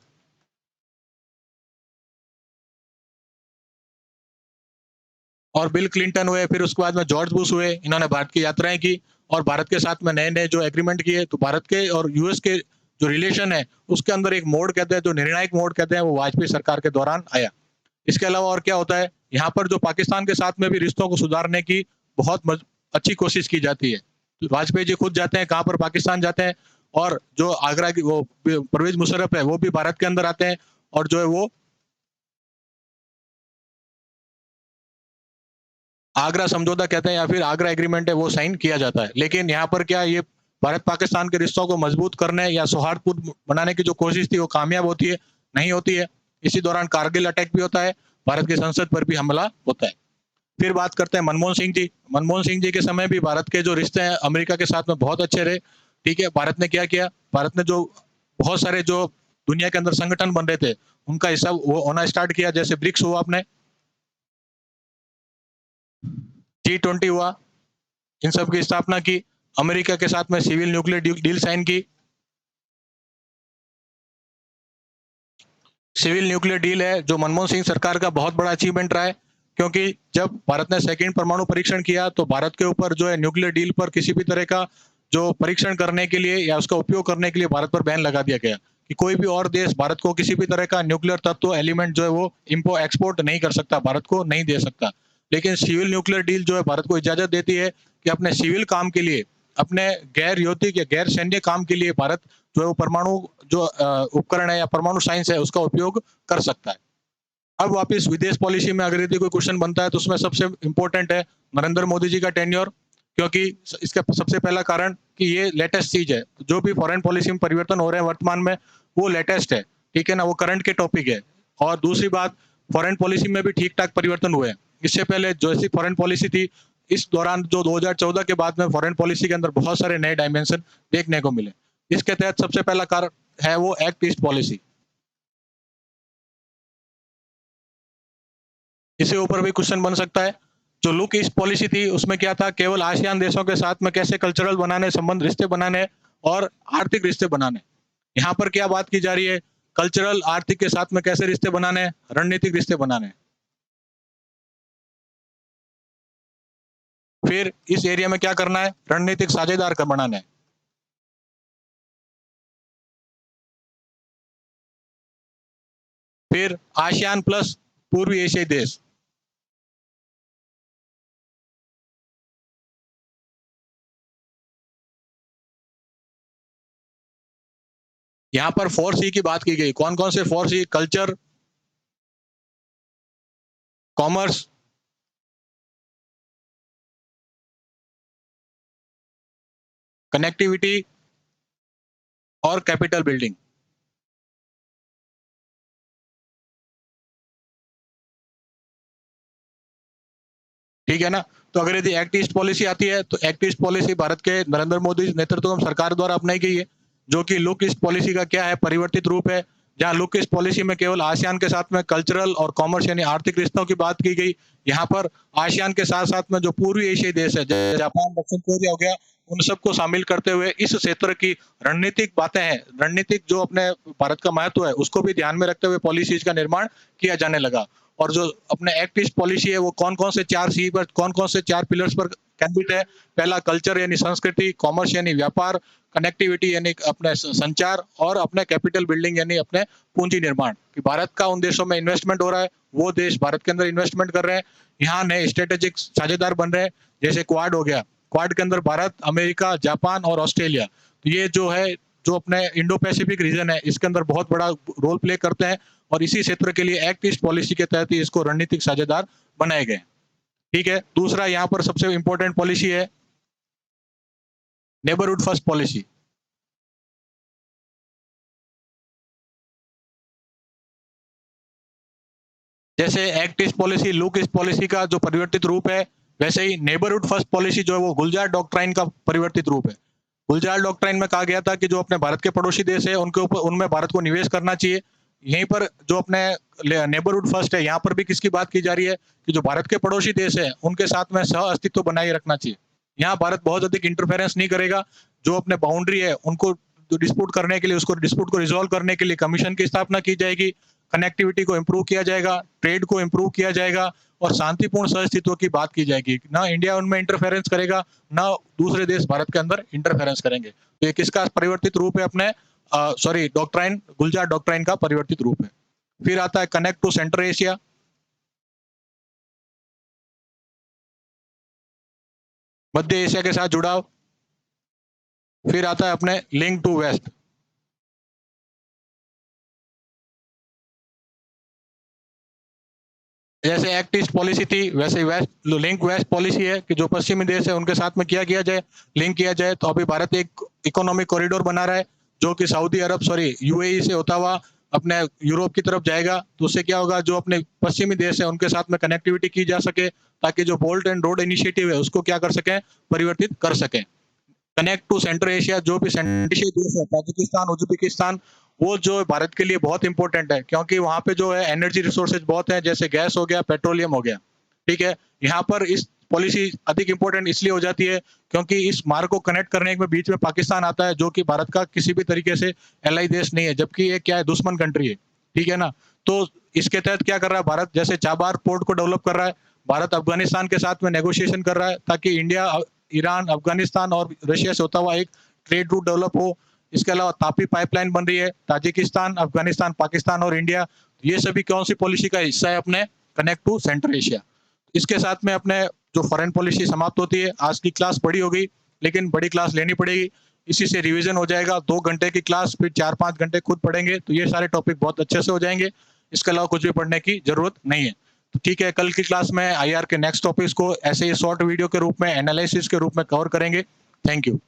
और बिल क्लिंटन हुए, फिर उसके बाद में जॉर्ज बुश हुए, इन्होंने भारत की यात्राएं की और भारत के साथ में नए नए जो एग्रीमेंट किए। तो भारत के और यूएस के जो रिलेशन है उसके अंदर एक मोड़ कहते हैं, जो निर्णायक मोड़ कहते हैं, वो वाजपेयी सरकार के दौरान आया। इसके अलावा और क्या होता है, यहाँ पर जो पाकिस्तान के साथ में भी रिश्तों को सुधारने की बहुत अच्छी कोशिश की जाती है। तो वाजपेयी जी खुद जाते हैं, कहाँ पर? पाकिस्तान जाते हैं। और जो आगरा की वो परवेज मुशर्रफ है, वो भी भारत के अंदर आते हैं और जो है वो आगरा समझौता कहते हैं या फिर आगरा एग्रीमेंट है, वो साइन किया जाता है। लेकिन यहाँ पर क्या ये भारत पाकिस्तान के रिश्तों को मजबूत करने या सौहार्दपूर्ण बनाने की जो कोशिश थी वो कामयाब होती है? नहीं होती है। इसी दौरान कारगिल अटैक भी होता है, भारत की संसद पर भी हमला होता है। फिर बात करते हैं मनमोहन सिंह जी। मनमोहन सिंह जी के समय भी भारत के जो रिश्ते हैं अमेरिका के साथ में बहुत अच्छे रहे। ठीक है, भारत ने क्या किया, भारत ने जो बहुत सारे जो दुनिया के अंदर संगठन बन रहे थे उनका हिस्सा वो होना स्टार्ट किया, जैसे ब्रिक्स हुआ, आपने G20 हुआ, इन सब की स्थापना की। अमेरिका के साथ में सिविल न्यूक्लियर डील साइन की। सिविल न्यूक्लियर डील है जो मनमोहन सिंह सरकार का बहुत बड़ा अचीवमेंट रहा है, क्योंकि जब भारत ने सेकंड परमाणु परीक्षण किया तो भारत के ऊपर जो है न्यूक्लियर डील पर किसी भी तरह का जो परीक्षण करने के लिए या उसका उपयोग करने के लिए भारत पर बैन लगा दिया गया कि कोई भी और देश भारत को किसी भी तरह का न्यूक्लियर तत्व एलिमेंट जो है वो इम्पो एक्सपोर्ट नहीं कर सकता, भारत को नहीं दे सकता। लेकिन सिविल न्यूक्लियर डील जो है भारत को इजाजत देती है कि अपने सिविल काम के लिए, अपने गैर यौतिक या गैर सैन्य काम के लिए भारत जो है वो परमाणु जो उपकरण है या परमाणु साइंस है उसका उपयोग कर सकता है। अब वापस विदेश पॉलिसी में अगर यदि कोई क्वेश्चन बनता है तो उसमें सबसे इंपॉर्टेंट है नरेंद्र मोदी जी का टेन्योर, क्योंकि इसका सबसे पहला कारण कि ये लेटेस्ट चीज है। जो भी फॉरेन पॉलिसी में परिवर्तन हो रहे हैं वर्तमान में वो लेटेस्ट है, ठीक है ना, वो करंट के टॉपिक है। और दूसरी बात, फॉरेन पॉलिसी में भी ठीक ठाक परिवर्तन हुए हैं। इससे पहले जैसी फॉरेन पॉलिसी थी, इस दौरान जो 2014 के बाद में फॉरेन पॉलिसी के अंदर बहुत सारे नए डायमेंशन देखने को मिले। इसके तहत सबसे पहला कारण है वो एक्ट ईस्ट पॉलिसी। इसके ऊपर भी क्वेश्चन बन सकता है। जो लुक ईस्ट पॉलिसी थी उसमें क्या था, केवल आसियान देशों के साथ में कैसे कल्चरल बनाने, संबंध रिश्ते बनाने और आर्थिक रिश्ते बनाने। यहाँ पर क्या बात की जा रही है, कल्चरल आर्थिक के साथ में कैसे रिश्ते बनाने, रणनीतिक रिश्ते बनाने। फिर इस एरिया में क्या करना है, रणनीतिक साझेदार का बनाना है। फिर आसियान प्लस पूर्वी एशियाई देश। यहाँ पर 4C की बात की गई। कौन कौन से 4C? कल्चर, कॉमर्स, कनेक्टिविटी और कैपिटल बिल्डिंग। ठीक है ना। तो अगर यदि एक्ट ईस्ट पॉलिसी आती है तो एक्ट ईस्ट पॉलिसी भारत के नरेंद्र मोदी नेतृत्व में सरकार द्वारा अपनाई गई है, जो कि लुक ईस्ट पॉलिसी का क्या है, परिवर्तित रूप है। जहाँ लुक ईस्ट पॉलिसी में केवल आसियान के साथ में कल्चरल और कॉमर्स यानी आर्थिक रिश्तों की बात की गई। यहाँ पर आसियान के साथ-साथ में जो पूर्वी एशियाई देश है, जैसे जापान, दक्षिण कोरिया हो गया, उन सबको शामिल करते हुए इस क्षेत्र की रणनीतिक बातें हैं, रणनीतिक जो अपने भारत का महत्व है, उसको भी ध्यान में रखते हुए पॉलिसीज़ का निर्माण किया जाने लगा। और जो अपने एक्ट ईस्ट पॉलिसी है, वो कौन-कौन से 4 सी पर कौन-कौन से 4 पिलर्स पर केंद्रित है। पहला कल्चर यानी संस्कृति, कॉमर्स यानी व्यापार, कनेक्टिविटी यानी अपने संचार और अपने कैपिटल बिल्डिंग यानी अपने पूंजी निर्माण। कि भारत का उन देशों में इन्वेस्टमेंट हो रहा है, वो देश भारत के अंदर इन्वेस्टमेंट कर रहे हैं। यहाँ नए स्ट्रेटेजिक साझेदार बन रहे हैं, जैसे क्वाड हो गया। क्वाड के अंदर भारत, अमेरिका, जापान और ऑस्ट्रेलिया। तो ये जो है, जो अपने इंडो पैसिफिक रीजन है, इसके अंदर बहुत बड़ा रोल प्ले करते हैं और इसी क्षेत्र के लिए एक्ट ईस्ट पॉलिसी के तहत ही इसको रणनीतिक साझेदार बनाए गए। ठीक है। दूसरा यहाँ पर सबसे इंपॉर्टेंट पॉलिसी है नेबरहुड फर्स्ट पॉलिसी। जैसे act east policy, look east policy का जो परिवर्तित रूप है, वैसे ही नेबरहुड फर्स्ट पॉलिसी जो है वो गुलजार डॉक्ट्राइन का परिवर्तित रूप है। गुलजार डॉक्ट्राइन में कहा गया था कि जो अपने भारत के पड़ोसी देश है, उनके ऊपर उनमें भारत को निवेश करना चाहिए। यहीं पर जो अपने नेबरहुड फर्स्ट है, यहाँ पर भी किसकी बात की जा रही है कि जो भारत के पड़ोसी देश है, उनके साथ में सह अस्तित्व बनाए रखना चाहिए। यहाँ भारत बहुत अधिक इंटरफेरेंस नहीं करेगा। जो अपने बाउंड्री है, उनको डिस्प्यूट करने के लिए, उसको डिस्प्यूट को रिजॉल्व करने के लिए कमीशन की स्थापना की जाएगी। कनेक्टिविटी को इम्प्रूव किया जाएगा, ट्रेड को इम्प्रूव किया जाएगा और शांतिपूर्ण सहअस्तित्व की बात की जाएगी। ना इंडिया उनमें इंटरफेरेंस करेगा, ना दूसरे देश भारत के अंदर इंटरफेरेंस करेंगे। तो ये किसका परिवर्तित रूप है? अपने डॉक्ट्राइन, गुलजार डॉक्ट्राइन का परिवर्तित रूप है। फिर आता है कनेक्ट टू सेंट्रल एशिया। मध्य एशिया के साथ जुड़ाव। फिर आता है अपने लिंक टू वेस्ट। जैसे एक्ट ईस्ट पॉलिसी थी, वैसे वेस्ट लिंक वेस्ट पॉलिसी है कि जो पश्चिमी देश है उनके साथ में किया किया जाए, लिंक किया जाए। तो अभी भारत एक इकोनॉमिक कॉरिडोर बना रहा है, जो कि सऊदी अरब यूएई से होता हुआ अपने यूरोप की तरफ जाएगा। तो उससे क्या होगा, जो अपने पश्चिमी देश है उनके साथ में कनेक्टिविटी की जा सके, ताकि जो बोल्ट एंड रोड इनिशिएटिव है उसको क्या कर सकें, परिवर्तित कर सकें। कनेक्ट टू सेंट्रल एशिया, जो भी सेंट्रल एशियाई देश है, ताजिकिस्तान, उज्बेकिस्तान, वो जो भारत के लिए बहुत इंपॉर्टेंट है, क्योंकि वहाँ पे जो है एनर्जी रिसोर्सेज बहुत हैं, जैसे गैस हो गया, पेट्रोलियम हो गया। ठीक है। यहाँ पर इस पॉलिसी अधिक इंपॉर्टेंट इसलिए हो जाती है क्योंकि इस मार्ग को कनेक्ट करने में बीच में पाकिस्तान आता है, जो कि भारत का किसी भी तरीके से एलाई देश नहीं है, जबकि ये क्या है, दुश्मन कंट्री है। ठीक है ना। तो इसके तहत क्या कर रहा है भारत, जैसे चाबार पोर्ट को डेवलप कर रहा है, भारत अफगानिस्तान के साथ में नेगोशिएशन कर रहा है, ताकि इंडिया, ईरान, अफगानिस्तान और रशिया से होता हुआ एक ट्रेड रूट डेवलप हो। इसके अलावा तापी पाइपलाइन बन रही है, ताजिकिस्तान, अफगानिस्तान, पाकिस्तान और इंडिया। ये सभी कौन सी पॉलिसी का हिस्सा है? अपने कनेक्ट टू सेंट्रल एशिया। इसके साथ में अपने जो फॉरेन पॉलिसी समाप्त होती है। आज की क्लास बड़ी हो गई, लेकिन बड़ी क्लास लेनी पड़ेगी। इसी से रिवीजन हो जाएगा। 2 घंटे की क्लास, फिर 4-5 घंटे खुद पढ़ेंगे, तो ये सारे टॉपिक बहुत अच्छे से हो जाएंगे। इसके अलावा कुछ भी पढ़ने की जरूरत नहीं है। तो ठीक है, कल की क्लास में आईआर के नेक्स्ट टॉपिक्स को ऐसे ही शॉर्ट वीडियो के रूप में, एनालिसिस के रूप में कवर करेंगे। Thank you.